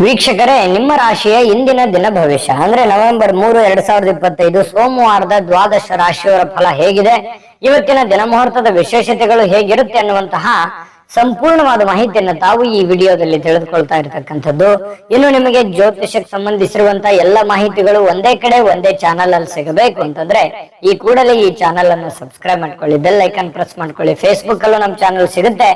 ವೀಕ್ಷಕರೇ, ನಿಮ್ಮ ರಾಶಿಯ ಇಂದಿನ ದಿನ ಭವಿಷ್ಯ ಅಂದ್ರೆ ನವೆಂಬರ್ 3, 2025 ಸೋಮವಾರದ ದ್ವಾದಶ ರಾಶಿಯವರ ಫಲ ಹೇಗಿದೆ, ಇವತ್ತಿನ ದಿನ ಮುಹೂರ್ತದ ವಿಶೇಷತೆಗಳು ಹೇಗಿರುತ್ತೆ ಅನ್ನುವಂತಹ ಸಂಪೂರ್ಣವಾದ ಮಾಹಿತಿಯನ್ನು ತಾವು ಈ ವಿಡಿಯೋದಲ್ಲಿ ತಿಳಿದುಕೊಳ್ತಾ ಇರತಕ್ಕಂಥದ್ದು. ಇನ್ನು ನಿಮಗೆ ಜ್ಯೋತಿಷಕ್ಕೆ ಸಂಬಂಧಿಸಿರುವಂತಹ ಎಲ್ಲ ಮಾಹಿತಿಗಳು ಒಂದೇ ಕಡೆ ಒಂದೇ ಚಾನಲ್ ಅಲ್ಲಿ ಸಿಗಬೇಕು ಅಂತಂದ್ರೆ ಈ ಕೂಡಲೇ ಈ ಚಾನಲ್ ಅನ್ನು ಸಬ್ಸ್ಕ್ರೈಬ್ ಮಾಡ್ಕೊಳ್ಳಿ, ಬೆಲ್ ಐಕಾನ್ ಪ್ರೆಸ್ ಮಾಡ್ಕೊಳ್ಳಿ. ಫೇಸ್ಬುಕ್ ಅಲ್ಲೂ ನಮ್ಮ ಚಾನಲ್ ಸಿಗುತ್ತೆ,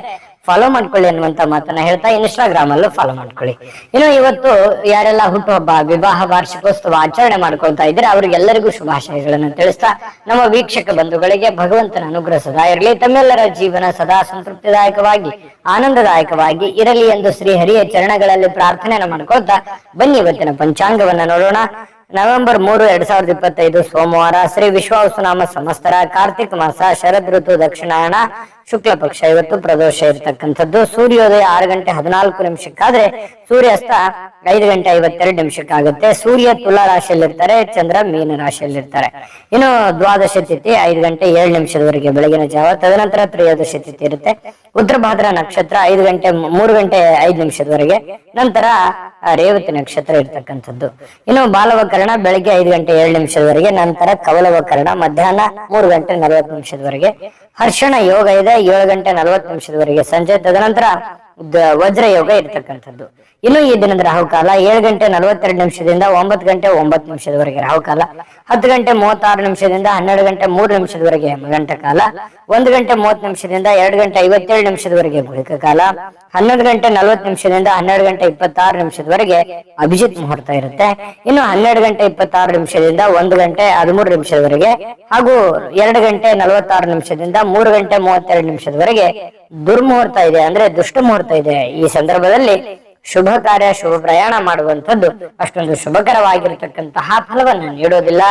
ಫಾಲೋ ಮಾಡ್ಕೊಳ್ಳಿ ಅನ್ನುವಂತ ಮಾತನ್ನ ಹೇಳ್ತಾ ಇನ್ಸ್ಟಾಗ್ರಾಮ್ ಅಲ್ಲೂ ಫಾಲೋ ಮಾಡ್ಕೊಳ್ಳಿ. ಇನ್ನು ಇವತ್ತು ಯಾರೆಲ್ಲ ಹುಟ್ಟುಹಬ್ಬ, ವಿವಾಹ, ವಾರ್ಷಿಕೋತ್ಸವ ಆಚರಣೆ ಮಾಡ್ಕೊಳ್ತಾ ಇದ್ರೆ ಅವರಿಗೆಲ್ಲರಿಗೂ ಶುಭಾಶಯಗಳನ್ನು ತಿಳಿಸ್ತಾ ನಮ್ಮ ವೀಕ್ಷಕ ಬಂಧುಗಳಿಗೆ ಭಗವಂತನ ಅನುಗ್ರಹ ಸದಾ ಇರಲಿ, ತಮ್ಮೆಲ್ಲರ ಜೀವನ ಸದಾ ಸಂತೃಪ್ತಿದಾಯಕವಾಗಿ ಆನಂದದಾಯಕವಾಗಿ ಇರಲಿ ಎಂದು ಶ್ರೀ ಹರಿಯ ಚರಣಗಳಲ್ಲಿ ಪ್ರಾರ್ಥನೆಯನ್ನು ಮಾಡ್ಕೊಳ್ತಾ ಬನ್ನಿ ಇವತ್ತಿನ ಪಂಚಾಂಗವನ್ನ ನೋಡೋಣ. ನವೆಂಬರ್ 3, 2025 ಸೋಮವಾರ, ಶ್ರೀ ವಿಶ್ವಾವಸುನಾಮ ಸಂವತ್ಸರ, ಕಾರ್ತಿಕ ಮಾಸ, ಶರದ್ ಋತು, ದಕ್ಷಿಣಾಯಣ, ಶುಕ್ಲ ಪಕ್ಷ. ಇವತ್ತು ಪ್ರದೋಷ ಇರ್ತಕ್ಕಂಥದ್ದು. ಸೂರ್ಯೋದಯ 6 ಗಂಟೆ 14 ನಿಮಿಷಕ್ಕಾದ್ರೆ ಸೂರ್ಯಾಸ್ತ 5 ಗಂಟೆ 52 ನಿಮಿಷಕ್ಕಾಗುತ್ತೆ. ಸೂರ್ಯ ತುಲಾ ರಾಶಿಯಲ್ಲಿರ್ತಾರೆ, ಚಂದ್ರ ಮೀನ ರಾಶಿಯಲ್ಲಿರ್ತಾರೆ. ಇನ್ನು ದ್ವಾದಶ ತಿಥಿ 5 ಗಂಟೆ 7 ನಿಮಿಷದವರೆಗೆ ಬೆಳಗಿನ ಜಾವ. ತದನಂತರ ತ್ರಯೋದಶಿ ತಿಥಿ ಇರುತ್ತೆ. ಉತ್ತರ ಭಾದ್ರ ನಕ್ಷತ್ರ 3 ಗಂಟೆ 5 ನಿಮಿಷದವರೆಗೆ. ನಂತರ ರೇವತಿ ನಕ್ಷತ್ರ ಇರ್ತಕ್ಕಂಥದ್ದು. ಇನ್ನು ಬಾಲವಕರಣ ಬೆಳಗ್ಗೆ 5 ಗಂಟೆ 7 ನಿಮಿಷದವರೆಗೆ. ನಂತರ ಕವಲವಕರಣ ಮಧ್ಯಾಹ್ನ 3 ಗಂಟೆ 40 ನಿಮಿಷದವರೆಗೆ. ಹರ್ಷಣ ಯೋಗ ಇದೆ 7 ಗಂಟೆ 40 ನಿಮಿಷದವರೆಗೆ ಸಂಜೆ. ತದನಂತರ ವಜ್ರ ಯೋಗ ಇರ್ತಕ್ಕಂಥದ್ದು. ಇನ್ನು ಈ ದಿನದ ರಾಹುಕಾಲ 7 ಗಂಟೆ 42 ನಿಮಿಷದಿಂದ 9 ಗಂಟೆ 9 ನಿಮಿಷದವರೆಗೆ ರಾಹುಕಾಲ. 10 ಗಂಟೆ 36 ನಿಮಿಷದಿಂದ 12 ಗಂಟೆ 3 ನಿಮಿಷದವರೆಗೆ ಯಮಗಂಟ ಕಾಲ. 1 ಗಂಟೆ 30 ನಿಮಿಷದಿಂದ 2 ಗಂಟೆ 57 ನಿಮಿಷದವರೆಗೆ ಗುಳಿಕ ಕಾಲ. 11 ಗಂಟೆ 40 ನಿಮಿಷದಿಂದ 12 ಗಂಟೆ 26 ನಿಮಿಷದವರೆಗೆ ಅಭಿಜಿತ್ ಮುಹೂರ್ತ ಇರುತ್ತೆ. ಇನ್ನು 12 ಗಂಟೆ 26 ನಿಮಿಷದಿಂದ 1 ಗಂಟೆ 13 ನಿಮಿಷದವರೆಗೆ ಹಾಗೂ 2 ಗಂಟೆ 46 ನಿಮಿಷದಿಂದ 3 ಗಂಟೆ 32 ನಿಮಿಷದವರೆಗೆ ದುರ್ಮುಹೂರ್ತ ಇದೆ, ಅಂದ್ರೆ ದುಷ್ಟ ಮುಹೂರ್ತ ಇದೆ. ಈ ಸಂದರ್ಭದಲ್ಲಿ ಶುಭ ಕಾರ್ಯ, ಶುಭ ಪ್ರಯಾಣ ಮಾಡುವಂಥದ್ದು ಅಷ್ಟೊಂದು ಶುಭಕರವಾಗಿರತಕ್ಕಂತಹ ಫಲವನ್ನ ನೀಡೋದಿಲ್ಲ.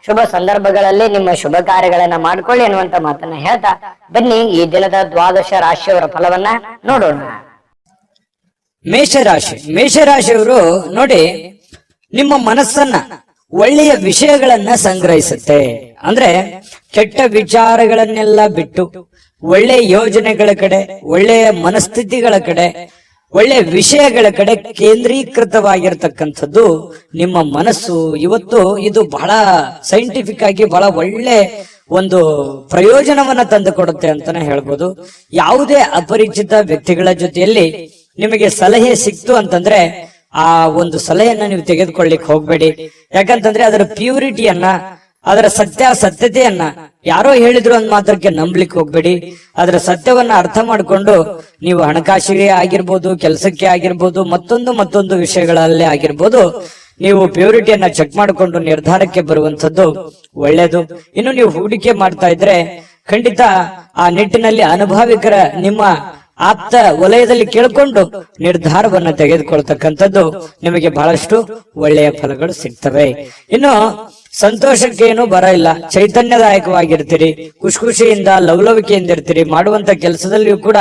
ಶುಭ ಸಂದರ್ಭಗಳಲ್ಲಿ ನಿಮ್ಮ ಶುಭ ಕಾರ್ಯಗಳನ್ನ ಮಾಡ್ಕೊಳ್ಳಿ ಅನ್ನುವಂತ ಮಾತನ್ನ ಹೇಳ್ತಾ ಬನ್ನಿ ಈ ದಿನದ ದ್ವಾದಶ ರಾಶಿಯವರ ಫಲವನ್ನ ನೋಡೋಣ. ಮೇಷರಾಶಿಯವರು ನೋಡಿ, ನಿಮ್ಮ ಮನಸ್ಸನ್ನ ಒಳ್ಳೆಯ ವಿಷಯಗಳನ್ನ ಸಂಗ್ರಹಿಸುತ್ತೆ. ಅಂದ್ರೆ ಕೆಟ್ಟ ವಿಚಾರಗಳನ್ನೆಲ್ಲ ಬಿಟ್ಟು ಒಳ್ಳೆಯ ಯೋಜನೆಗಳ ಕಡೆ, ಒಳ್ಳೆಯ ಮನಸ್ಥಿತಿಗಳ ಕಡೆ, ಒಳ್ಳೆಯ ವಿಷಯಗಳ ಕಡೆ ಕೇಂದ್ರೀಕೃತವಾಗಿರ್ತಕ್ಕಂಥದ್ದು ನಿಮ್ಮ ಮನಸ್ಸು. ಇವತ್ತು ಇದು ಬಹಳ ಸೈಂಟಿಫಿಕ್ ಆಗಿ ಬಹಳ ಒಳ್ಳೆ ಒಂದು ಪ್ರಯೋಜನವನ್ನ ತಂದು ಕೊಡುತ್ತೆ ಅಂತಾನೆ ಹೇಳ್ಬೋದು. ಯಾವುದೇ ಅಪರಿಚಿತ ವ್ಯಕ್ತಿಗಳ ಜೊತೆಯಲ್ಲಿ ನಿಮಗೆ ಸಲಹೆ ಸಿಕ್ತು ಅಂತಂದ್ರೆ ಆ ಒಂದು ಸಲಹೆಯನ್ನ ನೀವು ತೆಗೆದುಕೊಳ್ಳಿಕ್ ಹೋಗ್ಬೇಡಿ. ಯಾಕಂತಂದ್ರೆ ಅದರ ಪ್ಯೂರಿಟಿಯನ್ನ, ಅದರ ಸತ್ಯತೆಯನ್ನ ಯಾರೋ ಹೇಳಿದ್ರು ಅಂದ್ ಮಾತ್ರಕ್ಕೆ ನಂಬ್ಲಿಕ್ಕೆ ಹೋಗ್ಬೇಡಿ. ಅದರ ಸತ್ಯವನ್ನ ಅರ್ಥ ಮಾಡಿಕೊಂಡು ನೀವು ಹಣಕಾಸಿಗೆ ಆಗಿರ್ಬೋದು, ಕೆಲಸಕ್ಕೆ ಆಗಿರ್ಬೋದು, ಮತ್ತೊಂದು ವಿಷಯಗಳಲ್ಲೇ ಆಗಿರ್ಬೋದು, ನೀವು ಪ್ಯೂರಿಟಿಯನ್ನ ಚೆಕ್ ಮಾಡಿಕೊಂಡು ನಿರ್ಧಾರಕ್ಕೆ ಬರುವಂತದ್ದು ಒಳ್ಳೇದು. ಇನ್ನು ನೀವು ಹೂಡಿಕೆ ಮಾಡ್ತಾ ಇದ್ರೆ ಖಂಡಿತ ಆ ನಿಟ್ಟಿನಲ್ಲಿ ಅನುಭವಿಕರ ನಿಮ್ಮ ಆಪ್ತ ವಲಯದಲ್ಲಿ ಕೇಳಿಕೊಂಡು ನಿರ್ಧಾರವನ್ನ ತೆಗೆದುಕೊಳ್ತಕ್ಕಂಥದ್ದು ನಿಮಗೆ ಬಹಳಷ್ಟು ಒಳ್ಳೆಯ ಫಲಗಳು ಸಿಗ್ತವೆ. ಇನ್ನು ಸಂತೋಷಕ್ಕೇನು ಬರ ಇಲ್ಲ, ಚೈತನ್ಯದಾಯಕವಾಗಿರ್ತೀರಿ, ಖುಷಿಯಿಂದ ಲವಲವಿಕೆಯಿಂದ ಇರ್ತೀರಿ. ಮಾಡುವಂತ ಕೆಲಸದಲ್ಲಿಯೂ ಕೂಡ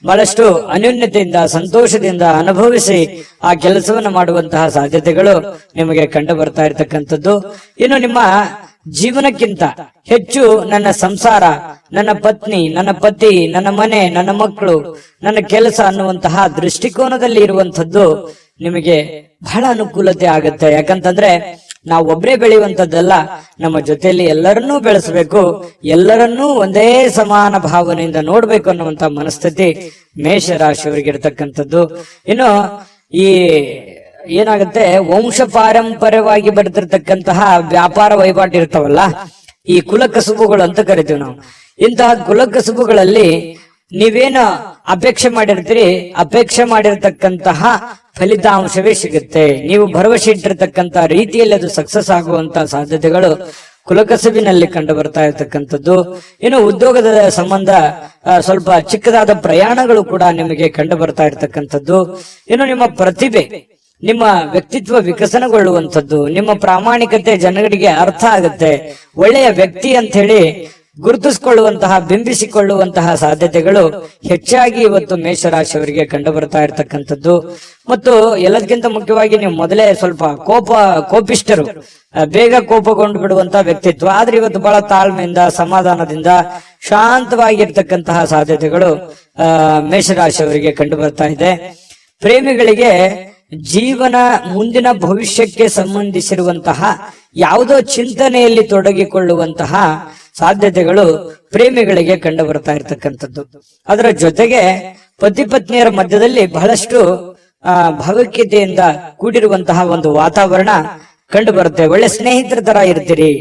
ಬಹಳಷ್ಟು ಅನ್ಯೋನ್ಯತೆಯಿಂದ, ಸಂತೋಷದಿಂದ ಅನುಭವಿಸಿ ಆ ಕೆಲಸವನ್ನು ಮಾಡುವಂತಹ ಸಾಧ್ಯತೆಗಳು ನಿಮಗೆ ಕಂಡು ಬರ್ತಾ ಇರತಕ್ಕಂಥದ್ದು. ಇನ್ನು ನಿಮ್ಮ ಜೀವನಕ್ಕಿಂತ ಹೆಚ್ಚು ನನ್ನ ಸಂಸಾರ, ನನ್ನ ಪತ್ನಿ, ನನ್ನ ಪತಿ, ನನ್ನ ಮನೆ, ನನ್ನ ಮಕ್ಕಳು, ನನ್ನ ಕೆಲಸ ಅನ್ನುವಂತಹ ದೃಷ್ಟಿಕೋನದಲ್ಲಿ ಇರುವಂತದ್ದು ನಿಮಗೆ ಬಹಳ ಅನುಕೂಲತೆ ಆಗುತ್ತೆ. ಯಾಕಂತಂದ್ರೆ ನಾವು ಒಬ್ಬರೇ ಬೆಳೆಯುವಂತದ್ದಲ್ಲ, ನಮ್ಮ ಜೊತೆಯಲ್ಲಿ ಎಲ್ಲರನ್ನೂ ಬೆಳೆಸಬೇಕು, ಎಲ್ಲರನ್ನೂ ಒಂದೇ ಸಮಾನ ಭಾವನೆಯಿಂದ ನೋಡ್ಬೇಕು ಅನ್ನುವಂತ ಮನಸ್ಥಿತಿ ಮೇಷರಾಶಿಯವರಿಗೆ ಇರತಕ್ಕಂಥದ್ದು. ಇನ್ನು ಈ ಏನಾಗುತ್ತೆ, ವಂಶ ಪಾರಂಪರ್ಯವಾಗಿ ಬರ್ತಿರ್ತಕ್ಕಂತಹ ವ್ಯಾಪಾರ ವಹಿವಾಟು ಇರ್ತಾವಲ್ಲ, ಈ ಕುಲಕಸುಬುಗಳು ಅಂತ ಕರಿತೀವಿ ನಾವು. ಇಂತಹ ಕುಲಕಸುಬುಗಳಲ್ಲಿ ನೀವೇನು ಅಪೇಕ್ಷೆ ಮಾಡಿರ್ತೀರಿ, ಅಪೇಕ್ಷೆ ಮಾಡಿರ್ತಕ್ಕಂತಹ ಫಲಿತಾಂಶವೇ ಸಿಗುತ್ತೆ. ನೀವು ಭರವಸೆ ಇಟ್ಟಿರ್ತಕ್ಕಂತಹ ರೀತಿಯಲ್ಲಿ ಅದು ಸಕ್ಸಸ್ ಆಗುವಂತಹ ಸಾಧ್ಯತೆಗಳು ಕುಲಕಸುಬಿನಲ್ಲಿ ಕಂಡು ಬರ್ತಾ ಇರತಕ್ಕಂಥದ್ದು. ಇನ್ನು ಉದ್ಯೋಗದ ಸಂಬಂಧ ಸ್ವಲ್ಪ ಚಿಕ್ಕದಾದ ಪ್ರಯಾಣಗಳು ಕೂಡ ನಿಮಗೆ ಕಂಡು ಬರ್ತಾ ಇರತಕ್ಕಂಥದ್ದು. ಇನ್ನು ನಿಮ್ಮ ಪ್ರತಿಭೆ, ನಿಮ್ಮ ವ್ಯಕ್ತಿತ್ವ ವಿಕಸನಗೊಳ್ಳುವಂಥದ್ದು, ನಿಮ್ಮ ಪ್ರಾಮಾಣಿಕತೆ ಜನಗಳಿಗೆ ಅರ್ಥ ಆಗುತ್ತೆ. ಒಳ್ಳೆಯ ವ್ಯಕ್ತಿ ಅಂತ ಹೇಳಿ ಗುರುತಿಸಿಕೊಳ್ಳುವಂತಹ, ಬಿಂಬಿಸಿಕೊಳ್ಳುವಂತಹ ಸಾಧ್ಯತೆಗಳು ಹೆಚ್ಚಾಗಿ ಇವತ್ತು ಮೇಷರಾಶಿಯವರಿಗೆ ಕಂಡು ಬರ್ತಾ ಇರತಕ್ಕಂಥದ್ದು. ಮತ್ತು ಎಲ್ಲದಕ್ಕಿಂತ ಮುಖ್ಯವಾಗಿ ನೀವು ಮೊದಲೇ ಸ್ವಲ್ಪ ಕೋಪಿಷ್ಟರು, ಬೇಗ ಕೋಪಗೊಂಡು ಬಿಡುವಂತಹ ವ್ಯಕ್ತಿತ್ವ. ಆದ್ರೆ ಇವತ್ತು ಬಹಳ ತಾಳ್ಮೆಯಿಂದ, ಸಮಾಧಾನದಿಂದ, ಶಾಂತವಾಗಿರ್ತಕ್ಕಂತಹ ಸಾಧ್ಯತೆಗಳು ಮೇಷರಾಶಿಯವರಿಗೆ ಕಂಡು ಬರ್ತಾ ಇದೆ. ಪ್ರೇಮಿಗಳಿಗೆ ಜೀವನ ಮುಂದಿನ ಭವಿಷ್ಯಕ್ಕೆ ಸಂಬಂಧಿಸಿರುವಂತಹ ಯಾವುದೋ ಚಿಂತನೆಯಲ್ಲಿ ತೊಡಗಿಕೊಳ್ಳುವಂತಹ ಸಾಧ್ಯತೆಗಳು ಪ್ರೇಮಿಗಳಿಗೆ ಕಂಡು ಬರ್ತಾ ಇರತಕ್ಕಂಥದ್ದು. ಅದರ ಜೊತೆಗೆ ಪತಿ ಪತ್ನಿಯರ ಮಧ್ಯದಲ್ಲಿ ಬಹಳಷ್ಟು ಭಾವೈಕ್ಯತೆಯಿಂದ ಕೂಡಿರುವಂತಹ ಒಂದು ವಾತಾವರಣ ಕಂಡು ಬರುತ್ತೆ. ಒಳ್ಳೆ ಸ್ನೇಹಿತರ ತರ ಇರ್ತೀರಿ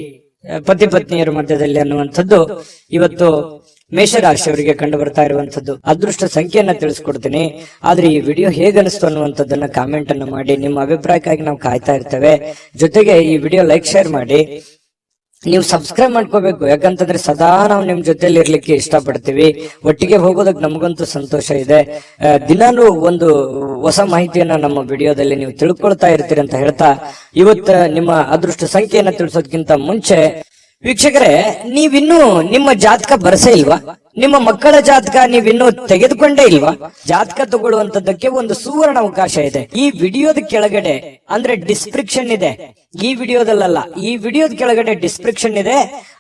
ಪತಿ ಪತ್ನಿಯರ ಮಧ್ಯದಲ್ಲಿ ಅನ್ನುವಂಥದ್ದು ಇವತ್ತು ಮೇಷರಾಶಿಯವರಿಗೆ ಕಂಡು ಬರ್ತಾ ಇರುವಂತದ್ದು. ಅದೃಷ್ಟ ಸಂಖ್ಯೆಯನ್ನ ತಿಳಿಸ್ಕೊಡ್ತೀನಿ, ಆದ್ರೆ ಈ ವಿಡಿಯೋ ಹೇಗನಿಸ್ತು ಅನ್ನುವಂಥದ್ದನ್ನ ಕಾಮೆಂಟ್ ಅನ್ನು ಮಾಡಿ. ನಿಮ್ಮ ಅಭಿಪ್ರಾಯಕ್ಕಾಗಿ ನಾವು ಕಾಯ್ತಾ ಇರ್ತೇವೆ. ಜೊತೆಗೆ ಈ ವಿಡಿಯೋ ಲೈಕ್ ಶೇರ್ ಮಾಡಿ. ನೀವು ಸಬ್ಸ್ಕ್ರೈಬ್ ಮಾಡ್ಕೋಬೇಕು, ಯಾಕಂತಂದ್ರೆ ಸದಾ ನಾವು ನಿಮ್ ಜೊತೆಲಿ ಇರ್ಲಿಕ್ಕೆ ಇಷ್ಟಪಡ್ತೀವಿ. ಒಟ್ಟಿಗೆ ಹೋಗೋದಕ್ಕೆ ನಮಗಂತೂ ಸಂತೋಷ ಇದೆ. ದಿನಾನು ಒಂದು ಹೊಸ ಮಾಹಿತಿಯನ್ನ ನಮ್ಮ ವಿಡಿಯೋದಲ್ಲಿ ನೀವು ತಿಳ್ಕೊಳ್ತಾ ಇರ್ತೀರಿ ಅಂತ ಹೇಳ್ತಾ, ಇವತ್ತ ನಿಮ್ಮ ಅದೃಷ್ಟ ಸಂಖ್ಯೆಯನ್ನ ತಿಳಿಸೋದಕ್ಕಿಂತ ಮುಂಚೆ ವೀಕ್ಷಕರೇ, ನೀವಿನ್ನೂ ನಿಮ್ಮ ಜಾತಕ ಬರಸೇ ಇಲ್ವಾ? ನಿಮ್ಮ ಮಕ್ಕಳ ಜಾತಕ ನೀವಿನ್ನೂ ತೆಗೆದುಕೊಂಡೇ ಇಲ್ವಾ? ಜಾತಕ ತಗೊಳ್ಳುವಂತದ್ದಕ್ಕೆ ಒಂದು ಸುವರ್ಣ ಅವಕಾಶ ಇದೆ. ಈ ವಿಡಿಯೋದ ಕೆಳಗಡೆ ಅಂದ್ರೆ ಡಿಸ್ಕ್ರಿಪ್ಷನ್ ಇದೆ. ಈ ವಿಡಿಯೋದಲ್ಲ, ಈ ವಿಡಿಯೋದ ಕೆಳಗಡೆ ಡಿಸ್ಕ್ರಿಪ್ಷನ್ ಇದೆ.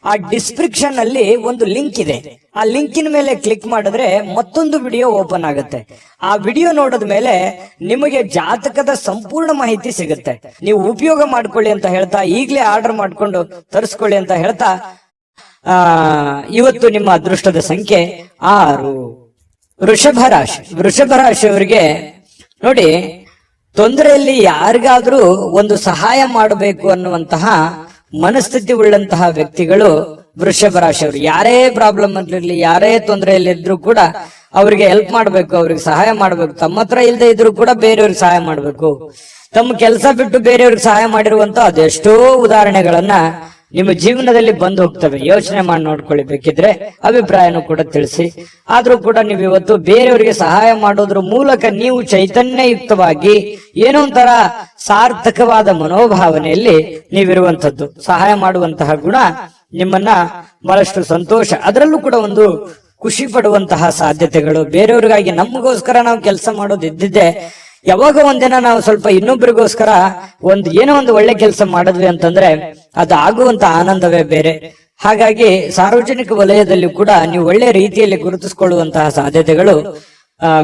ಆ ಡಿಸ್ಕ್ರಿಪ್ಷನ್ ಅಲ್ಲಿ ಒಂದು ಲಿಂಕ್ ಇದೆ. ಆ ಲಿಂಕಿನ ಮೇಲೆ ಕ್ಲಿಕ್ ಮಾಡಿದ್ರೆ ಮತ್ತೊಂದು ವಿಡಿಯೋ ಓಪನ್ ಆಗುತ್ತೆ. ಆ ವಿಡಿಯೋ ನೋಡಿದ ಮೇಲೆ ನಿಮಗೆ ಜಾತಕದ ಸಂಪೂರ್ಣ ಮಾಹಿತಿ ಸಿಗುತ್ತೆ. ನೀವು ಉಪಯೋಗ ಮಾಡ್ಕೊಳ್ಳಿ ಅಂತ ಹೇಳ್ತಾ, ಈಗಲೇ ಆರ್ಡರ್ ಮಾಡ್ಕೊಂಡು ತರಿಸ್ಕೊಳ್ಳಿ ಅಂತ ಹೇಳ್ತಾ, ಇವತ್ತು ನಿಮ್ಮ ಅದೃಷ್ಟದ ಸಂಖ್ಯೆ 6. ವೃಷಭ ರಾಶಿ. ವೃಷಭ ರಾಶಿಯವರಿಗೆ ನೋಡಿ, ತೊಂದರೆಯಲ್ಲಿ ಯಾರಿಗಾದ್ರೂ ಒಂದು ಸಹಾಯ ಮಾಡಬೇಕು ಅನ್ನುವಂತಹ ಮನಸ್ಥಿತಿ ಉಳ್ಳಂತಹ ವ್ಯಕ್ತಿಗಳು ವೃಷಭ ರಾಶಿಯವರು. ಯಾರೇ ಪ್ರಾಬ್ಲಮ್ ಇರ್ಲಿ, ಯಾರೇ ತೊಂದರೆಯಲ್ಲಿ ಇದ್ರು ಕೂಡ ಅವ್ರಿಗೆ ಹೆಲ್ಪ್ ಮಾಡ್ಬೇಕು, ಅವ್ರಿಗೆ ಸಹಾಯ ಮಾಡ್ಬೇಕು. ತಮ್ಮ ಹತ್ರ ಇಲ್ಲದೆ ಇದ್ರು ಕೂಡ ಬೇರೆಯವ್ರಿಗೆ ಸಹಾಯ ಮಾಡ್ಬೇಕು. ತಮ್ಮ ಕೆಲಸ ಬಿಟ್ಟು ಬೇರೆಯವ್ರಿಗೆ ಸಹಾಯ ಮಾಡಿರುವಂತ ಅದೆಷ್ಟೋ ಉದಾಹರಣೆಗಳನ್ನ ನಿಮ್ಮ ಜೀವನದಲ್ಲಿ ಬಂದು ಹೋಗ್ತವೆ. ಯೋಚನೆ ಮಾಡಿ ನೋಡ್ಕೊಳ್ಳಿ, ಬೇಕಿದ್ರೆ ಅಭಿಪ್ರಾಯನೂ ಕೂಡ ತಿಳಿಸಿ. ಆದ್ರೂ ಕೂಡ ನೀವು ಇವತ್ತು ಬೇರೆಯವರಿಗೆ ಸಹಾಯ ಮಾಡೋದ್ರ ಮೂಲಕ ನೀವು ಚೈತನ್ಯಯುಕ್ತವಾಗಿ ಏನೋ ಒಂಥರ ಸಾರ್ಥಕವಾದ ಮನೋಭಾವನೆಯಲ್ಲಿ ನೀವಿರುವಂತದ್ದು. ಸಹಾಯ ಮಾಡುವಂತಹ ಗುಣ ನಿಮ್ಮನ್ನ ಬಹಳಷ್ಟು ಸಂತೋಷ, ಅದರಲ್ಲೂ ಕೂಡ ಒಂದು ಖುಷಿ ಪಡುವಂತಹ ಸಾಧ್ಯತೆಗಳು. ಬೇರೆಯವ್ರಿಗಾಗಿ ನಮಗೋಸ್ಕರ ನಾವು ಕೆಲಸ ಮಾಡೋದು ಇದ್ದಿದ್ದೆ, ಯಾವಾಗ ಒಂದಿನ ನಾವು ಸ್ವಲ್ಪ ಇನ್ನೊಬ್ಬರಿಗೋಸ್ಕರ ಏನೋ ಒಂದು ಒಳ್ಳೆ ಕೆಲಸ ಮಾಡಿದ್ವಿ ಅಂತಂದ್ರೆ ಅದು ಆಗುವಂತ ಆನಂದವೇ ಬೇರೆ. ಹಾಗಾಗಿ ಸಾರ್ವಜನಿಕ ವಲಯದಲ್ಲಿ ಕೂಡ ನೀವು ಒಳ್ಳೆ ರೀತಿಯಲ್ಲಿ ಗುರುತಿಸಿಕೊಳ್ಳುವಂತಹ ಸಾಧ್ಯತೆಗಳು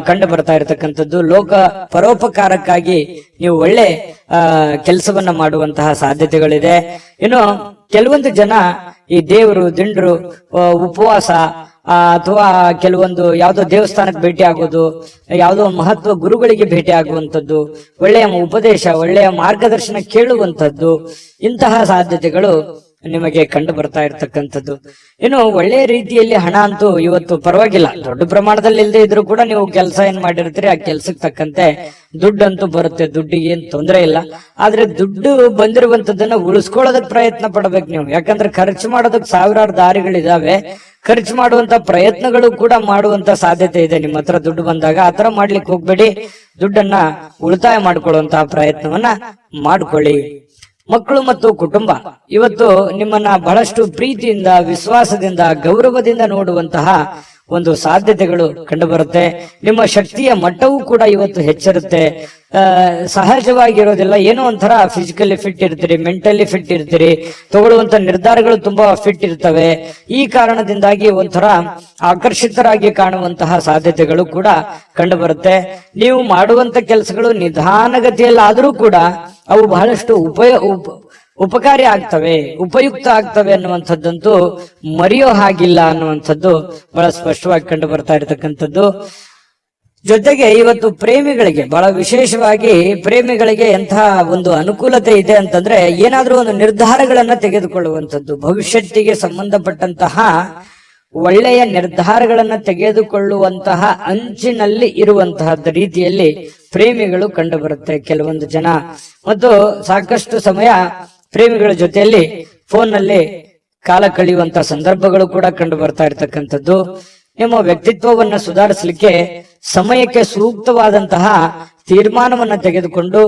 ಕಂಡು ಬರ್ತಾ ಇರತಕ್ಕಂಥದ್ದು. ಲೋಕ ಪರೋಪಕಾರಕ್ಕಾಗಿ ನೀವು ಒಳ್ಳೆ ಕೆಲಸವನ್ನ ಮಾಡುವಂತಹ ಸಾಧ್ಯತೆಗಳಿದೆ. ಇನ್ನು ಕೆಲವೊಂದು ಜನ ಈ ದೇವರು ದಿಂಡ್ರು ಉಪವಾಸ ಅಥವಾ ಕೆಲವೊಂದು ಯಾವುದೋ ದೇವಸ್ಥಾನಕ್ಕೆ ಭೇಟಿ ಆಗೋದು, ಯಾವುದೋ ಮಹತ್ವ ಗುರುಗಳಿಗೆ ಭೇಟಿ ಆಗುವಂಥದ್ದು, ಒಳ್ಳೆಯ ಉಪದೇಶ, ಒಳ್ಳೆಯ ಮಾರ್ಗದರ್ಶನ ಕೇಳುವಂಥದ್ದು, ಇಂತಹ ಸಾಧ್ಯತೆಗಳು ನಿಮಗೆ ಕಂಡು ಬರ್ತಾ ಇರ್ತಕ್ಕಂಥದ್ದು. ಇನ್ನು ಒಳ್ಳೆಯ ರೀತಿಯಲ್ಲಿ ಹಣ ಅಂತೂ ಇವತ್ತು ಪರವಾಗಿಲ್ಲ, ದೊಡ್ಡ ಪ್ರಮಾಣದಲ್ಲಿ ಇಲ್ಲದೆ ಇದ್ರು ಕೂಡ ನೀವು ಕೆಲಸ ಏನ್ ಮಾಡಿರ್ತೀರಿ ಆ ಕೆಲ್ಸಕ್ಕೆ ತಕ್ಕಂತೆ ದುಡ್ಡಂತೂ ಬರುತ್ತೆ. ದುಡ್ಡಿಗೆ ಏನ್ ತೊಂದರೆ ಇಲ್ಲ. ಆದ್ರೆ ದುಡ್ಡು ಬಂದಿರುವಂತದ್ದನ್ನ ಉಳಿಸ್ಕೊಳ್ಳೋದಕ್ ಪ್ರಯತ್ನ ಪಡ್ಬೇಕು ನೀವು. ಯಾಕಂದ್ರೆ ಖರ್ಚು ಮಾಡೋದಕ್ ಸಾವಿರಾರು ದಾರಿಗಳಿದಾವೆ. ಖರ್ಚು ಮಾಡುವಂತ ಪ್ರಯತ್ನಗಳು ಕೂಡ ಮಾಡುವಂತ ಸಾಧ್ಯತೆ ಇದೆ. ನಿಮ್ಮ ಹತ್ರ ದುಡ್ಡು ಬಂದಾಗ ಆತರ ಮಾಡ್ಲಿಕ್ಕೆ ಹೋಗ್ಬೇಡಿ. ದುಡ್ಡನ್ನ ಉಳಿತಾಯ ಮಾಡ್ಕೊಳ್ಳುವಂತಹ ಪ್ರಯತ್ನವನ್ನ ಮಾಡ್ಕೊಳ್ಳಿ. ಮಕ್ಕಳು ಮತ್ತು ಕುಟುಂಬ ಇವತ್ತು ನಿಮ್ಮನ್ನ ಬಹಳಷ್ಟು ಪ್ರೀತಿಯಿಂದ, ವಿಶ್ವಾಸದಿಂದ, ಗೌರವದಿಂದ ನೋಡುವಂತಹ ಒಂದು ಸಾಧ್ಯತೆಗಳು ಕಂಡು ಬರುತ್ತೆ. ನಿಮ್ಮ ಶಕ್ತಿಯ ಮಟ್ಟವೂ ಕೂಡ ಇವತ್ತು ಹೆಚ್ಚಿರುತ್ತೆ. ಸಹಜವಾಗಿರೋದಿಲ್ಲ, ಏನೋ ಒಂಥರ ಫಿಸಿಕಲಿ ಫಿಟ್ ಇರ್ತೀರಿ, ಮೆಂಟಲಿ ಫಿಟ್ ಇರ್ತೀರಿ, ತಗೊಳ್ಳುವಂತ ನಿರ್ಧಾರಗಳು ತುಂಬಾ ಫಿಟ್ ಇರ್ತವೆ. ಈ ಕಾರಣದಿಂದಾಗಿ ಒಂಥರ ಆಕರ್ಷಿತರಾಗಿ ಕಾಣುವಂತಹ ಸಾಧ್ಯತೆಗಳು ಕೂಡ ಕಂಡು ಬರುತ್ತೆ. ನೀವು ಮಾಡುವಂತ ಕೆಲಸಗಳು ನಿಧಾನಗತಿಯಲ್ಲಾದರೂ ಕೂಡ ಅವು ಬಹಳಷ್ಟು ಉಪಕಾರಿ ಆಗ್ತವೆ, ಉಪಯುಕ್ತ ಆಗ್ತವೆ ಅನ್ನುವಂಥದ್ದಂತೂ ಮರೆಯೋ ಹಾಗಿಲ್ಲ ಅನ್ನುವಂಥದ್ದು ಬಹಳ ಸ್ಪಷ್ಟವಾಗಿ ಕಂಡು ಬರ್ತಾ ಇರತಕ್ಕಂಥದ್ದು. ಜೊತೆಗೆ ಇವತ್ತು ಪ್ರೇಮಿಗಳಿಗೆ, ಬಹಳ ವಿಶೇಷವಾಗಿ ಪ್ರೇಮಿಗಳಿಗೆ ಎಂತಹ ಒಂದು ಅನುಕೂಲತೆ ಇದೆ ಅಂತಂದ್ರೆ, ಏನಾದ್ರೂ ಒಂದು ನಿರ್ಧಾರಗಳನ್ನ ತೆಗೆದುಕೊಳ್ಳುವಂಥದ್ದು, ಭವಿಷ್ಯತ್ತಿಗೆ ಸಂಬಂಧಪಟ್ಟಂತಹ ಒಳ್ಳೆಯ ನಿರ್ಧಾರಗಳನ್ನ ತೆಗೆದುಕೊಳ್ಳುವಂತಹ ಅಂಚಿನಲ್ಲಿ ಇರುವಂತಹ ರೀತಿಯಲ್ಲಿ ಪ್ರೇಮಿಗಳು ಕಂಡು ಬರುತ್ತೆ ಕೆಲವೊಂದು ಜನ. ಮತ್ತು ಸಾಕಷ್ಟು ಸಮಯ ಪ್ರೇಮಿಗಳ ಜೊತೆಯಲ್ಲಿ ಫೋನ್ ನಲ್ಲಿ ಕಾಲ ಕಳೆಯುವಂತ ಸಂದರ್ಭಗಳು ಕೂಡ ಕಂಡು ಬರ್ತಾ ಇರ್ತಕ್ಕಂಥದ್ದು. ನಿಮ್ಮ ವ್ಯಕ್ತಿತ್ವವನ್ನ ಸುಧಾರಿಸಲಿಕ್ಕೆ ಸಮಯಕ್ಕೆ ಸೂಕ್ತವಾದಂತಹ ತೀರ್ಮಾನವನ್ನ ತೆಗೆದುಕೊಂಡು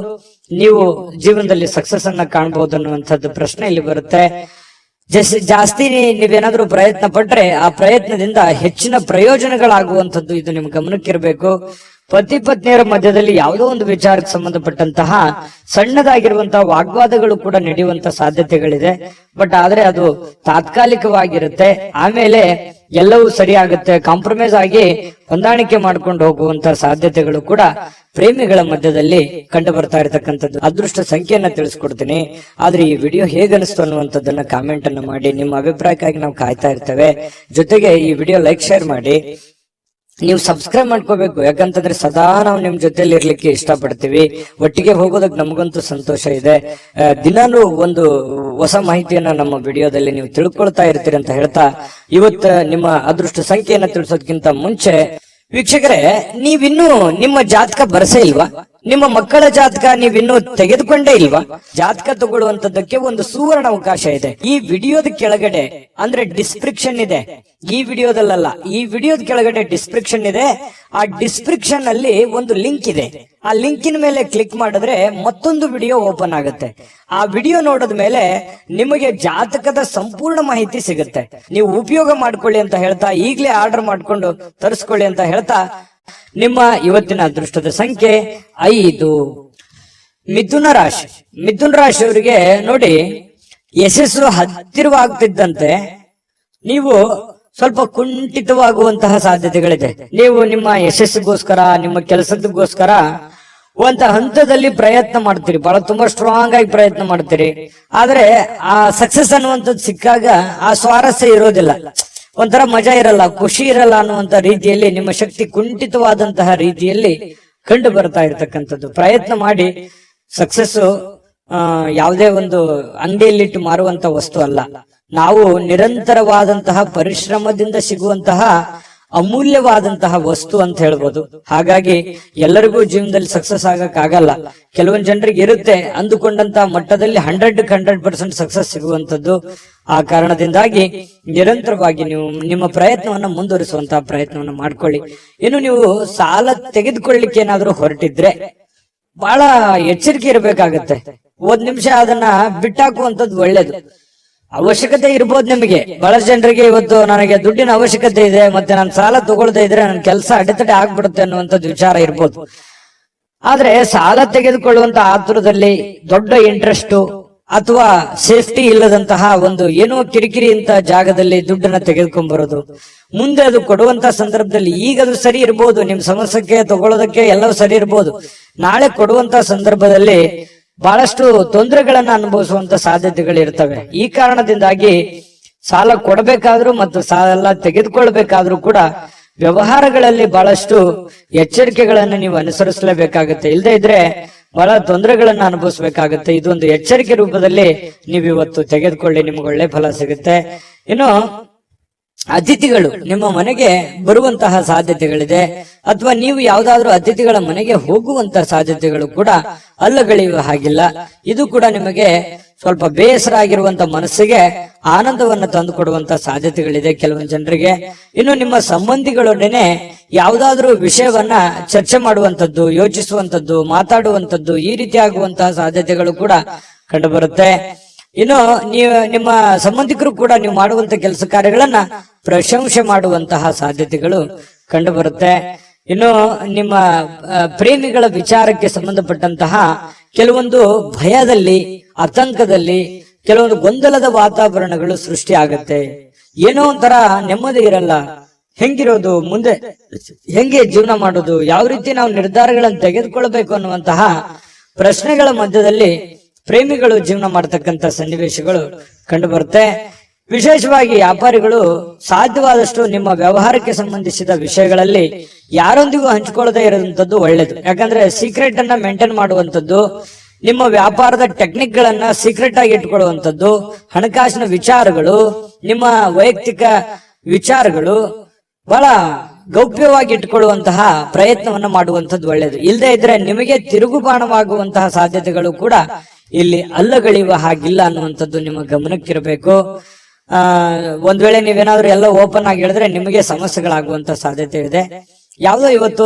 ನೀವು ಜೀವನದಲ್ಲಿ ಸಕ್ಸಸ್ ಅನ್ನ ಕಾಣಬಹುದು ಅನ್ನುವಂಥದ್ದು ಪ್ರಶ್ನೆ ಇಲ್ಲಿ ಬರುತ್ತೆ. ಜಾಸ್ತಿ ನೀವೇನಾದ್ರೂ ಪ್ರಯತ್ನ ಪಟ್ರೆ ಆ ಪ್ರಯತ್ನದಿಂದ ಹೆಚ್ಚಿನ ಪ್ರಯೋಜನಗಳಾಗುವಂಥದ್ದು ಇದು ನಿಮ್ ಗಮನಕ್ಕಿರಬೇಕು. ಪತಿ ಪತ್ನಿಯರ ಮಧ್ಯದಲ್ಲಿ ಯಾವುದೋ ಒಂದು ವಿಚಾರಕ್ಕೆ ಸಂಬಂಧಪಟ್ಟಂತಹ ಸಣ್ಣದಾಗಿರುವಂತಹ ವಾಗ್ವಾದಗಳು ಕೂಡ ನಡೆಯುವಂತ ಸಾಧ್ಯತೆಗಳಿದೆ. ಬಟ್ ಆದ್ರೆ ಅದು ತಾತ್ಕಾಲಿಕವಾಗಿರುತ್ತೆ. ಆಮೇಲೆ ಎಲ್ಲವೂ ಸರಿ ಆಗುತ್ತೆ, ಕಾಂಪ್ರಮೈಸ್ ಆಗಿ ಹೊಂದಾಣಿಕೆ ಮಾಡ್ಕೊಂಡು ಹೋಗುವಂತ ಸಾಧ್ಯತೆಗಳು ಕೂಡ ಪ್ರೇಮಿಗಳ ಮಧ್ಯದಲ್ಲಿ ಕಂಡು ಬರ್ತಾ ಇರತಕ್ಕಂಥದ್ದು. ಅದೃಷ್ಟ ಸಂಖ್ಯೆಯನ್ನ ತಿಳಿಸ್ಕೊಡ್ತೀನಿ. ಆದ್ರೆ ಈ ವಿಡಿಯೋ ಹೇಗನಿಸ್ತು ಅನ್ನುವಂಥದ್ದನ್ನ ಕಾಮೆಂಟ್ ಅನ್ನ ಮಾಡಿ. ನಿಮ್ಮ ಅಭಿಪ್ರಾಯಕ್ಕಾಗಿ ನಾವು ಕಾಯ್ತಾ ಇರ್ತೇವೆ. ಜೊತೆಗೆ ಈ ವಿಡಿಯೋ ಲೈಕ್ ಶೇರ್ ಮಾಡಿ. ನೀವು ಸಬ್ಸ್ಕ್ರೈಬ್ ಮಾಡ್ಕೋಬೇಕು, ಯಾಕಂತಂದ್ರೆ ಸದಾ ನಾವು ನಿಮ್ ಜೊತೆಲಿ ಇರ್ಲಿಕ್ಕೆ ಇಷ್ಟಪಡ್ತೀವಿ. ಒಟ್ಟಿಗೆ ಹೋಗೋದಕ್ಕೆ ನಮಗಂತೂ ಸಂತೋಷ ಇದೆ. ದಿನಾನು ಒಂದು ಹೊಸ ಮಾಹಿತಿಯನ್ನ ನಮ್ಮ ವಿಡಿಯೋದಲ್ಲಿ ನೀವು ತಿಳ್ಕೊಳ್ತಾ ಇರ್ತೀರಿ ಅಂತ ಹೇಳ್ತಾ, ಇವತ್ತು ನಿಮ್ಮ ಅದೃಷ್ಟ ಸಂಖ್ಯೆಯನ್ನ ತಿಳಿಸೋದಕ್ಕಿಂತ ಮುಂಚೆ ವೀಕ್ಷಕರೇ, ನೀವಿನ್ನೂ ನಿಮ್ಮ ಜಾತಕ ಬರಸೇ ಇಲ್ವಾ? ನಿಮ್ಮ ಮಕ್ಕಳ ಜಾತಕ ನೀವಿನ್ನೂ ತೆಗೆದುಕೊಂಡೇ ಇಲ್ವಾ? ಜಾತಕ ತಗೊಳ್ಳುವಂತದ್ದಕ್ಕೆ ಒಂದು ಸುವರ್ಣ ಅವಕಾಶ ಇದೆ. ಈ ವಿಡಿಯೋದ ಕೆಳಗಡೆ ಅಂದ್ರೆ ಡಿಸ್ಕ್ರಿಪ್ಷನ್ ಇದೆ. ಈ ವಿಡಿಯೋದಲ್ಲ, ಈ ವಿಡಿಯೋದ ಕೆಳಗಡೆ ಡಿಸ್ಕ್ರಿಪ್ಷನ್ ಇದೆ. ಆ ಡಿಸ್ಕ್ರಿಪ್ಷನ್ ಅಲ್ಲಿ ಒಂದು ಲಿಂಕ್ ಇದೆ. ಆ ಲಿಂಕಿನ ಮೇಲೆ ಕ್ಲಿಕ್ ಮಾಡಿದ್ರೆ ಮತ್ತೊಂದು ವಿಡಿಯೋ ಓಪನ್ ಆಗುತ್ತೆ. ಆ ವಿಡಿಯೋ ನೋಡಿದ ಮೇಲೆ ನಿಮಗೆ ಜಾತಕದ ಸಂಪೂರ್ಣ ಮಾಹಿತಿ ಸಿಗುತ್ತೆ. ನೀವು ಉಪಯೋಗ ಮಾಡ್ಕೊಳ್ಳಿ ಅಂತ ಹೇಳ್ತಾ, ಈಗಲೇ ಆರ್ಡರ್ ಮಾಡ್ಕೊಂಡು ತರಿಸ್ಕೊಳ್ಳಿ ಅಂತ ಹೇಳ್ತಾ, ನಿಮ್ಮ ಇವತ್ತಿನ ಅದೃಷ್ಟದ ಸಂಖ್ಯೆ 5. ಮಿಥುನ ರಾಶಿ. ಮಿಥುನ ರಾಶಿಯವರಿಗೆ ನೋಡಿ, ಯಶಸ್ಸು ಹತ್ತಿರವಾಗ್ತಿದ್ದಂತೆ ನೀವು ಸ್ವಲ್ಪ ಕುಂಠಿತವಾಗುವಂತಹ ಸಾಧ್ಯತೆಗಳಿದೆ. ನೀವು ನಿಮ್ಮ ಯಶಸ್ಸಿಗೋಸ್ಕರ, ನಿಮ್ಮ ಕೆಲಸದಗೋಸ್ಕರ ಒಂದು ಹಂತದಲ್ಲಿ ಪ್ರಯತ್ನ ಮಾಡ್ತೀರಿ, ಬಹಳ ತುಂಬಾ ಸ್ಟ್ರಾಂಗ್ ಆಗಿ ಪ್ರಯತ್ನ ಮಾಡ್ತೀರಿ. ಆದ್ರೆ ಆ ಸಕ್ಸಸ್ ಅನ್ನುವಂಥದ್ದು ಸಿಕ್ಕಾಗ ಆ ಸ್ವಾರಸ್ಯ ಇರೋದಿಲ್ಲ, ಒಂಥರ ಮಜಾ ಇರಲ್ಲ, ಖುಷಿ ಇರಲ್ಲ ಅನ್ನುವಂತ ರೀತಿಯಲ್ಲಿ ನಿಮ್ಮ ಶಕ್ತಿ ಕುಂಠಿತವಾದಂತಹ ರೀತಿಯಲ್ಲಿ ಕಂಡು ಬರ್ತಾ ಇರತಕ್ಕಂಥದ್ದು. ಪ್ರಯತ್ನ ಮಾಡಿ. ಸಕ್ಸಸ್ ಯಾವುದೇ ಒಂದು ಅಂಗಡಿಯಲ್ಲಿಟ್ಟು ಮಾರುವಂತ ವಸ್ತು ಅಲ್ಲ. ನಾವು ನಿರಂತರವಾದಂತಹ ಪರಿಶ್ರಮದಿಂದ ಸಿಗುವಂತಹ ಅಮೂಲ್ಯವಾದಂತಹ ವಸ್ತು ಅಂತ ಹೇಳ್ಬೋದು. ಹಾಗಾಗಿ ಎಲ್ಲರಿಗೂ ಜೀವನದಲ್ಲಿ ಸಕ್ಸಸ್ ಆಗಕ್ಕಾಗಲ್ಲ. ಕೆಲವೊಂದು ಜನರಿಗೆ ಇರುತ್ತೆ ಅಂದುಕೊಂಡಂತಹ ಮಟ್ಟದಲ್ಲಿ 100% ಸಕ್ಸಸ್ ಸಿಗುವಂತದ್ದು. ಆ ಕಾರಣದಿಂದಾಗಿ ನಿರಂತರವಾಗಿ ನೀವು ನಿಮ್ಮ ಪ್ರಯತ್ನವನ್ನ ಮುಂದುವರಿಸುವಂತಹ ಪ್ರಯತ್ನವನ್ನ ಮಾಡ್ಕೊಳ್ಳಿ. ಇನ್ನು ನೀವು ಸಾಲ ತೆಗೆದುಕೊಳ್ಳಿಕ್ಕೆ ಏನಾದ್ರೂ ಹೊರಟಿದ್ರೆ ಬಹಳ ಎಚ್ಚರಿಕೆ ಇರಬೇಕಾಗತ್ತೆ. 1 ನಿಮಿಷ ಅದನ್ನ ಬಿಟ್ಟಾಕುವಂಥದ್ದು ಒಳ್ಳೇದು. ಅವಶ್ಯಕತೆ ಇರ್ಬೋದು ನಿಮಗೆ. ಬಹಳಷ್ಟು ಜನರಿಗೆ ಇವತ್ತು ನನಗೆ ದುಡ್ಡಿನ ಅವಶ್ಯಕತೆ ಇದೆ, ಮತ್ತೆ ನಾನು ಸಾಲ ತಗೊಳ್ದೇ ಇದ್ರೆ ನನ್ನ ಕೆಲಸ ಅಡೆತಡೆ ಆಗ್ಬಿಡುತ್ತೆ ಅನ್ನುವಂಥದ್ದು ವಿಚಾರ ಇರ್ಬೋದು. ಆದ್ರೆ ಸಾಲ ತೆಗೆದುಕೊಳ್ಳುವಂತ ಆತುರದಲ್ಲಿ ದೊಡ್ಡ ಇಂಟ್ರೆಸ್ಟ್ ಅಥವಾ ಸೇಫ್ಟಿ ಇಲ್ಲದಂತಹ ಒಂದು ಏನೋ ಕಿರಿಕಿರಿ ಅಂತ ಜಾಗದಲ್ಲಿ ದುಡ್ಡನ್ನ ತೆಗೆದುಕೊಂಡ್ ಬರೋದು, ಮುಂದೆ ಅದು ಕೊಡುವಂತ ಸಂದರ್ಭದಲ್ಲಿ ಈಗ ಅದು ಸರಿ ಇರ್ಬೋದು, ನಿಮ್ ಸಮಸ್ಯೆಗೆ ತಗೊಳ್ಳೋದಕ್ಕೆ ಎಲ್ಲವೂ ಸರಿ ಇರ್ಬೋದು. ನಾಳೆ ಕೊಡುವಂತ ಸಂದರ್ಭದಲ್ಲಿ ಬಹಳಷ್ಟು ತೊಂದರೆಗಳನ್ನ ಅನುಭವಿಸುವಂತ ಸಾಧ್ಯತೆಗಳು ಇರ್ತವೆ. ಈ ಕಾರಣದಿಂದಾಗಿ ಸಾಲ ಕೊಡಬೇಕಾದ್ರೂ ಮತ್ತು ಸಾಲ ತೆಗೆದುಕೊಳ್ಬೇಕಾದ್ರೂ ಕೂಡ ವ್ಯವಹಾರಗಳಲ್ಲಿ ಬಹಳಷ್ಟು ಎಚ್ಚರಿಕೆಗಳನ್ನ ನೀವು ಅನುಸರಿಸಲೇಬೇಕಾಗುತ್ತೆ. ಇಲ್ಲದೆ ಇದ್ರೆ ಬಹಳ ತೊಂದರೆಗಳನ್ನ ಅನುಭವಿಸಬೇಕಾಗುತ್ತೆ. ಇದೊಂದು ಎಚ್ಚರಿಕೆ ರೂಪದಲ್ಲಿ ನೀವು ಇವತ್ತು ತೆಗೆದುಕೊಳ್ಳಿ, ನಿಮ್ಗೆ ಒಳ್ಳೆ ಫಲ ಸಿಗುತ್ತೆ. ಇನ್ನು ಅತಿಥಿಗಳು ನಿಮ್ಮ ಮನೆಗೆ ಬರುವಂತಹ ಸಾಧ್ಯತೆಗಳಿದೆ, ಅಥವಾ ನೀವು ಯಾವ್ದಾದ್ರು ಅತಿಥಿಗಳ ಮನೆಗೆ ಹೋಗುವಂತಹ ಸಾಧ್ಯತೆಗಳು ಕೂಡ ಅಲ್ಲಗಳೆಯುವ ಹಾಗಿಲ್ಲ. ಇದು ಕೂಡ ನಿಮಗೆ ಸ್ವಲ್ಪ ಬೇಸರ ಆಗಿರುವಂತ ಮನಸ್ಸಿಗೆ ಆನಂದವನ್ನು ತಂದು ಕೊಡುವಂತ ಸಾಧ್ಯತೆಗಳಿದೆ ಕೆಲವೊಂದು ಜನರಿಗೆ. ಇನ್ನು ನಿಮ್ಮ ಸಂಬಂಧಿಗಳೊಡನೆ ಯಾವುದಾದ್ರೂ ವಿಷಯವನ್ನ ಚರ್ಚೆ ಮಾಡುವಂತದ್ದು, ಯೋಚಿಸುವಂತದ್ದು, ಮಾತಾಡುವಂತದ್ದು, ಈ ರೀತಿ ಆಗುವಂತಹ ಸಾಧ್ಯತೆಗಳು ಕೂಡ ಕಂಡು ಬರುತ್ತೆ. ಇನ್ನು ನಿಮ್ಮ ಸಂಬಂಧಿಕರು ಕೂಡ ನೀವು ಮಾಡುವಂತ ಕೆಲಸ ಕಾರ್ಯಗಳನ್ನ ಪ್ರಶಂಸೆ ಮಾಡುವಂತಹ ಸಾಧ್ಯತೆಗಳು ಕಂಡು ಬರುತ್ತೆ. ಇನ್ನು ನಿಮ್ಮ ಪ್ರೇಮಿಗಳ ವಿಚಾರಕ್ಕೆ ಸಂಬಂಧಪಟ್ಟಂತಹ ಕೆಲವೊಂದು ಭಯದಲ್ಲಿ, ಆತಂಕದಲ್ಲಿ, ಕೆಲವೊಂದು ಗೊಂದಲದ ವಾತಾವರಣಗಳು ಸೃಷ್ಟಿ ಆಗುತ್ತೆ. ಏನೋ ಒಂಥರ ನೆಮ್ಮದಿ ಇರಲ್ಲ. ಹೆಂಗಿರೋದು, ಮುಂದೆ ಹೆಂಗೆ ಜೀವನ ಮಾಡೋದು, ಯಾವ ರೀತಿ ನಾವು ನಿರ್ಧಾರಗಳನ್ನು ತೆಗೆದುಕೊಳ್ಬೇಕು ಅನ್ನುವಂತಹ ಪ್ರಶ್ನೆಗಳ ಮಧ್ಯದಲ್ಲಿ ಪ್ರೇಮಿಗಳು ಜೀವನ ಮಾಡತಕ್ಕಂತ ಸನ್ನಿವೇಶಗಳು ಕಂಡು ಬರುತ್ತೆ. ವಿಶೇಷವಾಗಿ ವ್ಯಾಪಾರಿಗಳು ಸಾಧ್ಯವಾದಷ್ಟು ನಿಮ್ಮ ವ್ಯವಹಾರಕ್ಕೆ ಸಂಬಂಧಿಸಿದ ವಿಷಯಗಳಲ್ಲಿ ಯಾರೊಂದಿಗೂ ಹಂಚಿಕೊಳ್ಳದೆ ಇರುವಂತದ್ದು ಒಳ್ಳೇದು. ಯಾಕಂದ್ರೆ ಸೀಕ್ರೆಟ್ ಅನ್ನ ಮೇಂಟೈನ್ ಮಾಡುವಂತದ್ದು, ನಿಮ್ಮ ವ್ಯಾಪಾರದ ಟೆಕ್ನಿಕ್ ಗಳನ್ನ ಸೀಕ್ರೆಟ್ ಆಗಿ ಇಟ್ಕೊಳ್ಳುವಂತದ್ದು, ಹಣಕಾಸಿನ ವಿಚಾರಗಳು, ನಿಮ್ಮ ವೈಯಕ್ತಿಕ ವಿಚಾರಗಳು ಬಹಳ ಗೌಪ್ಯವಾಗಿ ಇಟ್ಕೊಳ್ಳುವಂತಹ ಪ್ರಯತ್ನವನ್ನ ಮಾಡುವಂತದ್ದು ಒಳ್ಳೇದು. ಇಲ್ಲದೆ ಇದ್ರೆ ನಿಮಗೆ ತಿರುಗುಬಾಣವಾಗುವಂತಹ ಸಾಧ್ಯತೆಗಳು ಕೂಡ ಇಲ್ಲಿ ಅಲ್ಲಗಳೆಯುವ ಹಾಗಿಲ್ಲ ಅನ್ನುವಂಥದ್ದು ನಿಮ್ಮ ಗಮನಕ್ಕಿರಬೇಕು. ಒಂದ್ ವೇಳೆ ನೀವೇನಾದ್ರೂ ಎಲ್ಲ ಓಪನ್ ಆಗಿ ಹೇಳಿದ್ರೆ ನಿಮಗೆ ಸಮಸ್ಯೆಗಳಾಗುವಂತ ಸಾಧ್ಯತೆ ಇದೆ. ಯಾವುದೋ ಇವತ್ತು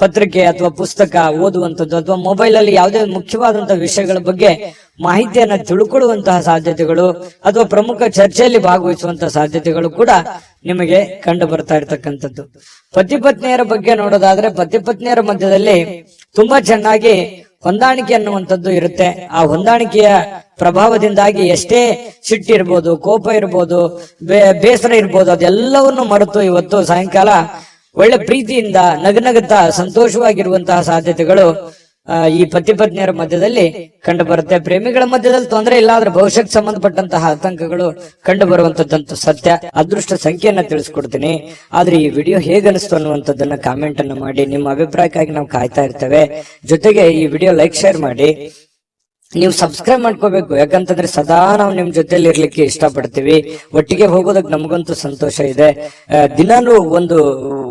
ಪತ್ರಿಕೆ ಅಥವಾ ಪುಸ್ತಕ ಓದುವಂಥದ್ದು ಅಥವಾ ಮೊಬೈಲ್ ಅಲ್ಲಿ ಯಾವುದೇ ಮುಖ್ಯವಾದಂತಹ ವಿಷಯಗಳ ಬಗ್ಗೆ ಮಾಹಿತಿಯನ್ನ ತಿಳ್ಕೊಳ್ಳುವಂತಹ ಸಾಧ್ಯತೆಗಳು ಅಥವಾ ಪ್ರಮುಖ ಚರ್ಚೆಯಲ್ಲಿ ಭಾಗವಹಿಸುವಂತಹ ಸಾಧ್ಯತೆಗಳು ಕೂಡ ನಿಮಗೆ ಕಂಡು ಬರ್ತಾ ಇರತಕ್ಕಂಥದ್ದು. ಪತಿ ಪತ್ನಿಯರ ಬಗ್ಗೆ ನೋಡೋದಾದ್ರೆ ಪತಿ ಪತ್ನಿಯರ ಮಧ್ಯದಲ್ಲಿ ತುಂಬಾ ಚೆನ್ನಾಗಿ ಹೊಂದಾಣಿಕೆ ಅನ್ನುವಂಥದ್ದು ಇರುತ್ತೆ. ಆ ಹೊಂದಾಣಿಕೆಯ ಪ್ರಭಾವದಿಂದಾಗಿ ಎಷ್ಟೇ ಸಿಟ್ಟಿರ್ಬೋದು, ಕೋಪ ಇರ್ಬೋದು, ಬೇಸರ ಇರ್ಬೋದು, ಅದೆಲ್ಲವನ್ನು ಮರೆತು ಇವತ್ತು ಸಾಯಂಕಾಲ ಒಳ್ಳೆ ಪ್ರೀತಿಯಿಂದ ನಗನಗುತ್ತಾ ಸಂತೋಷವಾಗಿರುವಂತಹ ಸಾಧ್ಯತೆಗಳು ಈ ಪತಿ ಪತ್ನಿಯರ ಮಧ್ಯದಲ್ಲಿ ಕಂಡು ಬರುತ್ತೆ. ಪ್ರೇಮಿಗಳ ಮಧ್ಯದಲ್ಲಿ ತೊಂದರೆ ಇಲ್ಲ, ಆದ್ರೆ ಭವಿಷ್ಯಕ್ಕೆ ಸಂಬಂಧಪಟ್ಟಂತಹ ಆತಂಕಗಳು ಕಂಡು ಬರುವಂತದ್ದಂತೂ ಸತ್ಯ. ಅದೃಷ್ಟ ಸಂಖ್ಯೆಯನ್ನ ತಿಳಿಸ್ಕೊಡ್ತೀನಿ. ಆದ್ರೆ ಈ ವಿಡಿಯೋ ಹೇಗನಿಸ್ತು ಅನ್ನುವಂಥದ್ದನ್ನ ಕಾಮೆಂಟ್ ಅನ್ನು ಮಾಡಿ. ನಿಮ್ಮ ಅಭಿಪ್ರಾಯಕ್ಕಾಗಿ ನಾವು ಕಾಯ್ತಾ ಇರ್ತೇವೆ. ಜೊತೆಗೆ ಈ ವಿಡಿಯೋ ಲೈಕ್ ಶೇರ್ ಮಾಡಿ. ನೀವು ಸಬ್ಸ್ಕ್ರೈಬ್ ಮಾಡ್ಕೋಬೇಕು, ಯಾಕಂತಂದ್ರೆ ಸದಾ ನಾವು ನಿಮ್ ಜೊತೆಲಿ ಇರ್ಲಿಕ್ಕೆ ಇಷ್ಟಪಡ್ತೀವಿ. ಒಟ್ಟಿಗೆ ಹೋಗೋದಕ್ಕೆ ನಮಗಂತೂ ಸಂತೋಷ ಇದೆ. ದಿನಾನು ಒಂದು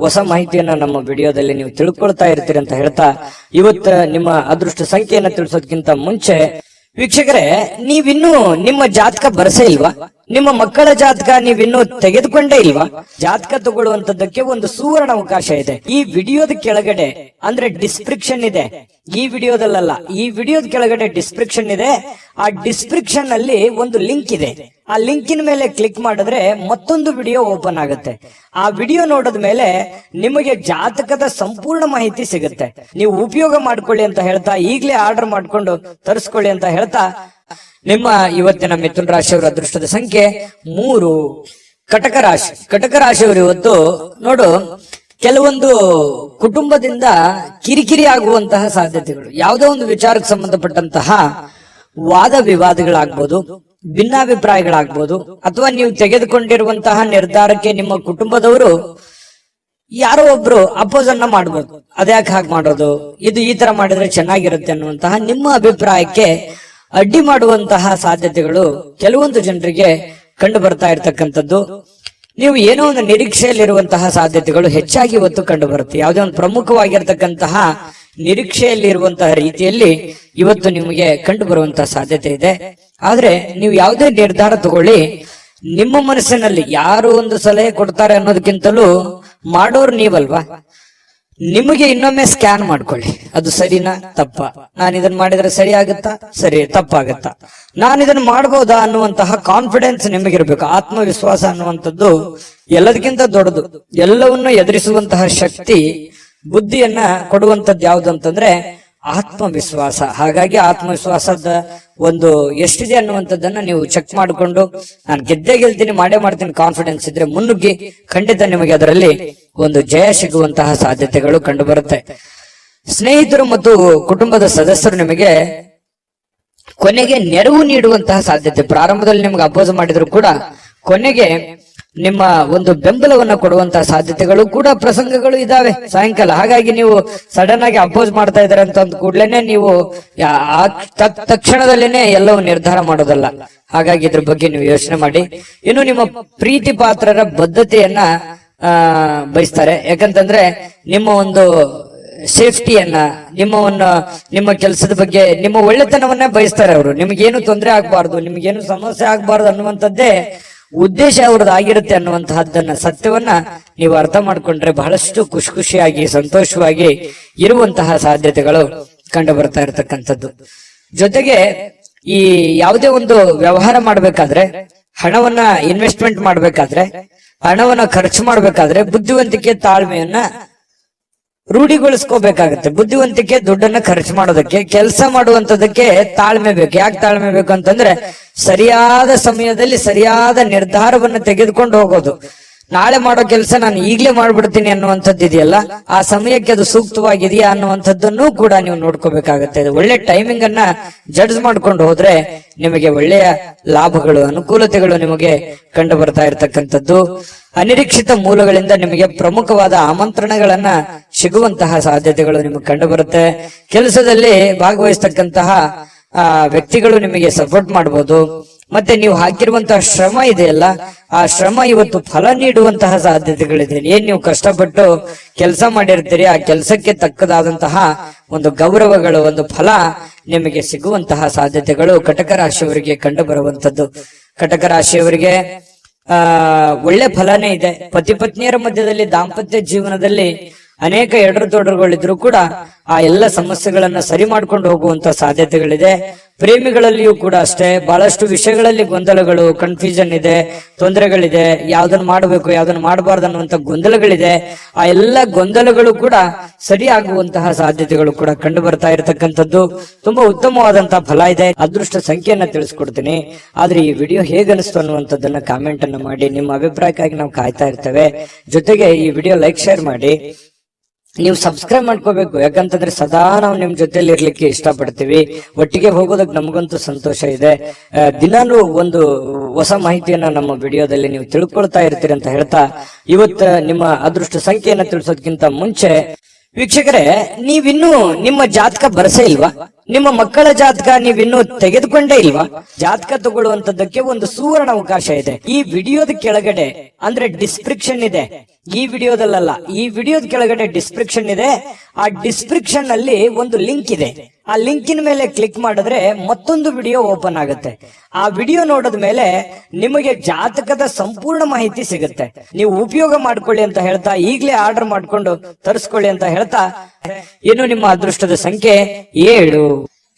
ಹೊಸ ಮಾಹಿತಿಯನ್ನ ನಮ್ಮ ವಿಡಿಯೋದಲ್ಲಿ ನೀವು ತಿಳ್ಕೊಳ್ತಾ ಇರ್ತೀರಿ ಅಂತ ಹೇಳ್ತಾ, ಇವತ್ತು ನಿಮ್ಮ ಅದೃಷ್ಟ ಸಂಖ್ಯೆಯನ್ನ ತಿಳಿಸೋದಕ್ಕಿಂತ ಮುಂಚೆ ವೀಕ್ಷಕರೇ, ನೀವಿನ್ನೂ ನಿಮ್ಮ ಜಾತಕ ಬರಸೇ ಇಲ್ವಾ? ನಿಮ್ಮ ಮಕ್ಕಳ ಜಾತಕ ನೀವಿನ್ನೂ ತೆಗೆದುಕೊಂಡೇ ಇಲ್ವಾ? ಜಾತಕ ತಗೊಳ್ಳುವಂತದ್ದಕ್ಕೆ ಒಂದು ಸುವರ್ಣ ಅವಕಾಶ ಇದೆ. ಈ ವಿಡಿಯೋದ ಕೆಳಗಡೆ ಅಂದ್ರೆ ಡಿಸ್ಕ್ರಿಪ್ಷನ್ ಇದೆ. ಈ ವಿಡಿಯೋದಲ್ಲ, ಈ ವಿಡಿಯೋದ ಕೆಳಗಡೆ ಡಿಸ್ಕ್ರಿಪ್ಷನ್ ಇದೆ. ಆ ಡಿಸ್ಕ್ರಿಪ್ಷನ್ ಅಲ್ಲಿ ಒಂದು ಲಿಂಕ್ ಇದೆ. ಆ ಲಿಂಕಿನ ಮೇಲೆ ಕ್ಲಿಕ್ ಮಾಡಿದ್ರೆ ಮತ್ತೊಂದು ವಿಡಿಯೋ ಓಪನ್ ಆಗುತ್ತೆ. ಆ ವಿಡಿಯೋ ನೋಡಿದ ಮೇಲೆ ನಿಮಗೆ ಜಾತಕದ ಸಂಪೂರ್ಣ ಮಾಹಿತಿ ಸಿಗುತ್ತೆ. ನೀವು ಉಪಯೋಗ ಮಾಡ್ಕೊಳ್ಳಿ ಅಂತ ಹೇಳ್ತಾ, ಈಗಲೇ ಆರ್ಡರ್ ಮಾಡ್ಕೊಂಡು ತರಿಸ್ಕೊಳ್ಳಿ ಅಂತ ಹೇಳ್ತಾ, ನಿಮ್ಮ ಇವತ್ತಿನ ಮಿಥುನ ರಾಶಿಯವರ ಅದೃಷ್ಟದ ಸಂಖ್ಯೆ 3. ಕಟಕ ರಾಶಿ. ಕಟಕ ರಾಶಿಯವರು ಇವತ್ತು ನೋಡು, ಕೆಲವೊಂದು ಕುಟುಂಬದಿಂದ ಕಿರಿಕಿರಿ ಆಗುವಂತಹ ಸಾಧ್ಯತೆಗಳು, ಯಾವುದೋ ಒಂದು ವಿಚಾರಕ್ಕೆ ಸಂಬಂಧಪಟ್ಟಂತಹ ವಾದ ವಿವಾದಗಳಾಗ್ಬೋದು, ಭಿನ್ನಾಭಿಪ್ರಾಯಗಳಾಗ್ಬೋದು, ಅಥವಾ ನೀವು ತೆಗೆದುಕೊಂಡಿರುವಂತಹ ನಿರ್ಧಾರಕ್ಕೆ ನಿಮ್ಮ ಕುಟುಂಬದವರು ಯಾರೋ ಒಬ್ರು ಅಪೋಸ್ ಅನ್ನ ಮಾಡ್ಬೋದು. ಅದ್ಯಾಕೆ ಹಾಗೆ ಮಾಡೋದು, ಇದು ಈ ತರ ಮಾಡಿದ್ರೆ ಚೆನ್ನಾಗಿರುತ್ತೆ ಅನ್ನುವಂತಹ ನಿಮ್ಮ ಅಭಿಪ್ರಾಯಕ್ಕೆ ಅಡ್ಡಿ ಮಾಡುವಂತಹ ಸಾಧ್ಯತೆಗಳು ಕೆಲವೊಂದು ಜನರಿಗೆ ಕಂಡು ಬರ್ತಾ ಇರ್ತಕ್ಕಂಥದ್ದು. ನೀವು ಏನೋ ಒಂದು ನಿರೀಕ್ಷೆಯಲ್ಲಿರುವಂತಹ ಸಾಧ್ಯತೆಗಳು ಹೆಚ್ಚಾಗಿ ಇವತ್ತು ಕಂಡು ಬರುತ್ತೆ. ಯಾವುದೇ ಒಂದು ಪ್ರಮುಖವಾಗಿರ್ತಕ್ಕಂತಹ ನಿರೀಕ್ಷೆಯಲ್ಲಿ ಇರುವಂತಹ ರೀತಿಯಲ್ಲಿ ಇವತ್ತು ನಿಮಗೆ ಕಂಡು ಬರುವಂತಹ ಸಾಧ್ಯತೆ ಇದೆ. ಆದ್ರೆ ನೀವು ಯಾವುದೇ ನಿರ್ಧಾರ ತಗೊಳ್ಳಿ, ನಿಮ್ಮ ಮನಸ್ಸಿನಲ್ಲಿ ಯಾರು ಒಂದು ಸಲಹೆ ಕೊಡ್ತಾರೆ ಅನ್ನೋದಕ್ಕಿಂತಲೂ ಮಾಡೋರು ನೀವಲ್ವಾ. ನಿಮಗೆ ಇನ್ನೊಮ್ಮೆ ಸ್ಕ್ಯಾನ್ ಮಾಡ್ಕೊಳ್ಳಿ, ಅದು ಸರಿನಾ ತಪ್ಪ, ನಾನು ಇದನ್ನ ಮಾಡಿದ್ರೆ ಸರಿ ಆಗುತ್ತಾ, ಸರಿ ತಪ್ಪಾಗತ್ತಾ, ನಾನು ಇದನ್ನ ಮಾಡಬಹುದಾ ಅನ್ನುವಂತಹ ಕಾನ್ಫಿಡೆನ್ಸ್ ನಿಮಗಿರ್ಬೇಕು. ಆತ್ಮವಿಶ್ವಾಸ ಅನ್ನುವಂಥದ್ದು ಎಲ್ಲದಕ್ಕಿಂತ ದೊಡ್ಡದು. ಎಲ್ಲವನ್ನು ಎದುರಿಸುವಂತಹ ಶಕ್ತಿ, ಬುದ್ಧಿಯನ್ನ ಕೊಡುವಂತದ್ದು ಯಾವುದು ಅಂತಂದ್ರೆ ಆತ್ಮವಿಶ್ವಾಸ. ಹಾಗಾಗಿ ಆತ್ಮವಿಶ್ವಾಸದ ಒಂದು ಎಷ್ಟಿದೆ ಅನ್ನುವಂಥದ್ದನ್ನ ನೀವು ಚೆಕ್ ಮಾಡಿಕೊಂಡು, ನಾನು ಗೆದ್ದೇ ಗೆಲ್ತೀನಿ, ಮಾಡೇ ಮಾಡ್ತೀನಿ ಕಾನ್ಫಿಡೆನ್ಸ್ ಇದ್ರೆ ಮುನ್ನುಗ್ಗಿ, ಖಂಡಿತ ನಿಮಗೆ ಅದರಲ್ಲಿ ಒಂದು ಜಯ ಸಿಗುವಂತಹ ಸಾಧ್ಯತೆಗಳು ಕಂಡು ಬರುತ್ತೆ. ಸ್ನೇಹಿತರು ಮತ್ತು ಕುಟುಂಬದ ಸದಸ್ಯರು ನಿಮಗೆ ಕೊನೆಗೆ ನೆರವು ನೀಡುವಂತಹ ಸಾಧ್ಯತೆ. ಪ್ರಾರಂಭದಲ್ಲಿ ನಿಮ್ಗೆ ಅಪೋಸ್ ಮಾಡಿದ್ರು ಕೂಡ ಕೊನೆಗೆ ನಿಮ್ಮ ಒಂದು ಬೆಂಬಲವನ್ನ ಕೊಡುವಂತಹ ಸಾಧ್ಯತೆಗಳು ಕೂಡ ಪ್ರಸಂಗಗಳು ಇದಾವೆ ಸಾಯಂಕಾಲ. ಹಾಗಾಗಿ ನೀವು ಸಡನ್ ಆಗಿ ಅಪೋಸ್ ಮಾಡ್ತಾ ಇದಾರೆ ಅಂತ ಅಂದ ಕೂಡ್ಲೇನೆ ನೀವು ತಕ್ಷಣದಲ್ಲೇನೆ ಎಲ್ಲವೂ ನಿರ್ಧಾರ ಮಾಡೋದಲ್ಲ. ಹಾಗಾಗಿ ಇದ್ರ ಬಗ್ಗೆ ನೀವು ಯೋಚನೆ ಮಾಡಿ. ಇನ್ನು ನಿಮ್ಮ ಪ್ರೀತಿ ಪಾತ್ರರ ಬದ್ಧತೆಯನ್ನ ಬಯಸ್ತಾರೆ. ಯಾಕಂತಂದ್ರೆ ನಿಮ್ಮ ಒಂದು ಸೇಫ್ಟಿಯನ್ನ, ನಿಮ್ಮ ಕೆಲಸದ ಬಗ್ಗೆ, ನಿಮ್ಮ ಒಳ್ಳೆತನವನ್ನ ಬಯಸ್ತಾರೆ ಅವರು. ನಿಮ್ಗೇನು ತೊಂದರೆ ಆಗ್ಬಾರ್ದು, ನಿಮ್ಗೇನು ಸಮಸ್ಯೆ ಆಗ್ಬಾರ್ದು ಅನ್ನುವಂಥದ್ದೇ ಉದ್ದೇಶ ಅವ್ರದ್ದು ಆಗಿರುತ್ತೆ ಅನ್ನುವಂತಹದ್ದನ್ನ, ಸತ್ಯವನ್ನ ನೀವು ಅರ್ಥ ಮಾಡ್ಕೊಂಡ್ರೆ ಬಹಳಷ್ಟು ಖುಷಿಯಾಗಿ ಸಂತೋಷವಾಗಿ ಇರುವಂತಹ ಸಾಧ್ಯತೆಗಳು ಕಂಡು ಬರ್ತಾ ಇರತಕ್ಕಂಥದ್ದು. ಜೊತೆಗೆ ಈ ಯಾವುದೇ ಒಂದು ವ್ಯವಹಾರ ಮಾಡ್ಬೇಕಾದ್ರೆ, ಹಣವನ್ನ ಇನ್ವೆಸ್ಟ್ಮೆಂಟ್ ಮಾಡ್ಬೇಕಾದ್ರೆ, ಹಣವನ್ನ ಖರ್ಚು ಮಾಡ್ಬೇಕಾದ್ರೆ ಬುದ್ಧಿವಂತಿಕೆ, ತಾಳ್ಮೆಯನ್ನ ರೂಢಿಗೊಳಿಸ್ಕೋಬೇಕಾಗತ್ತೆ. ಬುದ್ಧಿವಂತಿಕೆ ದುಡ್ಡನ್ನ ಖರ್ಚು ಮಾಡೋದಕ್ಕೆ, ಕೆಲಸ ಮಾಡುವಂತದಕ್ಕೆ ತಾಳ್ಮೆ ಬೇಕು. ಯಾಕೆ ತಾಳ್ಮೆ ಬೇಕು ಅಂತಂದ್ರೆ ಸರಿಯಾದ ಸಮಯದಲ್ಲಿ ಸರಿಯಾದ ನಿರ್ಧಾರವನ್ನು ತೆಗೆದುಕೊಂಡು ಹೋಗೋದು. ನಾಳೆ ಮಾಡೋ ಕೆಲಸ ನಾನು ಈಗಲೇ ಮಾಡ್ಬಿಡ್ತೀನಿ ಅನ್ನುವಂಥದ್ದು ಇದೆಯಲ್ಲ, ಆ ಸಮಯಕ್ಕೆ ಅದು ಸೂಕ್ತವಾಗಿದೆಯಾ ಅನ್ನುವಂಥದ್ದನ್ನು ಕೂಡ ನೀವು ನೋಡ್ಕೋಬೇಕಾಗತ್ತೆ. ಒಳ್ಳೆ ಟೈಮಿಂಗ್ ಅನ್ನ ಜಡ್ಜ್ ಮಾಡ್ಕೊಂಡು ಹೋದ್ರೆ ನಿಮಗೆ ಒಳ್ಳೆಯ ಲಾಭಗಳು, ಅನುಕೂಲತೆಗಳು ನಿಮಗೆ ಕಂಡು ಬರ್ತಾ ಇರತಕ್ಕಂಥದ್ದು. ಅನಿರೀಕ್ಷಿತ ಮೂಲಗಳಿಂದ ನಿಮಗೆ ಪ್ರಮುಖವಾದ ಆಮಂತ್ರಣಗಳನ್ನ ಸಿಗುವಂತಹ ಸಾಧ್ಯತೆಗಳು ನಿಮಗೆ ಕಂಡು ಬರುತ್ತೆ. ಕೆಲಸದಲ್ಲಿ ಭಾಗವಹಿಸ್ತಕ್ಕಂತಹ ವ್ಯಕ್ತಿಗಳು ನಿಮಗೆ ಸಪೋರ್ಟ್ ಮಾಡಬಹುದು. ಮತ್ತೆ ನೀವು ಹಾಕಿರುವಂತಹ ಶ್ರಮ ಇದೆಯಲ್ಲ, ಆ ಶ್ರಮ ಇವತ್ತು ಫಲ ನೀಡುವಂತಹ ಸಾಧ್ಯತೆಗಳಿದೆ. ಏನ್ ನೀವು ಕಷ್ಟಪಟ್ಟು ಕೆಲಸ ಮಾಡಿರ್ತೀರಿ, ಆ ಕೆಲಸಕ್ಕೆ ತಕ್ಕದಾದಂತಹ ಒಂದು ಗೌರವಗಳು, ಒಂದು ಫಲ ನಿಮಗೆ ಸಿಗುವಂತಹ ಸಾಧ್ಯತೆಗಳು ಕಟಕ ರಾಶಿಯವರಿಗೆ ಕಂಡು ಬರುವಂತದ್ದು. ಕಟಕ ರಾಶಿಯವರಿಗೆ ಒಳ್ಳೆ ಫಲನೇ ಇದೆ. ಪತಿ ಪತ್ನಿಯರ ಮಧ್ಯದಲ್ಲಿ ದಾಂಪತ್ಯ ಜೀವನದಲ್ಲಿ ಅನೇಕ ಎಡರು ಕೂಡ ಆ ಎಲ್ಲ ಸಮಸ್ಯೆಗಳನ್ನ ಸರಿ ಮಾಡ್ಕೊಂಡು ಹೋಗುವಂತ ಸಾಧ್ಯತೆಗಳಿದೆ. ಪ್ರೇಮಿಗಳಲ್ಲಿಯೂ ಕೂಡ ಅಷ್ಟೇ ಬಹಳಷ್ಟು ವಿಷಯಗಳಲ್ಲಿ ಗೊಂದಲಗಳು, ಕನ್ಫ್ಯೂಷನ್ ಇದೆ, ತೊಂದರೆಗಳಿದೆ, ಯಾವ್ದನ್ನ ಮಾಡಬೇಕು ಯಾವ್ದನ್ನ ಮಾಡಬಾರ್ದು ಅನ್ನುವಂತ ಗೊಂದಲಗಳಿದೆ. ಆ ಎಲ್ಲ ಗೊಂದಲಗಳು ಕೂಡ ಸರಿಯಾಗುವಂತಹ ಸಾಧ್ಯತೆಗಳು ಕೂಡ ಕಂಡು ಬರ್ತಾ ಇರತಕ್ಕಂಥದ್ದು. ತುಂಬಾ ಉತ್ತಮವಾದಂತಹ ಫಲ ಇದೆ. ಅದೃಷ್ಟ ಸಂಖ್ಯೆಯನ್ನ ತಿಳಿಸ್ಕೊಡ್ತೀನಿ. ಆದ್ರೆ ಈ ವಿಡಿಯೋ ಹೇಗನಿಸ್ತು ಅನ್ನುವಂಥದ್ದನ್ನ ಕಾಮೆಂಟ್ ಅನ್ನ ಮಾಡಿ. ನಿಮ್ಮ ಅಭಿಪ್ರಾಯಕ್ಕಾಗಿ ನಾವು ಕಾಯ್ತಾ ಇರ್ತೇವೆ. ಜೊತೆಗೆ ಈ ವಿಡಿಯೋ ಲೈಕ್ ಶೇರ್ ಮಾಡಿ. ನೀವು ಸಬ್ಸ್ಕ್ರೈಬ್ ಮಾಡ್ಕೋಬೇಕು, ಯಾಕಂತಂದ್ರೆ ಸದಾ ನಾವು ನಿಮ್ ಜೊತೆಲಿ ಇರ್ಲಿಕ್ಕೆ ಇಷ್ಟಪಡ್ತೀವಿ. ಒಟ್ಟಿಗೆ ಹೋಗೋದಕ್ಕೆ ನಮಗಂತೂ ಸಂತೋಷ ಇದೆ. ದಿನಾನು ಒಂದು ಹೊಸ ಮಾಹಿತಿಯನ್ನ ನಮ್ಮ ವಿಡಿಯೋದಲ್ಲಿ ನೀವು ತಿಳ್ಕೊಳ್ತಾ ಇರ್ತೀರಿ ಅಂತ ಹೇಳ್ತಾ, ಇವತ್ತು ನಿಮ್ಮ ಅದೃಷ್ಟ ಸಂಖ್ಯೆಯನ್ನ ತಿಳಿಸೋದಕ್ಕಿಂತ ಮುಂಚೆ ವೀಕ್ಷಕರೇ, ನೀವಿನ್ನೂ ನಿಮ್ಮ ಜಾತಕ ಬರಸೇ ಇಲ್ವಾ? ನಿಮ್ಮ ಮಕ್ಕಳ ಜಾತಕ ನೀವಿನ್ನೂ ತೆಗೆದುಕೊಂಡೇ ಇಲ್ವಾ? ಜಾತಕ ತಗೊಳ್ಳುವಂತದ್ದಕ್ಕೆ ಒಂದು ಸುವರ್ಣ ಅವಕಾಶ ಇದೆ. ಈ ವಿಡಿಯೋದ ಕೆಳಗಡೆ ಅಂದ್ರೆ ಡಿಸ್ಕ್ರಿಪ್ಷನ್ ಇದೆ. ಈ ವಿಡಿಯೋದಲ್ಲ, ಈ ವಿಡಿಯೋದ ಕೆಳಗಡೆ ಡಿಸ್ಕ್ರಿಪ್ಷನ್ ಇದೆ. ಆ ಡಿಸ್ಕ್ರಿಪ್ಷನ್ ಅಲ್ಲಿ ಒಂದು ಲಿಂಕ್ ಇದೆ. ಆ ಲಿಂಕಿನ ಮೇಲೆ ಕ್ಲಿಕ್ ಮಾಡಿದ್ರೆ ಮತ್ತೊಂದು ವಿಡಿಯೋ ಓಪನ್ ಆಗುತ್ತೆ. ಆ ವಿಡಿಯೋ ನೋಡಿದ ಮೇಲೆ ನಿಮಗೆ ಜಾತಕದ ಸಂಪೂರ್ಣ ಮಾಹಿತಿ ಸಿಗುತ್ತೆ. ನೀವು ಉಪಯೋಗ ಮಾಡ್ಕೊಳ್ಳಿ ಅಂತ ಹೇಳ್ತಾ, ಈಗಲೇ ಆರ್ಡರ್ ಮಾಡ್ಕೊಂಡು ತರಿಸ್ಕೊಳ್ಳಿ ಅಂತ ಹೇಳ್ತಾ, ಇನ್ನು ನಿಮ್ಮ ಅದೃಷ್ಟದ ಸಂಖ್ಯೆ 7.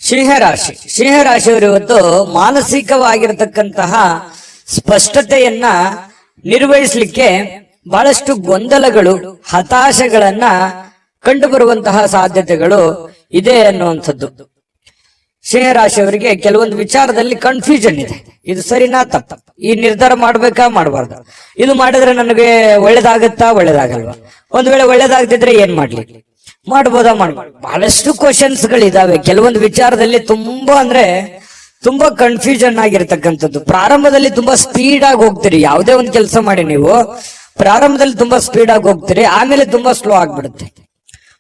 ಸಿಂಹರಾಶಿ. ಸಿಂಹರಾಶಿಯವರು ಇವತ್ತು ಮಾನಸಿಕವಾಗಿರತಕ್ಕಂತಹ ಸ್ಪಷ್ಟತೆಯನ್ನ ನಿರ್ವಹಿಸಲಿಕ್ಕೆ ಬಹಳಷ್ಟು ಗೊಂದಲಗಳು, ಹತಾಶೆಗಳನ್ನ ಕಂಡು ಬರುವಂತಹ ಸಾಧ್ಯತೆಗಳು ಇದೆ ಅನ್ನುವಂಥದ್ದು. ಸಿಂಹರಾಶಿಯವರಿಗೆ ಕೆಲವೊಂದು ವಿಚಾರದಲ್ಲಿ ಕನ್ಫ್ಯೂಷನ್ ಇದೆ. ಇದು ಸರಿನಾ ತಪ್ಪ, ಈ ನಿರ್ಧಾರ ಮಾಡ್ಬೇಕಾ ಮಾಡಬಾರ್ದು, ಇದು ಮಾಡಿದ್ರೆ ನನಗೆ ಒಳ್ಳೇದಾಗತ್ತಾ ಒಳ್ಳೇದಾಗಲ್ವಾ, ಒಂದ್ ವೇಳೆ ಒಳ್ಳೇದಾಗದಿದ್ರೆ ಏನ್ ಮಾಡ್ಲಿ, ಮಾಡ್ಬೋದಾ ಮಾಡ್ಬೋದು, ಬಹಳಷ್ಟು ಕ್ವಶನ್ಸ್ ಗಳಿದಾವೆ. ಕೆಲವೊಂದು ವಿಚಾರದಲ್ಲಿ ತುಂಬಾ ಕನ್ಫ್ಯೂಷನ್ ಆಗಿರ್ತಕ್ಕಂಥದ್ದು. ಪ್ರಾರಂಭದಲ್ಲಿ ತುಂಬಾ ಸ್ಪೀಡ್ ಆಗಿ ಹೋಗ್ತೀರಿ. ಯಾವುದೇ ಒಂದು ಕೆಲಸ ಮಾಡಿ ನೀವು ಪ್ರಾರಂಭದಲ್ಲಿ ತುಂಬಾ ಸ್ಪೀಡ್ ಆಗಿ ಹೋಗ್ತೀರಿ, ಆಮೇಲೆ ತುಂಬಾ ಸ್ಲೋ ಆಗ್ಬಿಡುತ್ತೆ.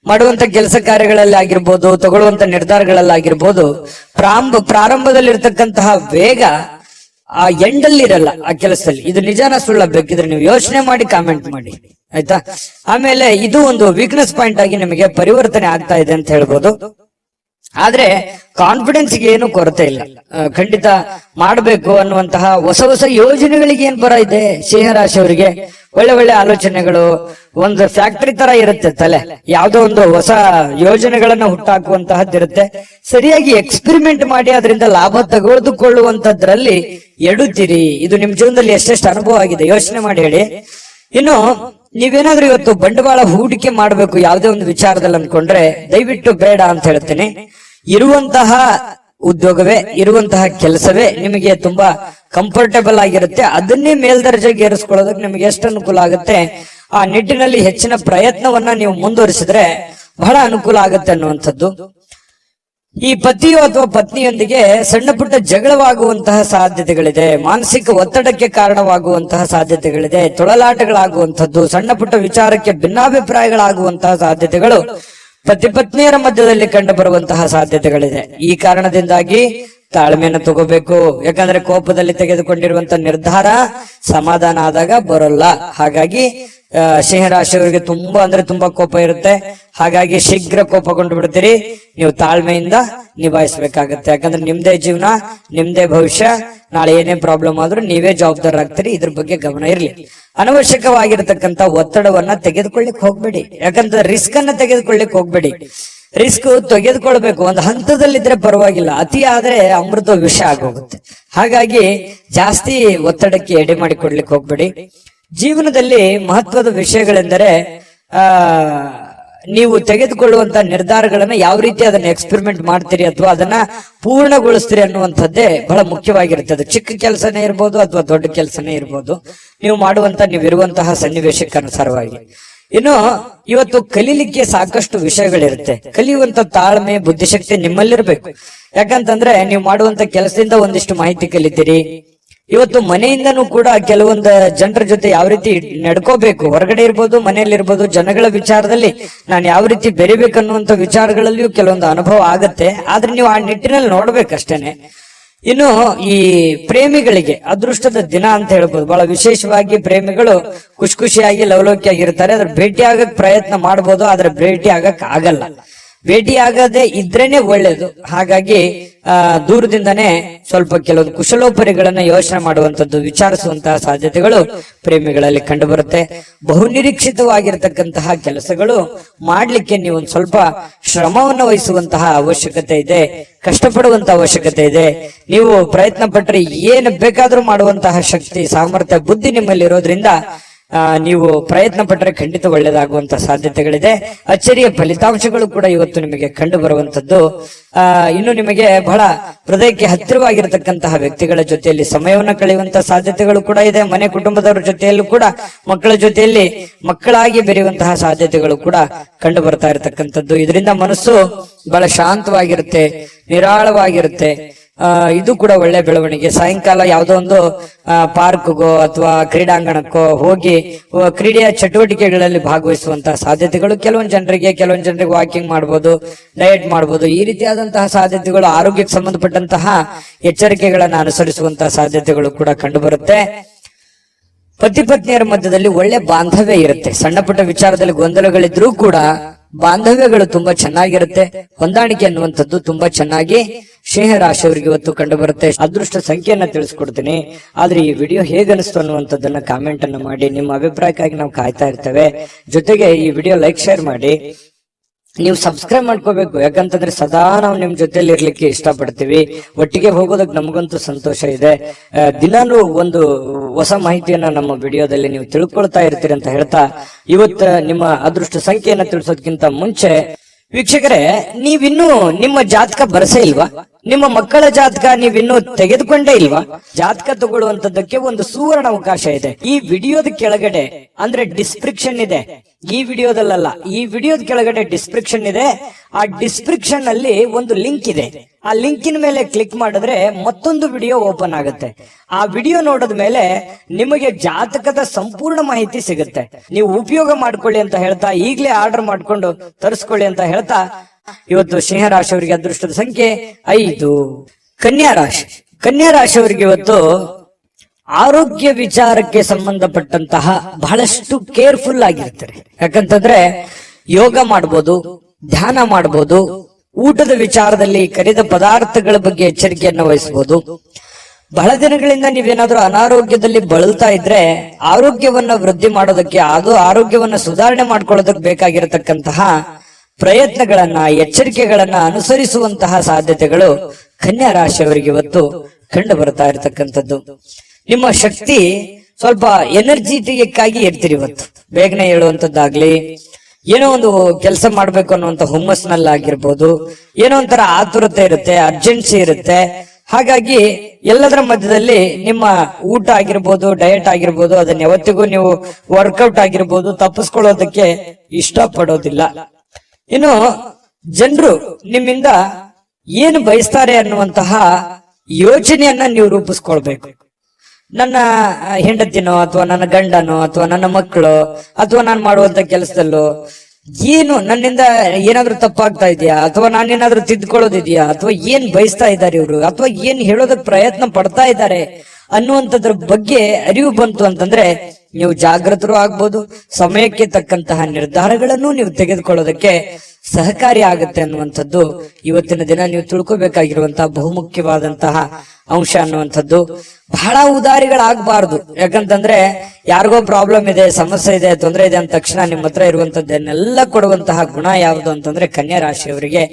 ಮಾಡುವಂತ ಕೆಲಸ ಕಾರ್ಯಗಳಲ್ಲಿ ಆಗಿರ್ಬೋದು, ತಗೊಳ್ಳುವಂತ ನಿರ್ಧಾರಗಳಲ್ಲಾಗಿರ್ಬೋದು, ಪ್ರಾರಂಭದಲ್ಲಿ ಇರ್ತಕ್ಕಂತಹ ವೇಗ ಆ ಎಂಡಲ್ಲಿ ಇರಲ್ಲ ಆ ಕೆಲಸದಲ್ಲಿ. ಇದು ನಿಜಾನ ಸುಳ್ಳ? ಬೇಕಿದ್ರೆ ನೀವು ಯೋಚನೆ ಮಾಡಿ ಕಾಮೆಂಟ್ ಮಾಡಿ, ಆಯ್ತಾ? ಆಮೇಲೆ ಇದು ಒಂದು ವೀಕ್ನೆಸ್ ಪಾಯಿಂಟ್ ಆಗಿ ನಿಮಗೆ ಪರಿವರ್ತನೆ ಆಗ್ತಾ ಇದೆ ಅಂತ ಹೇಳ್ಬೋದು. ಆದ್ರೆ ಕಾನ್ಫಿಡೆನ್ಸ್ ಗೆ ಏನು ಕೊರತೆ ಇಲ್ಲ. ಖಂಡಿತ ಮಾಡಬೇಕು ಅನ್ನುವಂತಹ ಹೊಸ ಹೊಸ ಯೋಜನೆಗಳಿಗೆ ಏನ್ ಬರ ಇದೆ ಸಿಂಹರಾಶಿಯವರಿಗೆ. ಒಳ್ಳೆ ಒಳ್ಳೆ ಆಲೋಚನೆಗಳು, ಒಂದು ಫ್ಯಾಕ್ಟರಿ ತರ ಇರುತ್ತೆ ತಲೆ. ಯಾವ್ದೋ ಒಂದು ಹೊಸ ಯೋಜನೆಗಳನ್ನ ಹುಟ್ಟಾಕುವಂತಹದ್ದಿರುತ್ತೆ. ಸರಿಯಾಗಿ ಎಕ್ಸ್ಪೆರಿಮೆಂಟ್ ಮಾಡಿ ಅದರಿಂದ ಲಾಭ ತೆಗೆದುಕೊಳ್ಳುವಂತದ್ರಲ್ಲಿ ಎಡುತ್ತೀರಿ. ಇದು ನಿಮ್ ಜೀವನದಲ್ಲಿ ಎಷ್ಟೆಷ್ಟು ಅನುಭವ ಆಗಿದೆ ಯೋಚನೆ ಮಾಡಿ ಹೇಳಿ. ಇನ್ನು ನೀವೇನಾದ್ರೂ ಇವತ್ತು ಬಂಡವಾಳ ಹೂಡಿಕೆ ಮಾಡಬೇಕು ಯಾವುದೇ ಒಂದು ವಿಚಾರದಲ್ಲಿ ಅನ್ಕೊಂಡ್ರೆ ದಯವಿಟ್ಟು ಬೇಡ ಅಂತ ಹೇಳ್ತೇನೆ. ಇರುವಂತಹ ಉದ್ಯೋಗವೇ, ಇರುವಂತಹ ಕೆಲಸವೇ ನಿಮಗೆ ತುಂಬಾ ಕಂಫರ್ಟಬಲ್ ಆಗಿರುತ್ತೆ. ಅದನ್ನೇ ಮೇಲ್ದರ್ಜೆಗೆ ಏರಿಸ್ಕೊಳ್ಳೋದಕ್ಕೆ ನಿಮಗೆ ಎಷ್ಟು ಅನುಕೂಲ ಆಗುತ್ತೆ, ಆ ನಿಟ್ಟಿನಲ್ಲಿ ಹೆಚ್ಚಿನ ಪ್ರಯತ್ನವನ್ನ ನೀವು ಮುಂದುವರಿಸಿದ್ರೆ ಬಹಳ ಅನುಕೂಲ ಆಗುತ್ತೆ ಅನ್ನುವಂಥದ್ದು. ಈ ಪತಿಯು ಅಥವಾ ಪತ್ನಿಯೊಂದಿಗೆ ಸಣ್ಣ ಪುಟ್ಟ ಜಗಳವಾಗುವಂತಹ ಸಾಧ್ಯತೆಗಳಿದೆ. ಮಾನಸಿಕ ಒತ್ತಡಕ್ಕೆ ಕಾರಣವಾಗುವಂತಹ ಸಾಧ್ಯತೆಗಳಿದೆ. ತೊಳಲಾಟಗಳಾಗುವಂಥದ್ದು, ಸಣ್ಣ ಪುಟ್ಟ ವಿಚಾರಕ್ಕೆ ಭಿನ್ನಾಭಿಪ್ರಾಯಗಳಾಗುವಂತಹ ಸಾಧ್ಯತೆಗಳು ಪತಿ ಪತ್ನಿಯರ ಮಧ್ಯದಲ್ಲಿ ಕಂಡು ಬರುವಂತಹ ಸಾಧ್ಯತೆಗಳಿದೆ. ಈ ಕಾರಣದಿಂದಾಗಿ ತಾಳ್ಮೆಯನ್ನು ತಗೋಬೇಕು. ಯಾಕಂದ್ರೆ ಕೋಪದಲ್ಲಿ ತೆಗೆದುಕೊಂಡಿರುವಂತಹ ನಿರ್ಧಾರ ಸಮಾಧಾನ ಆದಾಗ ಬರೋಲ್ಲ. ಹಾಗಾಗಿ ಸಿಂಹರಾಶಿಯವರಿಗೆ ತುಂಬಾ ಕೋಪ ಇರುತ್ತೆ. ಹಾಗಾಗಿ ಶೀಘ್ರ ಕೋಪಗೊಂಡು ಬಿಡ್ತೀರಿ. ನೀವು ತಾಳ್ಮೆಯಿಂದ ನಿಭಾಯಿಸಬೇಕಾಗತ್ತೆ. ಯಾಕಂದ್ರೆ ನಿಮ್ದೇ ಜೀವನ, ನಿಮ್ದೇ ಭವಿಷ್ಯ. ನಾಳೆ ಏನೇ ಪ್ರಾಬ್ಲಮ್ ಆದ್ರೂ ನೀವೇ ಜವಾಬ್ದಾರರಾಗ್ತೀರಿ. ಇದ್ರ ಬಗ್ಗೆ ಗಮನ ಇರ್ಲಿ. ಅನವಶ್ಯಕವಾಗಿರತಕ್ಕಂತ ಒತ್ತಡವನ್ನ ತೆಗೆದುಕೊಳ್ಳಿಕ್ ಹೋಗ್ಬೇಡಿ. ಯಾಕಂದ್ರೆ ರಿಸ್ಕ್ ಅನ್ನ ತೆಗೆದುಕೊಳ್ಳಿಕ್ ಹೋಗ್ಬೇಡಿ. ರಿಸ್ಕ್ ತೆಗೆದುಕೊಳ್ಬೇಕು, ಒಂದು ಹಂತದಲ್ಲಿದ್ರೆ ಪರವಾಗಿಲ್ಲ. ಅತಿ ಆದ್ರೆ ಅಮೃತ ವಿಷ ಆಗೋಗುತ್ತೆ. ಹಾಗಾಗಿ ಜಾಸ್ತಿ ಒತ್ತಡಕ್ಕೆ ಎಡೆ ಮಾಡಿಕೊಡ್ಲಿಕ್ಕೆ ಹೋಗ್ಬೇಡಿ. ಜೀವನದಲ್ಲಿ ಮಹತ್ವದ ವಿಷಯಗಳೆಂದರೆ ನೀವು ತೆಗೆದುಕೊಳ್ಳುವಂತ ನಿರ್ಧಾರಗಳನ್ನ ಯಾವ ರೀತಿ ಅದನ್ನ ಎಕ್ಸ್ಪೆರಿಮೆಂಟ್ ಮಾಡ್ತೀರಿ ಅಥವಾ ಅದನ್ನ ಪೂರ್ಣಗೊಳಿಸ್ತೀರಿ ಅನ್ನುವಂಥದ್ದೇ ಬಹಳ ಮುಖ್ಯವಾಗಿರುತ್ತೆ. ಚಿಕ್ಕ ಕೆಲಸನೇ ಇರ್ಬೋದು ಅಥವಾ ದೊಡ್ಡ ಕೆಲಸನೇ ಇರ್ಬೋದು, ನೀವಿರುವಂತಹ ಸನ್ನಿವೇಶಕ್ಕೆ ಅನುಸಾರವಾಗಿ. ಇನ್ನು ಇವತ್ತು ಕಲೀಲಿಕ್ಕೆ ಸಾಕಷ್ಟು ವಿಷಯಗಳಿರುತ್ತೆ. ಕಲಿಯುವಂತ ತಾಳ್ಮೆ, ಬುದ್ಧಿಶಕ್ತಿ ನಿಮ್ಮಲ್ಲಿರ್ಬೇಕು. ಯಾಕಂತಂದ್ರೆ ನೀವು ಮಾಡುವಂತ ಕೆಲಸದಿಂದ ಒಂದಿಷ್ಟು ಮಾಹಿತಿ ಕಲಿತೀರಿ. ಇವತ್ತು ಮನೆಯಿಂದನೂ ಕೂಡ ಕೆಲವೊಂದು ಜನರ ಜೊತೆ ಯಾವ ರೀತಿ ನಡ್ಕೋಬೇಕು, ಹೊರಗಡೆ ಇರ್ಬೋದು ಮನೆಯಲ್ಲಿ ಇರ್ಬೋದು, ಜನಗಳ ವಿಚಾರದಲ್ಲಿ ನಾನು ಯಾವ ರೀತಿ ಬೆರಿಬೇಕನ್ನುವಂತ ವಿಚಾರಗಳಲ್ಲಿಯೂ ಕೆಲವೊಂದು ಅನುಭವ ಆಗತ್ತೆ. ಆದ್ರೆ ನೀವು ಆ ನಿಟ್ಟಿನಲ್ಲಿ ನೋಡ್ಬೇಕಷ್ಟೇನೆ. ಇನ್ನು ಈ ಪ್ರೇಮಿಗಳಿಗೆ ಅದೃಷ್ಟದ ದಿನ ಅಂತ ಹೇಳ್ಬೋದು. ಬಹಳ ವಿಶೇಷವಾಗಿ ಪ್ರೇಮಿಗಳು ಖುಷಿಯಾಗಿ ಲವಲೋಕಿಯಾಗಿರ್ತಾರೆ. ಅದ್ರ ಭೇಟಿ ಆಗಕ್ ಪ್ರಯತ್ನ ಮಾಡ್ಬೋದು, ಆದ್ರೆ ಭೇಟಿ ಆಗಕ್ ಆಗಲ್ಲ. ಭೇಟಿಯಾಗದೆ ಇದ್ರೇನೆ ಒಳ್ಳೇದು. ಹಾಗಾಗಿ ದೂರದಿಂದನೇ ಸ್ವಲ್ಪ ಕೆಲವೊಂದು ಕುಶಲೋಪರಿಗಳನ್ನ ಯೋಚನೆ ಮಾಡುವಂತದ್ದು, ವಿಚಾರಿಸುವಂತಹ ಸಾಧ್ಯತೆಗಳು ಪ್ರೇಮಿಗಳಲ್ಲಿ ಕಂಡು ಬರುತ್ತೆ. ಬಹುನಿರೀಕ್ಷಿತವಾಗಿರತಕ್ಕಂತಹ ಕೆಲಸಗಳು ಮಾಡ್ಲಿಕ್ಕೆ ನೀವು ಒಂದು ಸ್ವಲ್ಪ ಶ್ರಮವನ್ನು ವಹಿಸುವಂತಹ ಅವಶ್ಯಕತೆ ಇದೆ, ಕಷ್ಟಪಡುವಂತಹ ಅವಶ್ಯಕತೆ ಇದೆ. ನೀವು ಪ್ರಯತ್ನ ಪಟ್ಟರೆ ಏನು ಬೇಕಾದ್ರೂ ಮಾಡುವಂತಹ ಶಕ್ತಿ, ಸಾಮರ್ಥ್ಯ, ಬುದ್ಧಿ ನಿಮ್ಮಲ್ಲಿ ಇರೋದ್ರಿಂದ ನೀವು ಪ್ರಯತ್ನ ಪಟ್ಟರೆ ಖಂಡಿತ ಒಳ್ಳೆಯದಾಗುವಂತಹ ಸಾಧ್ಯತೆಗಳಿದೆ. ಅಚ್ಚರಿಯ ಫಲಿತಾಂಶಗಳು ಕೂಡ ಇವತ್ತು ನಿಮಗೆ ಕಂಡು ಬರುವಂತದ್ದು. ಇನ್ನು ನಿಮಗೆ ಬಹಳ ಹೃದಯಕ್ಕೆ ಹತ್ತಿರವಾಗಿರತಕ್ಕಂತಹ ವ್ಯಕ್ತಿಗಳ ಜೊತೆಯಲ್ಲಿ ಸಮಯವನ್ನು ಕಳೆಯುವಂತಹ ಸಾಧ್ಯತೆಗಳು ಕೂಡ ಇದೆ. ಮನೆ ಕುಟುಂಬದವರ ಜೊತೆಯಲ್ಲೂ ಕೂಡ, ಮಕ್ಕಳ ಜೊತೆಯಲ್ಲಿ ಮಕ್ಕಳಾಗಿ ಬೆರೆಯುವಂತಹ ಸಾಧ್ಯತೆಗಳು ಕೂಡ ಕಂಡು ಬರ್ತಾ ಇರತಕ್ಕಂಥದ್ದು. ಇದರಿಂದ ಮನಸ್ಸು ಬಹಳ ಶಾಂತವಾಗಿರುತ್ತೆ, ನಿರಾಳವಾಗಿರುತ್ತೆ. ಇದು ಕೂಡ ಒಳ್ಳೆ ಬೆಳವಣಿಗೆ. ಸಾಯಂಕಾಲ ಯಾವುದೋ ಒಂದು ಪಾರ್ಕ್ಗೋ ಅಥವಾ ಕ್ರೀಡಾಂಗಣಕ್ಕೋ ಹೋಗಿ ಕ್ರೀಡೆಯ ಚಟುವಟಿಕೆಗಳಲ್ಲಿ ಭಾಗವಹಿಸುವಂತಹ ಸಾಧ್ಯತೆಗಳು ಕೆಲವೊಂದು ಜನರಿಗೆ ವಾಕಿಂಗ್ ಮಾಡ್ಬೋದು, ಡಯಟ್ ಮಾಡ್ಬೋದು. ಈ ರೀತಿಯಾದಂತಹ ಸಾಧ್ಯತೆಗಳು, ಆರೋಗ್ಯಕ್ಕೆ ಸಂಬಂಧಪಟ್ಟಂತಹ ಎಚ್ಚರಿಕೆಗಳನ್ನು ಅನುಸರಿಸುವಂತಹ ಸಾಧ್ಯತೆಗಳು ಕೂಡ ಕಂಡು ಬರುತ್ತೆ. ಪತಿ ಪತ್ನಿಯರ ಮಧ್ಯದಲ್ಲಿ ಒಳ್ಳೆ ಬಾಂಧವ್ಯ ಇರುತ್ತೆ. ಸಣ್ಣ ಪುಟ್ಟ ವಿಚಾರದಲ್ಲಿ ಗೊಂದಲಗಳಿದ್ರೂ ಕೂಡ ಬಾಂಧವ್ಯಗಳು ತುಂಬಾ ಚೆನ್ನಾಗಿರುತ್ತೆ. ಹೊಂದಾಣಿಕೆ ಅನ್ನುವಂಥದ್ದು ತುಂಬಾ ಚೆನ್ನಾಗಿ ಸಿಂಹ ರಾಶಿಯವರಿಗೆ ಇವತ್ತು ಕಂಡು ಬರುತ್ತೆ. ಅದೃಷ್ಟ ಸಂಖ್ಯೆಯನ್ನ ತಿಳಿಸ್ಕೊಡ್ತೀನಿ. ಆದ್ರೆ ಈ ವಿಡಿಯೋ ಹೇಗನಿಸ್ತು ಅನ್ನುವಂಥದ್ದನ್ನ ಕಾಮೆಂಟ್ ಅನ್ನ ಮಾಡಿ. ನಿಮ್ಮ ಅಭಿಪ್ರಾಯಕ್ಕಾಗಿ ನಾವು ಕಾಯ್ತಾ ಇರ್ತೇವೆ. ಜೊತೆಗೆ ಈ ವಿಡಿಯೋ ಲೈಕ್, ಶೇರ್ ಮಾಡಿ. ನೀವು ಸಬ್ಸ್ಕ್ರೈಬ್ ಮಾಡ್ಕೋಬೇಕು, ಯಾಕಂತಂದ್ರೆ ಸದಾ ನಾವು ನಿಮ್ ಜೊತೆಲಿ ಇರ್ಲಿಕ್ಕೆ ಇಷ್ಟಪಡ್ತೀವಿ. ಒಟ್ಟಿಗೆ ಹೋಗೋದಕ್ಕೆ ನಮಗಂತೂ ಸಂತೋಷ ಇದೆ. ದಿನಾನು ಒಂದು ಹೊಸ ಮಾಹಿತಿಯನ್ನ ನಮ್ಮ ವಿಡಿಯೋದಲ್ಲಿ ನೀವು ತಿಳ್ಕೊಳ್ತಾ ಇರ್ತೀರಿ ಅಂತ ಹೇಳ್ತಾ, ಇವತ್ತ ನಿಮ್ಮ ಅದೃಷ್ಟ ಸಂಖ್ಯೆಯನ್ನ ತಿಳಿಸೋದಕ್ಕಿಂತ ಮುಂಚೆ ವೀಕ್ಷಕರೇ, ನೀವಿನ್ನೂ ನಿಮ್ಮ ಜಾತಕ ಬರಸೇ ಇಲ್ವಾ? ನಿಮ್ಮ ಮಕ್ಕಳ ಜಾತಕ ನೀವಿನ್ನೂ ತೆಗೆದುಕೊಂಡೇ ಇಲ್ವಾ? ಜಾತಕ ತಗೊಳ್ಳುವಂತದ್ದಕ್ಕೆ ಒಂದು ಸುವರ್ಣ ಅವಕಾಶ ಇದೆ. ಈ ವಿಡಿಯೋದ ಕೆಳಗಡೆ ಅಂದ್ರೆ ಡಿಸ್ಕ್ರಿಪ್ಷನ್ ಇದೆ. ಈ ವಿಡಿಯೋದಲ್ಲ, ಈ ವಿಡಿಯೋದ ಕೆಳಗಡೆ ಡಿಸ್ಕ್ರಿಪ್ಷನ್ ಇದೆ. ಆ ಡಿಸ್ಕ್ರಿಪ್ಷನ್ ಅಲ್ಲಿ ಒಂದು ಲಿಂಕ್ ಇದೆ. ಆ ಲಿಂಕಿನ ಮೇಲೆ ಕ್ಲಿಕ್ ಮಾಡಿದ್ರೆ ಮತ್ತೊಂದು ವಿಡಿಯೋ ಓಪನ್ ಆಗುತ್ತೆ. ಆ ವಿಡಿಯೋ ನೋಡಿದ ಮೇಲೆ ನಿಮಗೆ ಜಾತಕದ ಸಂಪೂರ್ಣ ಮಾಹಿತಿ ಸಿಗುತ್ತೆ. ನೀವು ಉಪಯೋಗ ಮಾಡ್ಕೊಳ್ಳಿ ಅಂತ ಹೇಳ್ತಾ, ಈಗಲೇ ಆರ್ಡರ್ ಮಾಡ್ಕೊಂಡು ತರಿಸ್ಕೊಳ್ಳಿ ಅಂತ ಹೇಳ್ತಾ, ಇವತ್ತು ಸಿಂಹ ರಾಶಿಯವರಿಗೆ ಅದೃಷ್ಟದ ಸಂಖ್ಯೆ 5. ಕನ್ಯಾ ರಾಶಿ. ಕನ್ಯಾ ರಾಶಿಯವರಿಗೆ ಇವತ್ತು ಆರೋಗ್ಯ ವಿಚಾರಕ್ಕೆ ಸಂಬಂಧಪಟ್ಟಂತಹ ಬಹಳಷ್ಟು ಕೇರ್ಫುಲ್ ಆಗಿರ್ತಾರೆ. ಯಾಕಂತಂದ್ರೆ ಯೋಗ ಮಾಡ್ಬೋದು, ಧ್ಯಾನ ಮಾಡ್ಬೋದು, ಊಟದ ವಿಚಾರದಲ್ಲಿ ಕರಿದ ಪದಾರ್ಥಗಳ ಬಗ್ಗೆ ಎಚ್ಚರಿಕೆಯನ್ನು ವಹಿಸಬಹುದು. ಬಹಳ ದಿನಗಳಿಂದ ನೀವೇನಾದ್ರೂ ಅನಾರೋಗ್ಯದಲ್ಲಿ ಬಳಲ್ತಾ ಇದ್ರೆ ಆರೋಗ್ಯವನ್ನ ವೃದ್ಧಿ ಮಾಡೋದಕ್ಕೆ, ಅದು ಆರೋಗ್ಯವನ್ನ ಸುಧಾರಣೆ ಮಾಡ್ಕೊಳ್ಳೋದಕ್ಕೆ ಬೇಕಾಗಿರತಕ್ಕಂತಹ ಪ್ರಯತ್ನಗಳನ್ನ, ಎಚ್ಚರಿಕೆಗಳನ್ನ ಅನುಸರಿಸುವಂತಹ ಸಾಧ್ಯತೆಗಳು ಕನ್ಯಾ ರಾಶಿಯವರಿಗೆ ಇವತ್ತು ಕಂಡು ಬರ್ತಾ ಇರತಕ್ಕಂಥದ್ದು. ನಿಮ್ಮ ಶಕ್ತಿ ಸ್ವಲ್ಪ ಎನರ್ಜಿಟಿಕ್ ಆಗಿ ಇರ್ತೀರಿ ಇವತ್ತು. ಬೇಗನೆ ಹೇಳುವಂತದ್ದಾಗ್ಲಿ, ಏನೋ ಒಂದು ಕೆಲಸ ಮಾಡ್ಬೇಕು ಅನ್ನುವಂತ ಹುಮ್ಮಸ್ನಲ್ಲಾಗಿರ್ಬೋದು, ಏನೋ ಒಂಥರ ಆತುರತೆ ಇರುತ್ತೆ, ಅರ್ಜೆನ್ಸಿ ಇರುತ್ತೆ. ಹಾಗಾಗಿ ಎಲ್ಲದರ ಮಧ್ಯದಲ್ಲಿ ನಿಮ್ಮ ಊಟ ಆಗಿರ್ಬೋದು, ಡಯಟ್ ಆಗಿರ್ಬೋದು, ಅದನ್ನ ಯಾವತ್ತಿಗೂ ನೀವು ವರ್ಕೌಟ್ ಆಗಿರ್ಬೋದು ತಪ್ಪಿಸ್ಕೊಳ್ಳೋದಕ್ಕೆ ಇಷ್ಟಪಡೋದಿಲ್ಲ. ಇನ್ನು ಜನರು ನಿಮ್ಮಿಂದ ಏನು ಬಯಸ್ತಾರೆ ಅನ್ನುವಂತಹ ಯೋಚನೆಯನ್ನ ನೀವು ರೂಪಿಸ್ಕೊಳ್ಬೇಕು. ನನ್ನ ಹೆಂಡತಿನೋ ಅಥವಾ ನನ್ನ ಗಂಡನೋ ಅಥವಾ ನನ್ನ ಮಕ್ಕಳು ಅಥವಾ ನಾನು ಮಾಡುವಂತ ಕೆಲಸದಲ್ಲೋ ಏನು ನನ್ನಿಂದ ಏನಾದ್ರೂ ತಪ್ಪಾಗ್ತಾ ಇದೆಯಾ, ಅಥವಾ ನಾನೇನಾದ್ರೂ ತಿದ್ಕೊಳ್ಳೋದಿದ್ಯಾ, ಅಥವಾ ಏನ್ ಬಯಸ್ತಾ ಇದ್ದಾರೆ ಇವರು, ಅಥವಾ ಏನ್ ಹೇಳೋದಕ್ಕೆ ಪ್ರಯತ್ನ ಪಡ್ತಾ ಇದ್ದಾರೆ ಅನ್ನುವಂಥದ್ರ ಬಗ್ಗೆ ಅರಿವು ಬಂತು ಅಂತಂದ್ರೆ ನೀವು ಜಾಗೃತರು ಆಗ್ಬೋದು. ಸಮಯಕ್ಕೆ ತಕ್ಕಂತಹ ನಿರ್ಧಾರಗಳನ್ನು ನೀವು ತೆಗೆದುಕೊಳ್ಳೋದಕ್ಕೆ ಸಹಕಾರಿ ಆಗುತ್ತೆ ಅನ್ನುವಂಥದ್ದು ಇವತ್ತಿನ ದಿನ ನೀವು ತಿಳ್ಕೊಬೇಕಾಗಿರುವಂತಹ ಬಹುಮುಖ್ಯವಾದಂತಹ ಅಂಶ ಅನ್ನುವಂಥದ್ದು. ಬಹಳ ಉದಾರಿಗಳಾಗಬಾರ್ದು. ಯಾಕಂತಂದ್ರೆ ಯಾರಿಗೋ ಪ್ರಾಬ್ಲಮ್ ಇದೆ, ಸಮಸ್ಯೆ ಇದೆ, ತೊಂದರೆ ಇದೆ ಅಂದ ತಕ್ಷಣ ನಿಮ್ಮ ಹತ್ರ ಇರುವಂತದ್ದನ್ನೆಲ್ಲ ಕೊಡುವಂತಹ ಗುಣ ಯಾವುದು ಅಂತಂದ್ರೆ ಕನ್ಯಾ ರಾಶಿಯವರಿಗೆ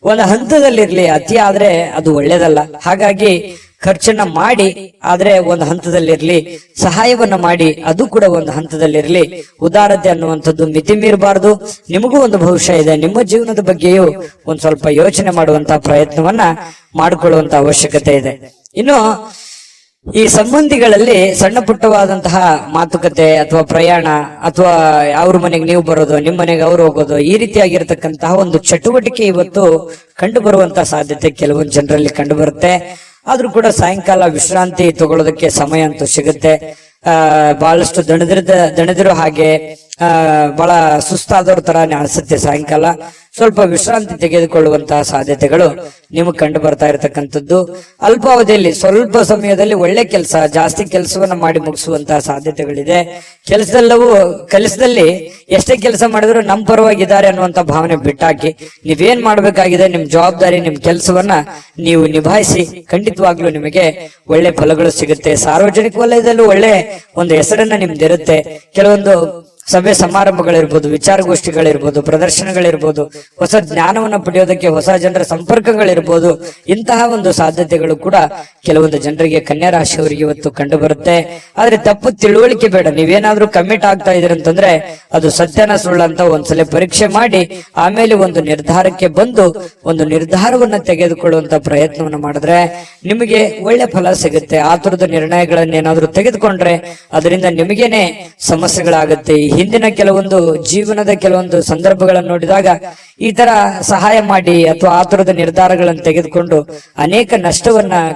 ಒಂದು ಹಂತದಲ್ಲಿರ್ಲಿ. ಅತಿ ಆದ್ರೆ ಅದು ಒಳ್ಳೇದಲ್ಲ. ಹಾಗಾಗಿ ಖರ್ಚನ್ನ ಮಾಡಿ, ಆದ್ರೆ ಒಂದು ಹಂತದಲ್ಲಿರ್ಲಿ. ಸಹಾಯವನ್ನ ಮಾಡಿ, ಅದು ಕೂಡ ಒಂದು ಹಂತದಲ್ಲಿರ್ಲಿ. ಉದಾರತೆ ಅನ್ನುವಂಥದ್ದು ಮಿತಿ ಮೀರಬಾರದು. ನಿಮಗೂ ಒಂದು ಭವಿಷ್ಯ ಇದೆ. ನಿಮ್ಮ ಜೀವನದ ಬಗ್ಗೆಯೂ ಒಂದ್ ಸ್ವಲ್ಪ ಯೋಚನೆ ಮಾಡುವಂತಹ ಪ್ರಯತ್ನವನ್ನ ಮಾಡಿಕೊಳ್ಳುವಂತ ಅವಶ್ಯಕತೆ ಇದೆ. ಇನ್ನು ಈ ಸಂಬಂಧಿಗಳಲ್ಲಿ ಸಣ್ಣ ಪುಟ್ಟವಾದಂತಹ ಮಾತುಕತೆ ಅಥವಾ ಪ್ರಯಾಣ, ಅಥವಾ ಅವ್ರ ಮನೆಗೆ ನೀವು ಬರೋದು, ನಿಮ್ಮ ಮನೆಗೆ ಅವ್ರು ಹೋಗೋದು, ಈ ರೀತಿಯಾಗಿರ್ತಕ್ಕಂತಹ ಒಂದು ಚಟುವಟಿಕೆ ಇವತ್ತು ಕಂಡು ಬರುವಂತಹ ಸಾಧ್ಯತೆ ಕೆಲವೊಂದು ಜನರಲ್ಲಿ ಕಂಡು ಬರುತ್ತೆ. ಆದ್ರೂ ಕೂಡ ಸಾಯಂಕಾಲ ವಿಶ್ರಾಂತಿ ತಗೊಳ್ಳೋದಕ್ಕೆ ಸಮಯ ಅಂತೂ ಸಿಗುತ್ತೆ. ಬಹಳಷ್ಟು ದಣಿದಿರೋ ಹಾಗೆ ಬಹಳ ಸುಸ್ತಾದವ್ರ ತರ ಅನ್ಸುತ್ತೆ ಸಾಯಂಕಾಲ. ಸ್ವಲ್ಪ ವಿಶ್ರಾಂತಿ ತೆಗೆದುಕೊಳ್ಳುವಂತಹ ಸಾಧ್ಯತೆಗಳು ನಿಮಗೆ ಕಂಡು ಬರ್ತಾ ಇರತಕ್ಕಂಥದ್ದು. ಅಲ್ಪಾವಧಿಯಲ್ಲಿ ಸ್ವಲ್ಪ ಸಮಯದಲ್ಲಿ ಒಳ್ಳೆ ಕೆಲಸ, ಜಾಸ್ತಿ ಕೆಲಸವನ್ನ ಮಾಡಿ ಮುಗಿಸುವಂತಹ ಸಾಧ್ಯತೆಗಳಿದೆ. ಕೆಲಸದಲ್ಲಿ ಎಷ್ಟೇ ಕೆಲಸ ಮಾಡಿದ್ರು ನಮ್ಮ ಪರವಾಗಿದ್ದಾರೆ ಅನ್ನುವಂತ ಭಾವನೆ ಬಿಟ್ಟಾಕಿ ನೀವೇನ್ ಮಾಡ್ಬೇಕಾಗಿದೆ, ನಿಮ್ ಜವಾಬ್ದಾರಿ, ನಿಮ್ ಕೆಲಸವನ್ನ ನೀವು ನಿಭಾಯಿಸಿ ಖಂಡಿತವಾಗ್ಲೂ ನಿಮಗೆ ಒಳ್ಳೆ ಫಲಗಳು ಸಿಗುತ್ತೆ. ಸಾರ್ವಜನಿಕ ವಲಯದಲ್ಲೂ ಒಳ್ಳೆ ಒಂದು ಹೆಸರನ್ನ ನಿಮ್ದಿರುತ್ತೆ. ಕೆಲವೊಂದು ಸಭೆ ಸಮಾರಂಭಗಳಿರ್ಬೋದು, ವಿಚಾರಗೋಷ್ಠಿಗಳಿರ್ಬೋದು, ಪ್ರದರ್ಶನಗಳಿರ್ಬೋದು, ಹೊಸ ಜ್ಞಾನವನ್ನು ಪಡೆಯೋದಕ್ಕೆ ಹೊಸ ಜನರ ಸಂಪರ್ಕಗಳಿರ್ಬೋದು. ಇಂತಹ ಒಂದು ಸಾಧ್ಯತೆಗಳು ಕೂಡ ಕೆಲವೊಂದು ಜನರಿಗೆ ಕನ್ಯಾ ರಾಶಿಯವರಿಗೆ ಇವತ್ತು ಕಂಡು ಬರುತ್ತೆ. ಆದ್ರೆ ತಪ್ಪು ತಿಳುವಳಿಕೆ ಬೇಡ. ನೀವೇನಾದ್ರೂ ಕಮಿಟ್ ಆಗ್ತಾ ಇದ್ರಿ ಅಂತಂದ್ರೆ ಅದು ಸತ್ಯನ ಸುಳ್ಳು ಅಂತ ಒಂದ್ಸಲ ಪರೀಕ್ಷೆ ಮಾಡಿ ಆಮೇಲೆ ಒಂದು ನಿರ್ಧಾರಕ್ಕೆ ಬಂದು ಒಂದು ನಿರ್ಧಾರವನ್ನ ತೆಗೆದುಕೊಳ್ಳುವಂತ ಪ್ರಯತ್ನವನ್ನ ಮಾಡಿದ್ರೆ ನಿಮಗೆ ಒಳ್ಳೆ ಫಲ ಸಿಗುತ್ತೆ. ಆತುರದ ನಿರ್ಣಯಗಳನ್ನೇನಾದ್ರೂ ತೆಗೆದುಕೊಂಡ್ರೆ ಅದರಿಂದ ನಿಮಗೇನೆ ಸಮಸ್ಯೆಗಳಾಗುತ್ತೆ. ಹಿಂದಿನ ಕೆಲವೊಂದು ಜೀವನದ ಕೆಲವೊಂದು ಸಂದರ್ಭಗಳನ್ನು ನೋಡಿದಾಗ ಈ ತರ ಸಹಾಯ ಮಾಡಿ ಅಥವಾ ಆತುರದ ನಿರ್ಧಾರಗಳನ್ನು ತೆಗೆದುಕೊಂಡು ಅನೇಕ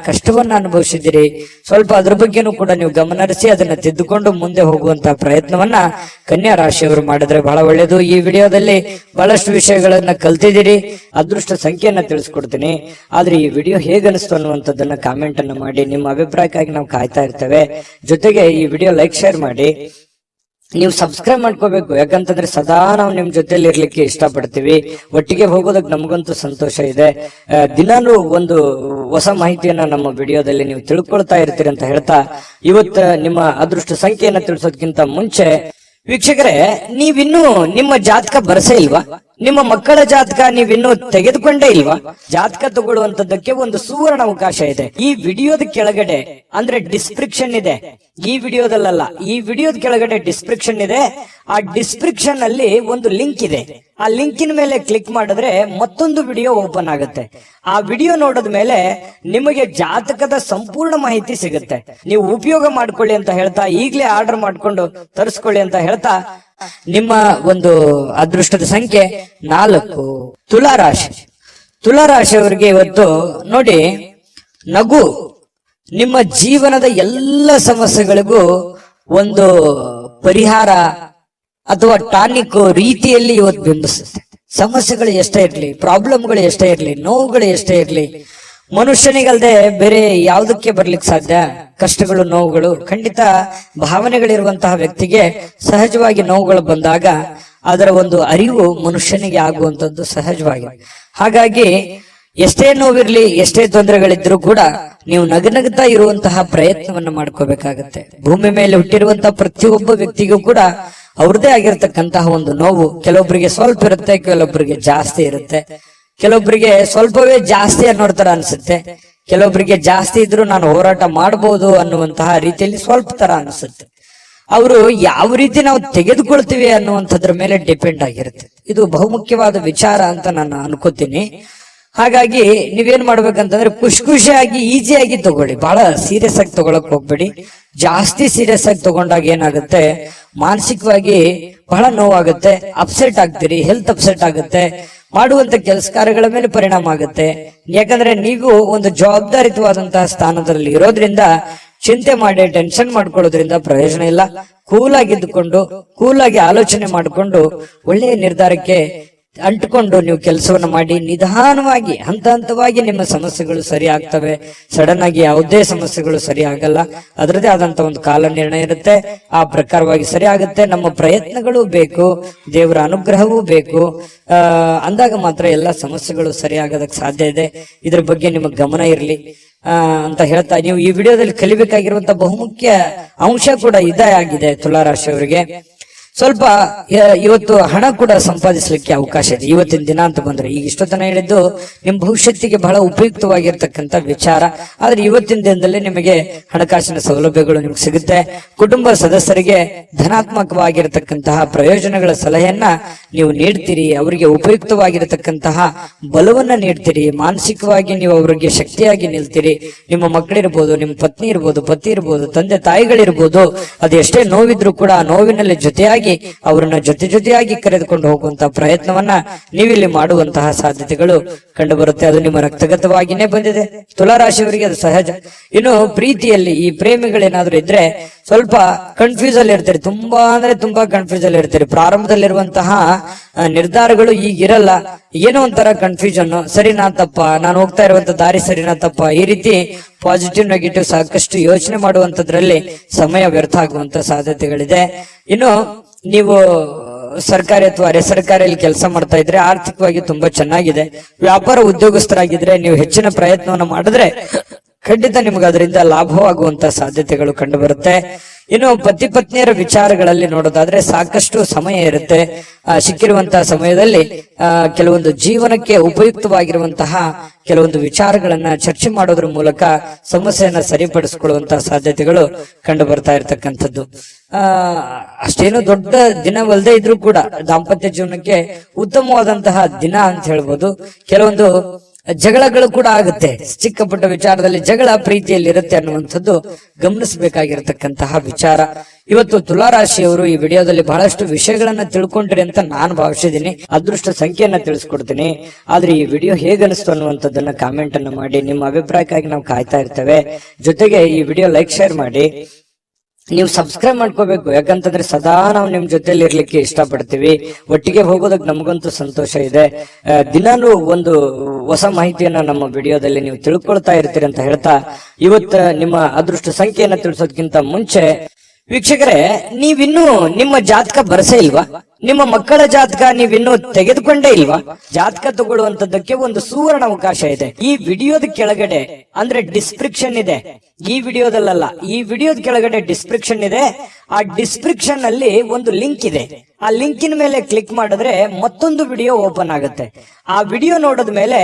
ಕಷ್ಟವನ್ನ ಅನುಭವಿಸಿದಿರಿ. ಸ್ವಲ್ಪ ಅದ್ರ ಬಗ್ಗೆನೂ ಕೂಡ ನೀವು ಗಮನಹರಿಸಿ ಅದನ್ನ ತಿದ್ದುಕೊಂಡು ಮುಂದೆ ಹೋಗುವಂತಹ ಪ್ರಯತ್ನವನ್ನ ಕನ್ಯಾ ರಾಶಿಯವರು ಮಾಡಿದ್ರೆ ಬಹಳ ಒಳ್ಳೆಯದು. ಈ ವಿಡಿಯೋದಲ್ಲಿ ಬಹಳಷ್ಟು ವಿಷಯಗಳನ್ನ ಕಲ್ತಿದ್ದೀರಿ. ಅದೃಷ್ಟ ಸಂಖ್ಯೆಯನ್ನ ತಿಳಿಸ್ಕೊಡ್ತೀನಿ. ಆದ್ರೆ ಈ ವಿಡಿಯೋ ಹೇಗನಿಸ್ತು ಅನ್ನುವಂಥದ್ದನ್ನ ಕಾಮೆಂಟ್ ಅನ್ನ ಮಾಡಿ. ನಿಮ್ಮ ಅಭಿಪ್ರಾಯಕ್ಕಾಗಿ ನಾವು ಕಾಯ್ತಾ ಇರ್ತೇವೆ. ಜೊತೆಗೆ ಈ ವಿಡಿಯೋ ಲೈಕ್, ಶೇರ್ ಮಾಡಿ. ನೀವು ಸಬ್ಸ್ಕ್ರೈಬ್ ಮಾಡ್ಕೋಬೇಕು. ಯಾಕಂತಂದ್ರೆ ಸದಾ ನಾವು ನಿಮ್ ಜೊತೆಲಿ ಇರ್ಲಿಕ್ಕೆ ಇಷ್ಟಪಡ್ತೀವಿ. ಒಟ್ಟಿಗೆ ಹೋಗೋದಕ್ಕೆ ನಮಗಂತೂ ಸಂತೋಷ ಇದೆ. ದಿನಾನು ಒಂದು ಹೊಸ ಮಾಹಿತಿಯನ್ನ ನಮ್ಮ ವಿಡಿಯೋದಲ್ಲಿ ನೀವು ತಿಳ್ಕೊಳ್ತಾ ಇರ್ತೀರಿ ಅಂತ ಹೇಳ್ತಾ ಇವತ್ತು ನಿಮ್ಮ ಅದೃಷ್ಟ ಸಂಖ್ಯೆಯನ್ನ ತಿಳಿಸೋದಕ್ಕಿಂತ ಮುಂಚೆ ವೀಕ್ಷಕರೇ, ನೀವಿನ್ನೂ ನಿಮ್ಮ ಜಾತಕ ಬರಸೇ ಇಲ್ವಾ? ನಿಮ್ಮ ಮಕ್ಕಳ ಜಾತಕ ನೀವಿನ್ನೂ ತೆಗೆದುಕೊಂಡೇ ಇಲ್ವಾ? ಜಾತಕ ತಗೊಳ್ಳುವಂತದ್ದಕ್ಕೆ ಒಂದು ಸುವರ್ಣ ಅವಕಾಶ ಇದೆ. ಈ ವಿಡಿಯೋದ ಕೆಳಗಡೆ ಅಂದ್ರೆ ಡಿಸ್ಕ್ರಿಪ್ಷನ್ ಇದೆ. ಈ ವಿಡಿಯೋದಲ್ಲ, ಈ ವಿಡಿಯೋದ ಕೆಳಗಡೆ ಡಿಸ್ಕ್ರಿಪ್ಷನ್ ಇದೆ. ಆ ಡಿಸ್ಕ್ರಿಪ್ಷನ್ ಅಲ್ಲಿ ಒಂದು ಲಿಂಕ್ ಇದೆ. ಆ ಲಿಂಕಿನ ಮೇಲೆ ಕ್ಲಿಕ್ ಮಾಡಿದ್ರೆ ಮತ್ತೊಂದು ವಿಡಿಯೋ ಓಪನ್ ಆಗುತ್ತೆ. ಆ ವಿಡಿಯೋ ನೋಡಿದ ಮೇಲೆ ನಿಮಗೆ ಜಾತಕದ ಸಂಪೂರ್ಣ ಮಾಹಿತಿ ಸಿಗುತ್ತೆ. ನೀವು ಉಪಯೋಗ ಮಾಡ್ಕೊಳ್ಳಿ ಅಂತ ಹೇಳ್ತಾ, ಈಗಲೇ ಆರ್ಡರ್ ಮಾಡ್ಕೊಂಡು ತರಿಸ್ಕೊಳ್ಳಿ ಅಂತ ಹೇಳ್ತಾ, ನಿಮ್ಮ ಒಂದು ಅದೃಷ್ಟದ ಸಂಖ್ಯೆ 4. ತುಲಾರಾಶಿ. ತುಲಾರಾಶಿಯವರಿಗೆ ಇವತ್ತು ನೋಡಿ, ನಗು ನಿಮ್ಮ ಜೀವನದ ಎಲ್ಲ ಸಮಸ್ಯೆಗಳಿಗೂ ಒಂದು ಪರಿಹಾರ ಅಥವಾ ಟಾನಿಕ್ ರೀತಿಯಲ್ಲಿ ಇವತ್ತು ಬಿಂಬಿಸುತ್ತೆ. ಸಮಸ್ಯೆಗಳು ಎಷ್ಟೇ ಇರ್ಲಿ, ಪ್ರಾಬ್ಲಮ್ಗಳು ಎಷ್ಟೇ ಇರ್ಲಿ, ನೋವುಗಳು ಎಷ್ಟೇ ಇರ್ಲಿ, ಮನುಷ್ಯನಿಗಲ್ದೆ ಬೇರೆ ಯಾವುದಕ್ಕೆ ಬರ್ಲಿಕ್ಕೆ ಸಾಧ್ಯ? ಕಷ್ಟಗಳು, ನೋವುಗಳು. ಖಂಡಿತ ಭಾವನೆಗಳಿರುವಂತಹ ವ್ಯಕ್ತಿಗೆ ಸಹಜವಾಗಿ ನೋವುಗಳು ಬಂದಾಗ ಅದರ ಒಂದು ಅರಿವು ಮನುಷ್ಯನಿಗೆ ಆಗುವಂತದ್ದು ಸಹಜವಾಗಿ. ಹಾಗಾಗಿ ಎಷ್ಟೇ ನೋವಿರ್ಲಿ, ಎಷ್ಟೇ ತೊಂದರೆಗಳಿದ್ರು ಕೂಡ ನೀವು ನಗನಗ್ತಾ ಇರುವಂತಹ ಪ್ರಯತ್ನವನ್ನ ಮಾಡ್ಕೋಬೇಕಾಗತ್ತೆ. ಭೂಮಿ ಮೇಲೆ ಹುಟ್ಟಿರುವಂತಹ ಪ್ರತಿಯೊಬ್ಬ ವ್ಯಕ್ತಿಗೂ ಕೂಡ ಅವ್ರದೇ ಆಗಿರ್ತಕ್ಕಂತಹ ಒಂದು ನೋವು ಕೆಲವೊಬ್ಬರಿಗೆ ಸ್ವಲ್ಪ ಇರುತ್ತೆ, ಕೆಲವೊಬ್ಬರಿಗೆ ಜಾಸ್ತಿ ಇರುತ್ತೆ. ಕೆಲವೊಬ್ಬರಿಗೆ ಸ್ವಲ್ಪವೇ ಜಾಸ್ತಿ ಅನ್ನೋ ತರ ಅನ್ಸುತ್ತೆ, ಕೆಲವೊಬ್ಬರಿಗೆ ಜಾಸ್ತಿ ಇದ್ರು ನಾನು ಹೋರಾಟ ಮಾಡಬಹುದು ಅನ್ನುವಂತಹ ರೀತಿಯಲ್ಲಿ ಸ್ವಲ್ಪ ತರ ಅನ್ಸುತ್ತೆ. ಅವರು ಯಾವ ರೀತಿ ನಾವು ತೆಗೆದುಕೊಳ್ತೀವಿ ಅನ್ನುವಂಥದ್ರ ಮೇಲೆ ಡಿಪೆಂಡ್ ಆಗಿರುತ್ತೆ. ಇದು ಬಹುಮುಖ್ಯವಾದ ವಿಚಾರ ಅಂತ ನಾನು ಅನ್ಕೋತೀನಿ. ಹಾಗಾಗಿ ನೀವೇನ್ ಮಾಡ್ಬೇಕಂತಂದ್ರೆ ಖುಷಿಯಾಗಿ ಈಸಿಯಾಗಿ ತಗೊಳ್ಳಿ. ಬಹಳ ಸೀರಿಯಸ್ ಆಗಿ ತಗೊಳಕ್ ಹೋಗ್ಬೇಡಿ. ಜಾಸ್ತಿ ಸೀರಿಯಸ್ ಆಗಿ ತಗೊಂಡಾಗ ಏನಾಗುತ್ತೆ, ಮಾನಸಿಕವಾಗಿ ಬಹಳ ನೋವಾಗುತ್ತೆ, ಅಪ್ಸೆಟ್ ಆಗ್ತೀರಿ, ಹೆಲ್ತ್ ಅಪ್ಸೆಟ್ ಆಗುತ್ತೆ, ಮಾಡುವಂತ ಕೆಲಸ ಕಾರ್ಯಗಳ ಮೇಲೆ ಪರಿಣಾಮ ಆಗುತ್ತೆ. ಯಾಕಂದ್ರೆ ನೀವು ಒಂದು ಜವಾಬ್ದಾರಿತವಾದಂತಹ ಸ್ಥಾನದಲ್ಲಿ ಇರೋದ್ರಿಂದ ಚಿಂತೆ ಮಾಡಿ ಟೆನ್ಷನ್ ಮಾಡ್ಕೊಳ್ಳೋದ್ರಿಂದ ಪ್ರಯೋಜನ ಇಲ್ಲ. ಕೂಲ್ ಆಗಿದ್ದುಕೊಂಡು, ಕೂಲ್ ಆಗಿ ಆಲೋಚನೆ ಮಾಡಿಕೊಂಡು ಒಳ್ಳೆಯ ನಿರ್ಧಾರಕ್ಕೆ ಅಂಟುಕೊಂಡು ನೀವು ಕೆಲಸವನ್ನ ಮಾಡಿ ನಿಧಾನವಾಗಿ ಹಂತ ಹಂತವಾಗಿ ನಿಮ್ಮ ಸಮಸ್ಯೆಗಳು ಸರಿ ಆಗ್ತವೆ. ಸಡನ್ ಆಗಿ ಯಾವುದೇ ಸಮಸ್ಯೆಗಳು ಸರಿ ಆಗಲ್ಲ. ಅದರದೇ ಆದಂತ ಒಂದು ಕಾಲ ನಿರ್ಣಯ ಇರುತ್ತೆ. ಆ ಪ್ರಕಾರವಾಗಿ ಸರಿ ಆಗುತ್ತೆ. ನಮ್ಮ ಪ್ರಯತ್ನಗಳು ಬೇಕು, ದೇವರ ಅನುಗ್ರಹವೂ ಬೇಕು. ಅಂದಾಗ ಮಾತ್ರ ಎಲ್ಲ ಸಮಸ್ಯೆಗಳು ಸರಿ ಆಗೋದಕ್ಕೆ ಸಾಧ್ಯ ಇದೆ. ಇದ್ರ ಬಗ್ಗೆ ನಿಮಗೆ ಗಮನ ಇರಲಿ ಅಂತ ಹೇಳ್ತಾ, ನೀವು ಈ ವಿಡಿಯೋದಲ್ಲಿ ಕಲಿಬೇಕಾಗಿರುವಂತ ಬಹುಮುಖ್ಯ ಅಂಶ ಕೂಡ ಇದೇ ಆಗಿದೆ. ತುಲಾರಾಶಿಯವರಿಗೆ ಸ್ವಲ್ಪ ಇವತ್ತು ಹಣ ಕೂಡ ಸಂಪಾದಿಸಲಿಕ್ಕೆ ಅವಕಾಶ ಇದೆ ಇವತ್ತಿನ ದಿನ ಅಂತ ಬಂದ್ರೆ. ಈಗ ಇಷ್ಟೊತ್ತನ ಹೇಳಿದ್ದು ನಿಮ್ ಭವಿಷ್ಯತ್ತಿಗೆ ಬಹಳ ಉಪಯುಕ್ತವಾಗಿರ್ತಕ್ಕಂಥ ವಿಚಾರ. ಆದ್ರೆ ಇವತ್ತಿನ ದಿನದಲ್ಲಿ ನಿಮಗೆ ಹಣಕಾಸಿನ ಸೌಲಭ್ಯಗಳು ನಿಮ್ಗೆ ಸಿಗುತ್ತೆ. ಕುಟುಂಬ ಸದಸ್ಯರಿಗೆ ಧನಾತ್ಮಕವಾಗಿರತಕ್ಕಂತಹ ಪ್ರಯೋಜನಗಳ ಸಲಹೆಯನ್ನ ನೀವು ನೀಡ್ತೀರಿ. ಅವರಿಗೆ ಉಪಯುಕ್ತವಾಗಿರತಕ್ಕಂತಹ ಬಲವನ್ನ ನೀಡ್ತೀರಿ. ಮಾನಸಿಕವಾಗಿ ನೀವು ಅವರಿಗೆ ಶಕ್ತಿಯಾಗಿ ನಿಲ್ತೀರಿ. ನಿಮ್ಮ ಮಕ್ಕಳಿರ್ಬೋದು, ನಿಮ್ಮ ಪತ್ನಿ ಇರ್ಬೋದು, ಪತಿ ಇರ್ಬೋದು, ತಂದೆ ತಾಯಿಗಳಿರ್ಬೋದು, ಅದೆಷ್ಟೇ ನೋವಿದ್ರು ಕೂಡ ಆ ನೋವಿನಲ್ಲಿ ಜೊತೆಯಾಗಿ ಅವರನ್ನ ಜೊತೆಯಾಗಿ ಕರೆದುಕೊಂಡು ಹೋಗುವಂತ ಪ್ರಯತ್ನವನ್ನ ನೀವಿಲ್ಲಿ ಮಾಡುವಂತಹ ಸಾಧ್ಯತೆಗಳು ಕಂಡು ಬರುತ್ತೆ. ಅದು ನಿಮ್ಮ ರಕ್ತಗತವಾಗಿನೇ ಬಂದಿದೆ. ತುಲಾರಾಶಿಯವರಿಗೆ ಅದು ಸಹಜ. ಇನ್ನು ಪ್ರೀತಿಯಲ್ಲಿ ಈ ಪ್ರೇಮಿಗಳೇನಾದ್ರೂ ಇದ್ರೆ ಸ್ವಲ್ಪ ಕನ್ಫ್ಯೂಸ್ ಅಲ್ಲಿ ಇರ್ತೀರಿ, ತುಂಬಾ ಅಂದ್ರೆ ತುಂಬಾ ಕನ್ಫ್ಯೂಸ್ ಅಲ್ಲಿ ಇರ್ತೀರಿ. ಪ್ರಾರಂಭದಲ್ಲಿರುವಂತಹ ನಿರ್ಧಾರಗಳು ಈಗಿರಲ್ಲ, ಏನೋ ಒಂಥರ ಕನ್ಫ್ಯೂಷನ್, ಸರಿನಾ ತಪ್ಪ, ನಾನು ಹೋಗ್ತಾ ಇರುವಂತ ದಾರಿ ಸರಿನಾ ತಪ್ಪ, ಈ ರೀತಿ ಪಾಸಿಟಿವ್ ನೆಗೆಟಿವ್ ಸಾಕಷ್ಟು ಯೋಚನೆ ಮಾಡುವಂತದ್ರಲ್ಲಿ ಸಮಯ ವ್ಯರ್ಥ ಆಗುವಂತ ಸಾಧ್ಯತೆಗಳಿದೆ. ಇನ್ನು ನೀವು ಸರ್ಕಾರಿ ಅಥವಾ ಅರೆ ಸರ್ಕಾರಿಯಲ್ಲಿ ಕೆಲಸ ಮಾಡ್ತಾ ಇದ್ರೆ ಆರ್ಥಿಕವಾಗಿ ತುಂಬಾ ಚೆನ್ನಾಗಿದೆ. ವ್ಯಾಪಾರ ಉದ್ಯೋಗಸ್ಥರಾಗಿದ್ರೆ ನೀವು ಹೆಚ್ಚಿನ ಪ್ರಯತ್ನವನ್ನು ಮಾಡಿದ್ರೆ ಖಂಡಿತ ನಿಮ್ಗೆ ಅದರಿಂದ ಲಾಭವಾಗುವಂತ ಸಾಧ್ಯತೆಗಳು ಕಂಡು ಬರುತ್ತೆ. ಇನ್ನು ಪತಿ ಪತ್ನಿಯರ ವಿಚಾರಗಳಲ್ಲಿ ನೋಡೋದಾದ್ರೆ ಸಾಕಷ್ಟು ಸಮಯ ಇರುತ್ತೆ. ಸಿಕ್ಕಿರುವಂತಹ ಸಮಯದಲ್ಲಿ ಕೆಲವೊಂದು ಜೀವನಕ್ಕೆ ಉಪಯುಕ್ತವಾಗಿರುವಂತಹ ಕೆಲವೊಂದು ವಿಚಾರಗಳನ್ನ ಚರ್ಚೆ ಮಾಡೋದ್ರ ಮೂಲಕ ಸಮಸ್ಯೆಯನ್ನ ಸರಿಪಡಿಸಿಕೊಳ್ಳುವಂತಹ ಸಾಧ್ಯತೆಗಳು ಕಂಡು ಬರ್ತಾ ಇರತಕ್ಕಂಥದ್ದು. ಅಷ್ಟೇನು ದೊಡ್ಡ ದಿನವಲ್ಲದೆ ಇದ್ರೂ ಕೂಡ ದಾಂಪತ್ಯ ಜೀವನಕ್ಕೆ ಉತ್ತಮವಾದಂತಹ ದಿನ ಅಂತ ಹೇಳ್ಬೋದು. ಕೆಲವೊಂದು ಜಗಳಗಳು ಕೂಡ ಆಗುತ್ತೆ, ಚಿಕ್ಕ ಪುಟ್ಟ ವಿಚಾರದಲ್ಲಿ ಜಗಳ ಪ್ರೀತಿಯಲ್ಲಿ ಇರುತ್ತೆ ಅನ್ನುವಂಥದ್ದು ಗಮನಿಸಬೇಕಾಗಿರತಕ್ಕಂತಹ ವಿಚಾರ. ಇವತ್ತು ತುಲಾರಾಶಿಯವರು ಈ ವಿಡಿಯೋದಲ್ಲಿ ಬಹಳಷ್ಟು ವಿಷಯಗಳನ್ನ ತಿಳ್ಕೊಂಡ್ರಿ ಅಂತ ನಾನು ಭಾವಿಸಿದ್ದೀನಿ. ಅದೃಷ್ಟ ಸಂಖ್ಯೆಯನ್ನ ತಿಳಿಸ್ಕೊಡ್ತೀನಿ. ಆದ್ರೆ ಈ ವಿಡಿಯೋ ಹೇಗನಿಸ್ತು ಅನ್ನುವಂಥದ್ದನ್ನ ಕಾಮೆಂಟ್ ಅನ್ನು ಮಾಡಿ. ನಿಮ್ಮ ಅಭಿಪ್ರಾಯಕ್ಕಾಗಿ ನಾವು ಕಾಯ್ತಾ ಇರ್ತೇವೆ. ಜೊತೆಗೆ ಈ ವಿಡಿಯೋ ಲೈಕ್ ಶೇರ್ ಮಾಡಿ. ನೀವು ಸಬ್ಸ್ಕ್ರೈಬ್ ಮಾಡ್ಕೋಬೇಕು, ಯಾಕಂತಂದ್ರೆ ಸದಾ ನಾವು ನಿಮ್ ಜೊತೆಲಿ ಇರ್ಲಿಕ್ಕೆ ಇಷ್ಟಪಡ್ತೀವಿ. ಒಟ್ಟಿಗೆ ಹೋಗೋದಕ್ಕೆ ನಮಗಂತೂ ಸಂತೋಷ ಇದೆ. ದಿನಾನು ಒಂದು ಹೊಸ ಮಾಹಿತಿಯನ್ನ ನಮ್ಮ ವಿಡಿಯೋದಲ್ಲಿ ನೀವು ತಿಳ್ಕೊಳ್ತಾ ಇರ್ತೀರಿ ಅಂತ ಹೇಳ್ತಾ, ಇವತ್ತು ನಿಮ್ಮ ಅದೃಷ್ಟ ಸಂಖ್ಯೆಯನ್ನ ತಿಳಿಸೋದಕ್ಕಿಂತ ಮುಂಚೆ ವೀಕ್ಷಕರೇ, ನೀವಿನ್ನೂ ನಿಮ್ಮ ಜಾತಕ ಬರಸೇ ಇಲ್ವಾ? ನಿಮ್ಮ ಮಕ್ಕಳ ಜಾತಕ ನೀವಿನ್ನೂ ತೆಗೆದುಕೊಂಡೇ ಇಲ್ವಾ? ಜಾತಕ ತಗೊಳ್ಳುವಂತದ್ದಕ್ಕೆ ಒಂದು ಸುವರ್ಣ ಅವಕಾಶ ಇದೆ. ಈ ವಿಡಿಯೋದ ಕೆಳಗಡೆ ಅಂದ್ರೆ ಡಿಸ್ಕ್ರಿಪ್ಷನ್ ಇದೆ, ಈ ವಿಡಿಯೋದಲ್ಲ, ಈ ವಿಡಿಯೋದ ಕೆಳಗಡೆ ಡಿಸ್ಕ್ರಿಪ್ಷನ್ ಇದೆ. ಆ ಡಿಸ್ಕ್ರಿಪ್ಷನ್ ಅಲ್ಲಿ ಒಂದು ಲಿಂಕ್ ಇದೆ. ಆ ಲಿಂಕಿನ ಮೇಲೆ ಕ್ಲಿಕ್ ಮಾಡಿದ್ರೆ ಮತ್ತೊಂದು ವಿಡಿಯೋ ಓಪನ್ ಆಗುತ್ತೆ. ಆ ವಿಡಿಯೋ ನೋಡಿದ ಮೇಲೆ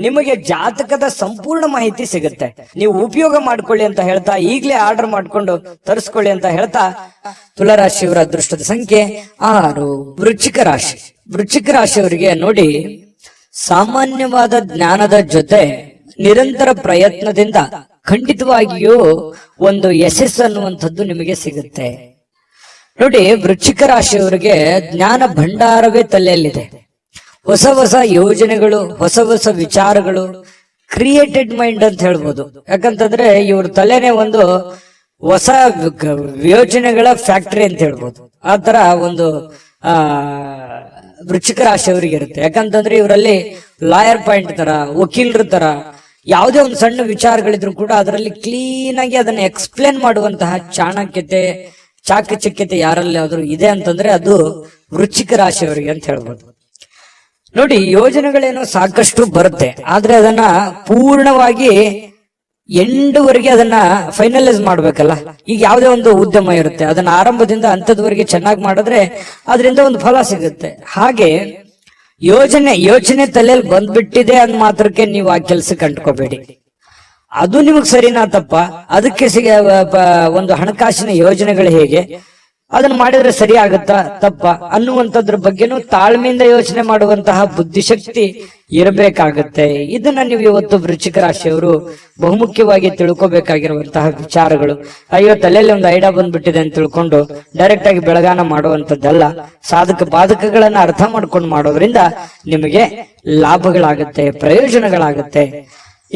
ನಿಮಗೆ ಜಾತಕದ ಸಂಪೂರ್ಣ ಮಾಹಿತಿ ಸಿಗುತ್ತೆ. ನೀವು ಉಪಯೋಗ ಮಾಡ್ಕೊಳ್ಳಿ ಅಂತ ಹೇಳ್ತಾ, ಈಗಲೇ ಆರ್ಡರ್ ಮಾಡ್ಕೊಂಡು ತರಿಸ್ಕೊಳ್ಳಿ ಅಂತ ಹೇಳ್ತಾ, ತುಲಾರಾಶಿಯವರ ಅದೃಷ್ಟದ ಸಂಖ್ಯೆ 6. ವೃಶ್ಚಿಕ ರಾಶಿ. ವೃಶ್ಚಿಕ ರಾಶಿಯವರಿಗೆ ನೋಡಿ, ಸಾಮಾನ್ಯವಾದ ಜ್ಞಾನದ ಜೊತೆ ನಿರಂತರ ಪ್ರಯತ್ನದಿಂದ ಖಂಡಿತವಾಗಿಯೂ ಒಂದು ಯಶಸ್ಸು ಅನ್ನುವಂಥದ್ದು ನಿಮಗೆ ಸಿಗುತ್ತೆ. ನೋಡಿ, ವೃಶ್ಚಿಕ ರಾಶಿಯವರಿಗೆ ಜ್ಞಾನ ಭಂಡಾರವೇ ತಲೆಯಲ್ಲಿದೆ. ಹೊಸ ಹೊಸ ಯೋಜನೆಗಳು, ಹೊಸ ಹೊಸ ವಿಚಾರಗಳು, ಕ್ರಿಯೇಟೆಡ್ ಮೈಂಡ್ ಅಂತ ಹೇಳ್ಬೋದು. ಯಾಕಂತಂದ್ರೆ ಇವ್ರ ತಲೆನೇ ಒಂದು ಹೊಸ ಯೋಜನೆಗಳ ಫ್ಯಾಕ್ಟರಿ ಅಂತ ಹೇಳ್ಬೋದು. ಆ ತರ ಒಂದು ವೃಶ್ಚಿಕ ರಾಶಿಯವರಿಗೆ ಇರುತ್ತೆ. ಯಾಕಂತಂದ್ರೆ ಇವರಲ್ಲಿ ಲಾಯರ್ ಪಾಯಿಂಟ್ ತರ, ವಕೀಲರ ತರ, ಯಾವುದೇ ಒಂದು ಸಣ್ಣ ವಿಚಾರಗಳಿದ್ರು ಕೂಡ ಅದರಲ್ಲಿ ಕ್ಲೀನ್ ಆಗಿ ಅದನ್ನ ಎಕ್ಸ್ಪ್ಲೇನ್ ಮಾಡುವಂತಹ ಚಾಕಚಕ್ಯತೆ ಯಾರಲ್ಲಿ ಆದ್ರೂ ಇದೆ ಅಂತಂದ್ರೆ ಅದು ವೃಶ್ಚಿಕ ರಾಶಿಯವರಿಗೆ ಅಂತ ಹೇಳ್ಬೋದು. ನೋಡಿ, ಯೋಜನೆಗಳೇನೋ ಸಾಕಷ್ಟು ಬರುತ್ತೆ, ಆದ್ರೆ ಅದನ್ನ ಪೂರ್ಣವಾಗಿ ಎಂಡ್ವರೆಗೆ ಅದನ್ನ ಫೈನಲೈಸ್ ಮಾಡ್ಬೇಕಲ್ಲ. ಈಗ ಯಾವುದೇ ಒಂದು ಉದ್ಯಮ ಇರುತ್ತೆ, ಅದನ್ನ ಆರಂಭದಿಂದ ಅಂತ್ಯದವರೆಗೆ ಚೆನ್ನಾಗಿ ಮಾಡಿದ್ರೆ ಅದರಿಂದ ಒಂದು ಫಲ ಸಿಗುತ್ತೆ. ಹಾಗೆ ಯೋಚನೆ ತಲೆಯಲ್ಲಿ ಬಂದ್ಬಿಟ್ಟಿದೆ ಅಂದ್ ಮಾತ್ರಕ್ಕೆ ನೀವು ಆ ಕೆಲ್ಸಕ್ಕೆ ಅಂಟ್ಕೋಬೇಡಿ. ಅದು ನಿಮಗ್ ಸರಿನಾ ತಪ್ಪ, ಅದಕ್ಕೆ ಒಂದು ಹಣಕಾಸಿನ ಯೋಜನೆಗಳು ಹೇಗೆ, ಅದನ್ನ ಮಾಡಿದ್ರೆ ಸರಿ ಆಗುತ್ತಾ ತಪ್ಪ ಅನ್ನುವಂಥದ್ರ ಬಗ್ಗೆನೂ ತಾಳ್ಮೆಯಿಂದ ಯೋಚನೆ ಮಾಡುವಂತಹ ಬುದ್ಧಿಶಕ್ತಿ ಇರಬೇಕಾಗತ್ತೆ. ಇದನ್ನ ನೀವು ಇವತ್ತು ವೃಶ್ಚಿಕ ರಾಶಿಯವರು ಬಹುಮುಖ್ಯವಾಗಿ ತಿಳ್ಕೊಬೇಕಾಗಿರುವಂತಹ ವಿಚಾರಗಳು. ಅಯ್ಯೋ, ತಲೆಯಲ್ಲಿ ಒಂದು ಐಡಿಯಾ ಬಂದ್ಬಿಟ್ಟಿದೆ ಅಂತ ತಿಳ್ಕೊಂಡು ಡೈರೆಕ್ಟ್ ಆಗಿ ಬೆಳಗಾನ ಮಾಡುವಂತದ್ದಲ್ಲ. ಸಾಧಕ ಬಾಧಕಗಳನ್ನ ಅರ್ಥ ಮಾಡ್ಕೊಂಡು ಮಾಡೋದ್ರಿಂದ ನಿಮಗೆ ಲಾಭಗಳಾಗತ್ತೆ, ಪ್ರಯೋಜನಗಳಾಗತ್ತೆ.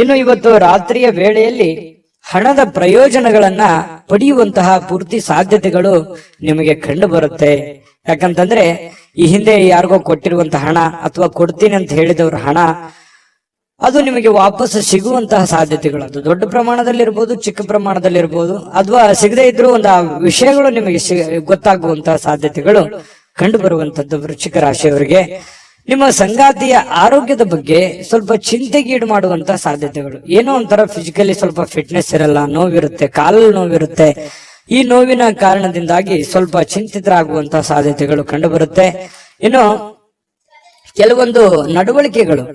ಇನ್ನು ಇವತ್ತು ರಾತ್ರಿಯ ವೇಳೆಯಲ್ಲಿ ಹಣದ ಪ್ರಯೋಜನಗಳನ್ನ ಪಡೆಯುವಂತಹ ಪೂರ್ತಿ ಸಾಧ್ಯತೆಗಳು ನಿಮಗೆ ಕಂಡು ಬರುತ್ತೆ. ಯಾಕಂತಂದ್ರೆ ಈ ಹಿಂದೆ ಯಾರಿಗೋ ಕೊಟ್ಟಿರುವಂತಹ ಹಣ ಅಥವಾ ಕೊಡ್ತೀನಿ ಅಂತ ಹೇಳಿದವ್ರ ಹಣ ಅದು ನಿಮಗೆ ವಾಪಸ್ ಸಿಗುವಂತಹ ಸಾಧ್ಯತೆಗಳು, ಅದು ದೊಡ್ಡ ಪ್ರಮಾಣದಲ್ಲಿರ್ಬೋದು, ಚಿಕ್ಕ ಪ್ರಮಾಣದಲ್ಲಿರ್ಬೋದು, ಅಥವಾ ಸಿಗದೇ ಇದ್ರೂ ಒಂದು ವಿಷಯಗಳು ನಿಮಗೆ ಗೊತ್ತಾಗುವಂತಹ ಸಾಧ್ಯತೆಗಳು ಕಂಡು ಬರುವಂತದ್ದು ವೃಶ್ಚಿಕ ರಾಶಿಯವರಿಗೆ. ನಿಮ್ಮ ಸಂಗಾತಿಯ ಆರೋಗ್ಯದ ಬಗ್ಗೆ ಸ್ವಲ್ಪ ಚಿಂತೆಗೀಡು ಮಾಡುವಂತಹ ಸಾಧ್ಯತೆಗಳು. ಏನೋ ಒಂಥರ ಫಿಸಿಕಲಿ ಸ್ವಲ್ಪ ಫಿಟ್ನೆಸ್ ಇರಲ್ಲ, ನೋವಿರುತ್ತೆ, ಕಾಲಲ್ಲಿ ನೋವಿರುತ್ತೆ. ಈ ನೋವಿನ ಕಾರಣದಿಂದಾಗಿ ಸ್ವಲ್ಪ ಚಿಂತಿತರಾಗುವಂತಹ ಸಾಧ್ಯತೆಗಳು ಕಂಡು ಬರುತ್ತೆ. ಇನ್ನು ಕೆಲವೊಂದು ನಡವಳಿಕೆಗಳು,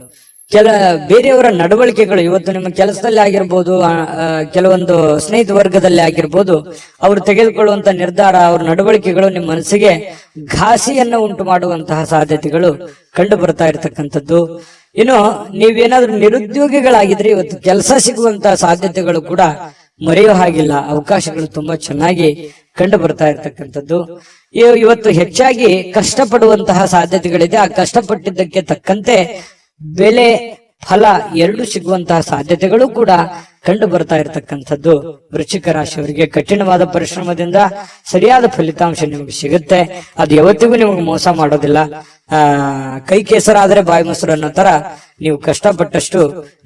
ಬೇರೆಯವರ ನಡವಳಿಕೆಗಳು ಇವತ್ತು ನಿಮ್ಮ ಕೆಲಸದಲ್ಲಿ ಆಗಿರ್ಬೋದು, ಕೆಲವೊಂದು ಸ್ನೇಹಿತ ವರ್ಗದಲ್ಲಿ ಆಗಿರ್ಬೋದು, ಅವರು ತೆಗೆದುಕೊಳ್ಳುವಂತ ನಿರ್ಧಾರ, ಅವ್ರ ನಡವಳಿಕೆಗಳು ನಿಮ್ಮ ಮನಸ್ಸಿಗೆ ಘಾಸಿಯನ್ನು ಉಂಟು ಮಾಡುವಂತಹ ಸಾಧ್ಯತೆಗಳು ಕಂಡು ಬರ್ತಾ ಇರತಕ್ಕಂಥದ್ದು. ಇನ್ನು ನೀವೇನಾದ್ರೂ ನಿರುದ್ಯೋಗಿಗಳಾಗಿದ್ರೆ ಇವತ್ತು ಕೆಲಸ ಸಿಗುವಂತಹ ಸಾಧ್ಯತೆಗಳು ಕೂಡ ಮರೆಯೋ ಹಾಗಿಲ್ಲ. ಅವಕಾಶಗಳು ತುಂಬಾ ಚೆನ್ನಾಗಿ ಕಂಡು ಬರ್ತಾ ಇರತಕ್ಕಂಥದ್ದು. ಇವತ್ತು ಹೆಚ್ಚಾಗಿ ಕಷ್ಟಪಡುವಂತಹ ಸಾಧ್ಯತೆಗಳಿದೆ. ಆ ಕಷ್ಟಪಟ್ಟಿದ್ದಕ್ಕೆ ತಕ್ಕಂತೆ ಬೆಲೆ, ಫಲ ಎರಡು ಸಿಗುವಂತಹ ಸಾಧ್ಯತೆಗಳು ಕೂಡ ಕಂಡು ಬರ್ತಾ ಇರತಕ್ಕಂಥದ್ದು ವೃಶ್ಚಿಕ ರಾಶಿಯವರಿಗೆ. ಕಠಿಣವಾದ ಪರಿಶ್ರಮದಿಂದ ಸರಿಯಾದ ಫಲಿತಾಂಶ ನಿಮಗೆ ಸಿಗುತ್ತೆ. ಅದು ಯಾವತ್ತಿಗೂ ನಿಮಗೆ ಮೋಸ ಮಾಡೋದಿಲ್ಲ. ಕೈ ಕೆಸರಾದ್ರೆ ಬಾಯಿ ಮೊಸರು ಅನ್ನೋ ತರ ನೀವು ಕಷ್ಟಪಟ್ಟಷ್ಟು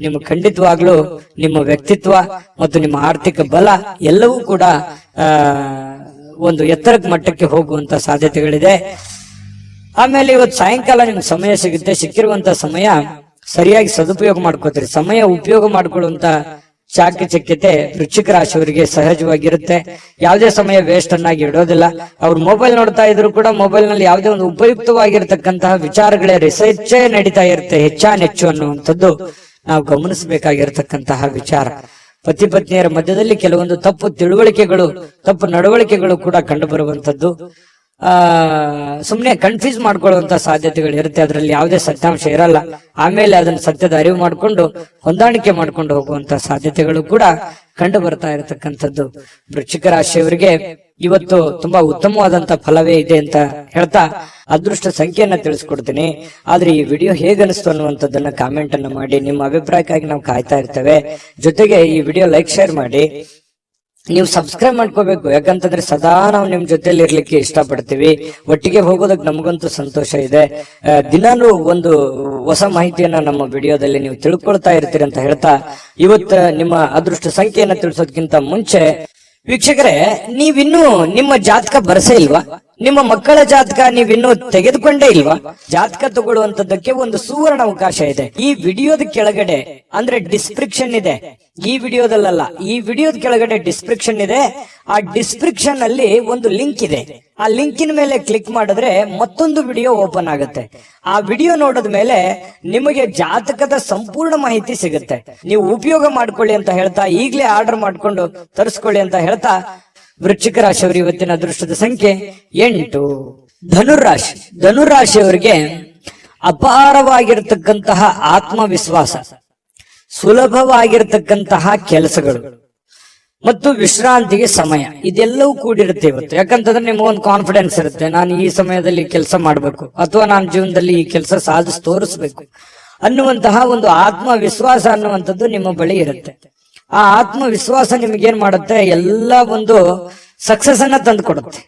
ನಿಮಗೆ ಖಂಡಿತವಾಗ್ಲೂ ನಿಮ್ಮ ವ್ಯಕ್ತಿತ್ವ ಮತ್ತು ನಿಮ್ಮ ಆರ್ಥಿಕ ಬಲ ಎಲ್ಲವೂ ಕೂಡ ಒಂದು ಎತ್ತರದ ಮಟ್ಟಕ್ಕೆ ಹೋಗುವಂತ ಸಾಧ್ಯತೆಗಳಿದೆ. ಆಮೇಲೆ ಇವತ್ತು ಸಾಯಂಕಾಲ ನಿಮ್ಗೆ ಸಮಯ ಸಿಗುತ್ತೆ. ಸಿಕ್ಕಿರುವಂತ ಸಮಯ ಸರಿಯಾಗಿ ಸದುಪಯೋಗ ಮಾಡ್ಕೋತೀರಿ. ಸಮಯ ಉಪಯೋಗ ಮಾಡ್ಕೊಳ್ಳುವಂತ ಚಾಕಚಕ್ಯತೆ ವೃಶ್ಚಿಕ ರಾಶಿಯವರಿಗೆ ಸಹಜವಾಗಿರುತ್ತೆ. ಯಾವುದೇ ಸಮಯ ವೇಸ್ಟ್ ಅನ್ನಾಗಿ ಇಡೋದಿಲ್ಲ. ಅವ್ರು ಮೊಬೈಲ್ ನೋಡ್ತಾ ಇದ್ರು ಕೂಡ ಮೊಬೈಲ್ ನಲ್ಲಿ ಯಾವುದೇ ಒಂದು ಉಪಯುಕ್ತವಾಗಿರತಕ್ಕಂತಹ ವಿಚಾರಗಳೇ ರಿಸರ್ಚ್ ನಡೀತಾ ಇರುತ್ತೆ ಹೆಚ್ಚಾನೆಚ್ಚು ಅನ್ನುವಂಥದ್ದು ನಾವು ಗಮನಿಸಬೇಕಾಗಿರತಕ್ಕಂತಹ ವಿಚಾರ. ಪತಿ ಪತ್ನಿಯರ ಮಧ್ಯದಲ್ಲಿ ಕೆಲವೊಂದು ತಪ್ಪು ತಿಳುವಳಿಕೆಗಳು, ತಪ್ಪು ನಡವಳಿಕೆಗಳು ಕೂಡ ಕಂಡು ಬರುವಂತದ್ದು. ಸುಮ್ನೆ ಕನ್ಫ್ಯೂಸ್ ಮಾಡ್ಕೊಳ್ಳುವಂತ ಸಾಧ್ಯತೆಗಳು ಇರುತ್ತೆ. ಅದರಲ್ಲಿ ಯಾವುದೇ ಸತ್ಯಾಂಶ ಇರಲ್ಲ. ಆಮೇಲೆ ಅದನ್ನ ಸತ್ಯದ ಅರಿವು ಮಾಡಿಕೊಂಡು ಹೊಂದಾಣಿಕೆ ಮಾಡ್ಕೊಂಡು ಹೋಗುವಂತ ಸಾಧ್ಯತೆಗಳು ಕೂಡ ಕಂಡು ಬರ್ತಾ ಇರತಕ್ಕಂಥದ್ದು. ವೃಶ್ಚಿಕ ರಾಶಿಯವರಿಗೆ ಇವತ್ತು ತುಂಬಾ ಉತ್ತಮವಾದಂತ ಫಲವೇ ಇದೆ ಅಂತ ಹೇಳ್ತಾ ಅದೃಷ್ಟ ಸಂಖ್ಯೆಯನ್ನ ತಿಳಿಸ್ಕೊಡ್ತೀನಿ. ಆದ್ರೆ ಈ ವಿಡಿಯೋ ಹೇಗನಿಸ್ತು ಅನ್ನುವಂಥದ್ದನ್ನ ಕಾಮೆಂಟ್ ಅನ್ನ ಮಾಡಿ. ನಿಮ್ಮ ಅಭಿಪ್ರಾಯಕ್ಕಾಗಿ ನಾವು ಕಾಯ್ತಾ ಇರ್ತೇವೆ. ಜೊತೆಗೆ ಈ ವಿಡಿಯೋ ಲೈಕ್ ಶೇರ್ ಮಾಡಿ. ನೀವು ಸಬ್ಸ್ಕ್ರೈಬ್ ಮಾಡ್ಕೋಬೇಕು. ಯಾಕಂತಂದ್ರೆ ಸದಾ ನಾವು ನಿಮ್ ಜೊತೆಲಿ ಇರ್ಲಿಕ್ಕೆ ಇಷ್ಟಪಡ್ತೀವಿ. ಒಟ್ಟಿಗೆ ಹೋಗೋದಕ್ಕೆ ನಮಗಂತೂ ಸಂತೋಷ ಇದೆ. ದಿನಾನು ಒಂದು ಹೊಸ ಮಾಹಿತಿಯನ್ನ ನಮ್ಮ ವಿಡಿಯೋದಲ್ಲಿ ನೀವು ತಿಳ್ಕೊಳ್ತಾ ಇರ್ತೀರಿ ಅಂತ ಹೇಳ್ತಾ ಇವತ್ತು ನಿಮ್ಮ ಅದೃಷ್ಟ ಸಂಖ್ಯೆಯನ್ನ ತಿಳಿಸೋದಕ್ಕಿಂತ ಮುಂಚೆ ವೀಕ್ಷಕರೇ, ನೀವಿನ್ನೂ ನಿಮ್ಮ ಜಾತಕ ಬರಸೇ ಇಲ್ವಾ? ನಿಮ್ಮ ಮಕ್ಕಳ ಜಾತಕ ನೀವಿನ್ನೂ ತೆಗೆದುಕೊಂಡೇ ಇಲ್ವಾ? ಜಾತಕ ತಗೊಳ್ಳುವಂತದ್ದಕ್ಕೆ ಒಂದು ಸುವರ್ಣ ಅವಕಾಶ ಇದೆ. ಈ ವಿಡಿಯೋದ ಕೆಳಗಡೆ ಅಂದ್ರೆ ಡಿಸ್ಕ್ರಿಪ್ಷನ್ ಇದೆ. ಈ ವಿಡಿಯೋದಲ್ಲ, ಈ ವಿಡಿಯೋದ ಕೆಳಗಡೆ ಡಿಸ್ಕ್ರಿಪ್ಷನ್ ಇದೆ. ಆ ಡಿಸ್ಕ್ರಿಪ್ಷನ್ ಅಲ್ಲಿ ಒಂದು ಲಿಂಕ್ ಇದೆ. ಆ ಲಿಂಕಿನ ಮೇಲೆ ಕ್ಲಿಕ್ ಮಾಡಿದ್ರೆ ಮತ್ತೊಂದು ವಿಡಿಯೋ ಓಪನ್ ಆಗುತ್ತೆ. ಆ ವಿಡಿಯೋ ನೋಡಿದ ಮೇಲೆ ನಿಮಗೆ ಜಾತಕದ ಸಂಪೂರ್ಣ ಮಾಹಿತಿ ಸಿಗುತ್ತೆ. ನೀವು ಉಪಯೋಗ ಮಾಡ್ಕೊಳ್ಳಿ ಅಂತ ಹೇಳ್ತಾ, ಈಗಲೇ ಆರ್ಡರ್ ಮಾಡ್ಕೊಂಡು ತರಿಸ್ಕೊಳ್ಳಿ ಅಂತ ಹೇಳ್ತಾ, ವೃಶ್ಚಿಕ ರಾಶಿಯವರು ಇವತ್ತಿನ ಅದೃಷ್ಟದ ಸಂಖ್ಯೆ 8. ಧನುರಾಶಿ. ಧನುರಾಶಿಯವರಿಗೆ ಅಪಾರವಾಗಿರತಕ್ಕಂತಹ ಆತ್ಮವಿಶ್ವಾಸ, ಸುಲಭವಾಗಿರತಕ್ಕಂತಹ ಕೆಲಸಗಳು ಮತ್ತು ವಿಶ್ರಾಂತಿಗೆ ಸಮಯ, ಇದೆಲ್ಲವೂ ಕೂಡಿರುತ್ತೆ ಇವತ್ತು. ಯಾಕಂತಂದ್ರೆ ನಿಮಗೊಂದು ಕಾನ್ಫಿಡೆನ್ಸ್ ಇರುತ್ತೆ, ನಾನು ಈ ಸಮಯದಲ್ಲಿ ಕೆಲಸ ಮಾಡಬೇಕು ಅಥವಾ ನಾನು ಜೀವನದಲ್ಲಿ ಈ ಕೆಲಸ ಸಾಧಿಸಿ ತೋರಿಸ್ಬೇಕು ಅನ್ನುವಂತಹ ಒಂದು ಆತ್ಮವಿಶ್ವಾಸ ಅನ್ನುವಂಥದ್ದು ನಿಮ್ಮ ಬಳಿ ಇರುತ್ತೆ. ಆ ಆತ್ಮವಿಶ್ವಾಸ ನಿಮಗೇನ್ ಮಾಡುತ್ತೆ, ಎಲ್ಲ ಒಂದು ಸಕ್ಸಸ್ ಅನ್ನ ತಂದು ಕೊಡುತ್ತೆ.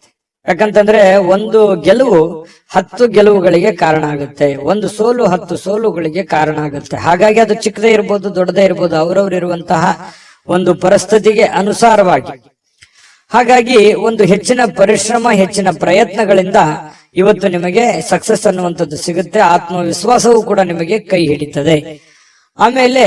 ಯಾಕಂತಂದ್ರೆ ಒಂದು ಗೆಲುವು 10 ಗೆಲುವುಗಳಿಗೆ ಕಾರಣ ಆಗುತ್ತೆ, ಒಂದು ಸೋಲು 10 ಸೋಲುಗಳಿಗೆ ಕಾರಣ ಆಗುತ್ತೆ. ಹಾಗಾಗಿ ಅದು ಚಿಕ್ಕದೇ ಇರ್ಬೋದು, ದೊಡ್ಡದೇ ಇರ್ಬೋದು, ಅವರವರಿರುವಂತಹ ಒಂದು ಪರಿಸ್ಥಿತಿಗೆ ಅನುಸಾರವಾಗಿ. ಹಾಗಾಗಿ ಒಂದು ಹೆಚ್ಚಿನ ಪರಿಶ್ರಮ, ಹೆಚ್ಚಿನ ಪ್ರಯತ್ನಗಳಿಂದ ಇವತ್ತು ನಿಮಗೆ ಸಕ್ಸಸ್ ಅನ್ನುವಂಥದ್ದು ಸಿಗುತ್ತೆ. ಆತ್ಮವಿಶ್ವಾಸವೂ ಕೂಡ ನಿಮಗೆ ಕೈ ಹಿಡಿತದೆ. ಆಮೇಲೆ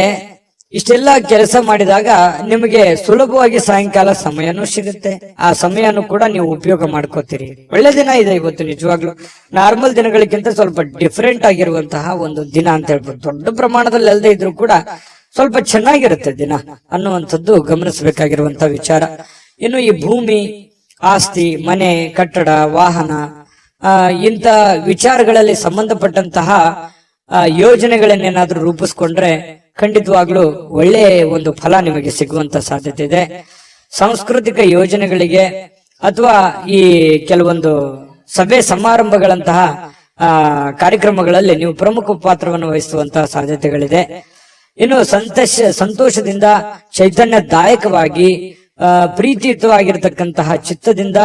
ಇಷ್ಟೆಲ್ಲ ಕೆಲಸ ಮಾಡಿದಾಗ ನಿಮಗೆ ಸುಲಭವಾಗಿ ಸಾಯಂಕಾಲ ಸಮಯನೂ ಸಿಗುತ್ತೆ. ಆ ಸಮಯನೂ ಕೂಡ ನೀವು ಉಪಯೋಗ ಮಾಡ್ಕೋತೀರಿ. ಒಳ್ಳೆ ದಿನ ಇದೆ ಇವತ್ತು. ನಿಜವಾಗ್ಲು ನಾರ್ಮಲ್ ದಿನಗಳಿಗಿಂತ ಸ್ವಲ್ಪ ಡಿಫರೆಂಟ್ ಆಗಿರುವಂತಹ ಒಂದು ದಿನ ಅಂತ ಹೇಳ್ಬೋದು. ದೊಡ್ಡ ಪ್ರಮಾಣದಲ್ಲಿ ಅಲ್ಲದೆ ಇದ್ರೂ ಕೂಡ ಸ್ವಲ್ಪ ಚೆನ್ನಾಗಿರುತ್ತೆ ದಿನ ಅನ್ನುವಂಥದ್ದು ಗಮನಿಸಬೇಕಾಗಿರುವಂತಹ ವಿಚಾರ. ಇನ್ನು ಈ ಭೂಮಿ, ಆಸ್ತಿ, ಮನೆ, ಕಟ್ಟಡ, ವಾಹನ ಇಂಥ ವಿಚಾರಗಳಲ್ಲಿ ಸಂಬಂಧಪಟ್ಟಂತಹ ಯೋಜನೆಗಳನ್ನೇನಾದ್ರೂ ರೂಪಿಸ್ಕೊಂಡ್ರೆ ಖಂಡಿತವಾಗ್ಲೂ ಒಳ್ಳೆ ಒಂದು ಫಲ ನಿಮಗೆ ಸಿಗುವಂತ ಸಾಧ್ಯತೆ ಇದೆ. ಸಾಂಸ್ಕೃತಿಕ ಯೋಜನೆಗಳಿಗೆ ಅಥವಾ ಈ ಕೆಲವೊಂದು ಸಭೆ ಸಮಾರಂಭಗಳಂತಹ ಕಾರ್ಯಕ್ರಮಗಳಲ್ಲಿ ನೀವು ಪ್ರಮುಖ ಪಾತ್ರವನ್ನು ವಹಿಸುವಂತಹ ಸಾಧ್ಯತೆಗಳಿದೆ. ಇನ್ನು ಸಂತೋಷದಿಂದ, ಚೈತನ್ಯದಾಯಕವಾಗಿ, ಪ್ರೀತಿಯುತವಾಗಿರ್ತಕ್ಕಂತಹ ಚಿತ್ತದಿಂದ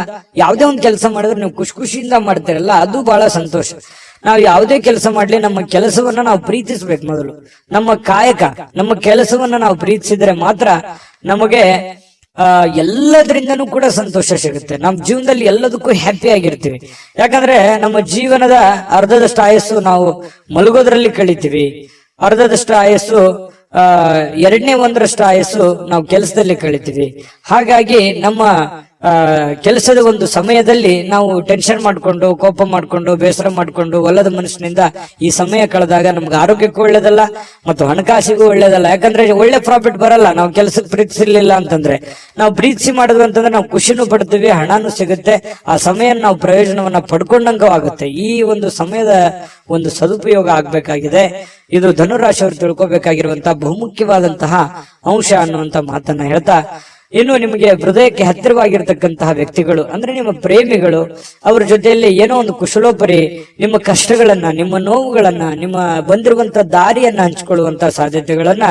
ಯಾವುದೇ ಒಂದು ಕೆಲಸ ಮಾಡಿದ್ರೆ ನೀವು ಖುಷಿಯಿಂದ ಮಾಡ್ತೀರಲ್ಲ, ಅದು ಬಹಳ ಸಂತೋಷ. ನಾವು ಯಾವುದೇ ಕೆಲಸ ಮಾಡ್ಲಿ, ನಮ್ಮ ಕೆಲಸವನ್ನ ನಾವು ಪ್ರೀತಿಸ್ಬೇಕು. ಮೊದಲು ನಮ್ಮ ಕಾಯಕ, ನಮ್ಮ ಕೆಲಸವನ್ನ ನಾವು ಪ್ರೀತಿಸಿದ್ರೆ ಮಾತ್ರ ನಮಗೆ ಎಲ್ಲದರಿಂದನೂ ಕೂಡ ಸಂತೋಷ ಸಿಗುತ್ತೆ. ನಮ್ಮ ಜೀವನದಲ್ಲಿ ಎಲ್ಲದಕ್ಕೂ ಹ್ಯಾಪಿ ಆಗಿರ್ತೀವಿ. ಯಾಕಂದ್ರೆ ನಮ್ಮ ಜೀವನದ ಅರ್ಧದಷ್ಟು ಆಯಸ್ಸು ನಾವು ಮಲಗೋದ್ರಲ್ಲಿ ಕಳಿತೀವಿ, ಅರ್ಧದಷ್ಟು ಆಯಸ್ಸು 1/2 ಆಯಸ್ಸು ನಾವು ಕೆಲಸದಲ್ಲಿ ಕಳಿತೀವಿ. ಹಾಗಾಗಿ ನಮ್ಮ ಕೆಲಸದ ಒಂದು ಸಮಯದಲ್ಲಿ ನಾವು ಟೆನ್ಷನ್ ಮಾಡ್ಕೊಂಡು, ಕೋಪ ಮಾಡ್ಕೊಂಡು, ಬೇಸರ ಮಾಡ್ಕೊಂಡು, ಒಲ್ಲದ ಮನಸ್ಸಿನಿಂದ ಈ ಸಮಯ ಕಳೆದಾಗ ನಮ್ಗೆ ಆರೋಗ್ಯಕ್ಕೂ ಒಳ್ಳೇದಲ್ಲ ಮತ್ತು ಹಣಕಾಸಿಗೂ ಒಳ್ಳೇದಲ್ಲ. ಯಾಕಂದ್ರೆ ಒಳ್ಳೆ ಪ್ರಾಫಿಟ್ ಬರಲ್ಲ ನಾವು ಕೆಲಸಕ್ಕೆ ಪ್ರೀತಿಸಿರ್ಲಿಲ್ಲ ಅಂತಂದ್ರೆ. ನಾವು ಪ್ರೀತಿಸಿ ಮಾಡಿದ್ವಿ ಅಂತಂದ್ರೆ ನಾವು ಖುಷಿನೂ ಪಡ್ತೀವಿ, ಹಣನೂ ಸಿಗುತ್ತೆ, ಆ ಸಮಯ ನಾವು ಪ್ರಯೋಜನವನ್ನ ಪಡ್ಕೊಂಡಂಗೂ ಆಗುತ್ತೆ. ಈ ಒಂದು ಸಮಯದ ಒಂದು ಸದುಪಯೋಗ ಆಗ್ಬೇಕಾಗಿದೆ. ಇದು ಧನುರಾಶಿಯವರು ತಿಳ್ಕೊಬೇಕಾಗಿರುವಂತಹ ಬಹುಮುಖ್ಯವಾದಂತಹ ಅಂಶ ಅನ್ನುವಂತ ಮಾತನ್ನ ಹೇಳ್ತಾ ಇನ್ನು ನಿಮಗೆ ಹೃದಯಕ್ಕೆ ಹತ್ತಿರವಾಗಿರ್ತಕ್ಕಂತಹ ವ್ಯಕ್ತಿಗಳು ಅಂದ್ರೆ ನಿಮ್ಮ ಪ್ರೇಮಿಗಳು, ಅವರ ಜೊತೆಯಲ್ಲಿ ಏನೋ ಒಂದು ಕುಶಲೋಪರಿ ನಿಮ್ಮ ಕಷ್ಟಗಳನ್ನ, ನಿಮ್ಮ ನೋವುಗಳನ್ನ, ನಿಮ್ಮ ಬಂದಿರುವಂತಹ ದಾರಿಯನ್ನ ಹಂಚಿಕೊಳ್ಳುವಂತಹ ಸಾಧ್ಯತೆಗಳನ್ನ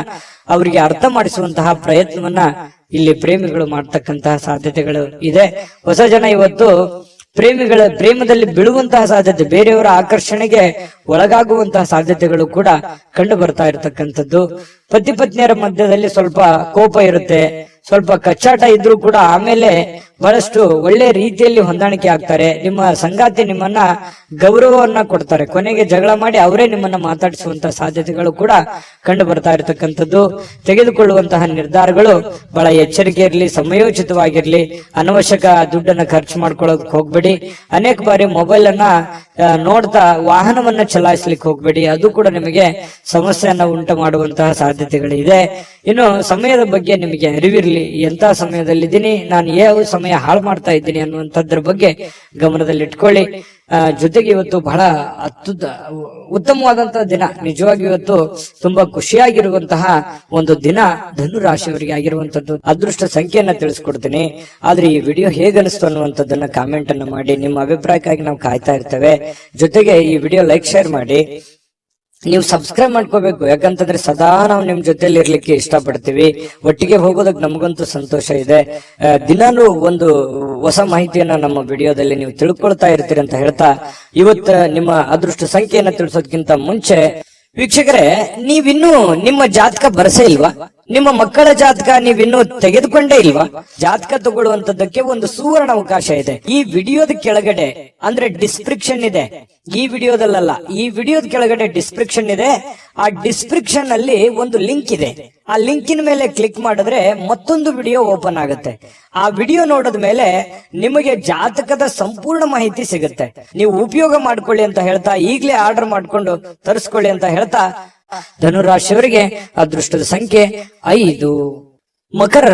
ಅವರಿಗೆ ಅರ್ಥ ಮಾಡಿಸುವಂತಹ ಪ್ರಯತ್ನವನ್ನ ಇಲ್ಲಿ ಪ್ರೇಮಿಗಳು ಮಾಡ್ತಕ್ಕಂತಹ ಸಾಧ್ಯತೆಗಳು ಇದೆ. ಹೊಸ ಜನ ಇವತ್ತು ಪ್ರೇಮದಲ್ಲಿ ಬೀಳುವಂತಹ ಸಾಧ್ಯತೆ, ಬೇರೆಯವರ ಆಕರ್ಷಣೆಗೆ ಒಳಗಾಗುವಂತಹ ಸಾಧ್ಯತೆಗಳು ಕೂಡ ಕಂಡು ಬರ್ತಾ ಇರತಕ್ಕಂಥದ್ದು. ಪತಿ ಪತ್ನಿಯರ ಮಧ್ಯದಲ್ಲಿ ಸ್ವಲ್ಪ ಕೋಪ ಇರುತ್ತೆ, ಸ್ವಲ್ಪ ಕಚ್ಚಾಟ ಇದ್ರೂ ಕೂಡ ಆಮೇಲೆ ಬಹಳಷ್ಟು ಒಳ್ಳೆ ರೀತಿಯಲ್ಲಿ ಹೊಂದಾಣಿಕೆ ಆಗ್ತಾರೆ. ನಿಮ್ಮ ಸಂಗಾತಿ ನಿಮ್ಮನ್ನ ಗೌರವವನ್ನ ಕೊಡ್ತಾರೆ, ಕೊನೆಗೆ ಜಗಳ ಮಾಡಿ ಅವರೇ ನಿಮ್ಮನ್ನ ಮಾತಾಡಿಸುವಂತಹ ಸಾಧ್ಯತೆಗಳು ಕೂಡ ಕಂಡು ಬರ್ತಾ ಇರತಕ್ಕಂಥದ್ದು. ತೆಗೆದುಕೊಳ್ಳುವಂತಹ ನಿರ್ಧಾರಗಳು ಬಹಳ ಎಚ್ಚರಿಕೆ ಇರಲಿ, ಸಮಯೋಚಿತವಾಗಿರ್ಲಿ. ಅನವಶ್ಯಕ ದುಡ್ಡನ್ನ ಖರ್ಚು ಮಾಡ್ಕೊಳ್ಳೋದಕ್ಕೆ ಹೋಗ್ಬೇಡಿ. ಅನೇಕ ಬಾರಿ ಮೊಬೈಲ್ ಅನ್ನ ನೋಡ್ತಾ ವಾಹನವನ್ನ ಚಲಾಯಿಸ್ಲಿಕ್ಕೆ ಹೋಗ್ಬೇಡಿ, ಅದು ಕೂಡ ನಿಮಗೆ ಸಮಸ್ಯೆಯನ್ನ ಉಂಟು ಮಾಡುವಂತಹ ಸಾಧ್ಯತೆಗಳಿದೆ. ಇನ್ನು ಸಮಯದ ಬಗ್ಗೆ ನಿಮಗೆ ಅರಿವಿರ್ಲಿ, ಎಂತ ಸಮಯದಲ್ಲಿದ್ದೀನಿ, ನಾನು ಯಾವ ಸಮಯ ಹಾಳು ಮಾಡ್ತಾ ಇದ್ದೀನಿ ಅನ್ನುವಂಥದ್ರ ಬಗ್ಗೆ ಗಮನದಲ್ಲಿಟ್ಕೊಳ್ಳಿ. ಜೊತೆಗೆ ಇವತ್ತು ಬಹಳ ಉತ್ತಮವಾದಂತಹ ದಿನ, ನಿಜವಾಗಿ ಇವತ್ತು ತುಂಬಾ ಖುಷಿಯಾಗಿರುವಂತಹ ಒಂದು ದಿನ ಧನು ರಾಶಿಯವರಿಗೆ ಆಗಿರುವಂತದ್ದು. ಅದೃಷ್ಟ ಸಂಖ್ಯೆಯನ್ನ ತಿಳಿಸ್ಕೊಡ್ತೀನಿ, ಆದ್ರೆ ಈ ವಿಡಿಯೋ ಹೇಗನಿಸ್ತು ಅನ್ನುವಂಥದ್ದನ್ನ ಕಾಮೆಂಟ್ ಅನ್ನ ಮಾಡಿ. ನಿಮ್ಮ ಅಭಿಪ್ರಾಯಕ್ಕಾಗಿ ನಾವು ಕಾಯ್ತಾ ಇರ್ತೇವೆ. ಜೊತೆಗೆ ಈ ವಿಡಿಯೋ ಲೈಕ್, ಶೇರ್ ಮಾಡಿ. ನೀವು ಸಬ್ಸ್ಕ್ರೈಬ್ ಮಾಡ್ಕೋಬೇಕು, ಯಾಕಂತಂದ್ರೆ ಸದಾ ನಾವು ನಿಮ್ ಜೊತೆಲಿ ಇರ್ಲಿಕ್ಕೆ ಇಷ್ಟಪಡ್ತೀವಿ. ಒಟ್ಟಿಗೆ ಹೋಗೋದಕ್ಕೆ ನಮಗಂತೂ ಸಂತೋಷ ಇದೆ. ದಿನಾನು ಒಂದು ಹೊಸ ಮಾಹಿತಿಯನ್ನ ನಮ್ಮ ವಿಡಿಯೋದಲ್ಲಿ ನೀವು ತಿಳ್ಕೊಳ್ತಾ ಇರ್ತೀರಿ ಅಂತ ಹೇಳ್ತಾ, ಇವತ್ತ ನಿಮ್ಮ ಅದೃಷ್ಟ ಸಂಖ್ಯೆಯನ್ನ ತಿಳಿಸೋದಕ್ಕಿಂತ ಮುಂಚೆ ವೀಕ್ಷಕರೇ, ನೀವಿನ್ನೂ ನಿಮ್ಮ ಜಾತಕ ಬರಸೇ ಇಲ್ವಾ? ನಿಮ್ಮ ಮಕ್ಕಳ ಜಾತಕ ನೀವಿನ್ನೂ ತೆಗೆದುಕೊಂಡೇ ಇಲ್ವಾ? ಜಾತಕ ತಗೊಳ್ಳುವಂತದ್ದಕ್ಕೆ ಒಂದು ಸುವರ್ಣ ಅವಕಾಶ ಇದೆ. ಈ ವಿಡಿಯೋದ ಕೆಳಗಡೆ ಅಂದ್ರೆ ಡಿಸ್ಕ್ರಿಪ್ಷನ್ ಇದೆ, ಈ ವಿಡಿಯೋದಲ್ಲ, ಈ ವಿಡಿಯೋದ ಕೆಳಗಡೆ ಡಿಸ್ಕ್ರಿಪ್ಷನ್ ಇದೆ. ಆ ಡಿಸ್ಕ್ರಿಪ್ಷನ್ ಅಲ್ಲಿ ಒಂದು ಲಿಂಕ್ ಇದೆ. ಆ ಲಿಂಕಿನ ಮೇಲೆ ಕ್ಲಿಕ್ ಮಾಡಿದ್ರೆ ಮತ್ತೊಂದು ವಿಡಿಯೋ ಓಪನ್ ಆಗುತ್ತೆ. ಆ ವಿಡಿಯೋ ನೋಡಿದ ಮೇಲೆ ನಿಮಗೆ ಜಾತಕದ ಸಂಪೂರ್ಣ ಮಾಹಿತಿ ಸಿಗುತ್ತೆ. ನೀವು ಉಪಯೋಗ ಮಾಡ್ಕೊಳ್ಳಿ ಅಂತ ಹೇಳ್ತಾ, ಈಗಲೇ ಆರ್ಡರ್ ಮಾಡ್ಕೊಂಡು ತರಿಸ್ಕೊಳ್ಳಿ ಅಂತ ಹೇಳ್ತಾ, ಧನುರಾಶಿಯವರಿಗೆ ಅದೃಷ್ಟದ ಸಂಖ್ಯೆ 5. ಮಕರ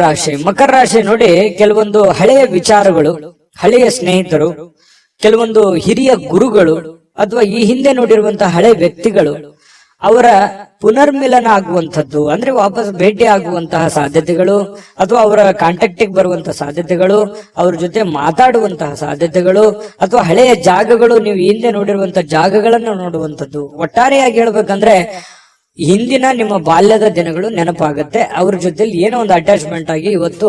ರಾಶಿ ನೋಡಿ, ಕೆಲವೊಂದು ಹಳೆಯ ವಿಚಾರಗಳು, ಹಳೆಯ ಸ್ನೇಹಿತರು, ಕೆಲವೊಂದು ಹಿರಿಯ ಗುರುಗಳು ಅಥವಾ ಈ ಹಿಂದೆ ನೋಡಿರುವಂತಹ ಹಳೆ ವ್ಯಕ್ತಿಗಳು, ಅವರ ಪುನರ್ಮಿಲನ ಆಗುವಂಥದ್ದು, ಅಂದ್ರೆ ವಾಪಸ್ ಭೇಟಿ ಆಗುವಂತಹ ಸಾಧ್ಯತೆಗಳು, ಅಥವಾ ಅವರ ಕಾಂಟ್ಯಾಕ್ಟಿಗೆ ಬರುವಂತಹ ಸಾಧ್ಯತೆಗಳು, ಅವ್ರ ಜೊತೆ ಮಾತಾಡುವಂತಹ ಸಾಧ್ಯತೆಗಳು, ಅಥವಾ ಹಳೆಯ ಜಾಗಗಳು, ನೀವು ಹಿಂದೆ ನೋಡಿರುವಂತಹ ಜಾಗಗಳನ್ನು ನೋಡುವಂಥದ್ದು. ಒಟ್ಟಾರೆಯಾಗಿ ಹೇಳ್ಬೇಕಂದ್ರೆ ಹಿಂದಿನ ನಿಮ್ಮ ಬಾಲ್ಯದ ದಿನಗಳು ನೆನಪಾಗುತ್ತೆ. ಅವ್ರ ಜೊತೆಲಿ ಏನೋ ಒಂದು ಅಟ್ಯಾಚ್ಮೆಂಟ್ ಆಗಿ ಇವತ್ತು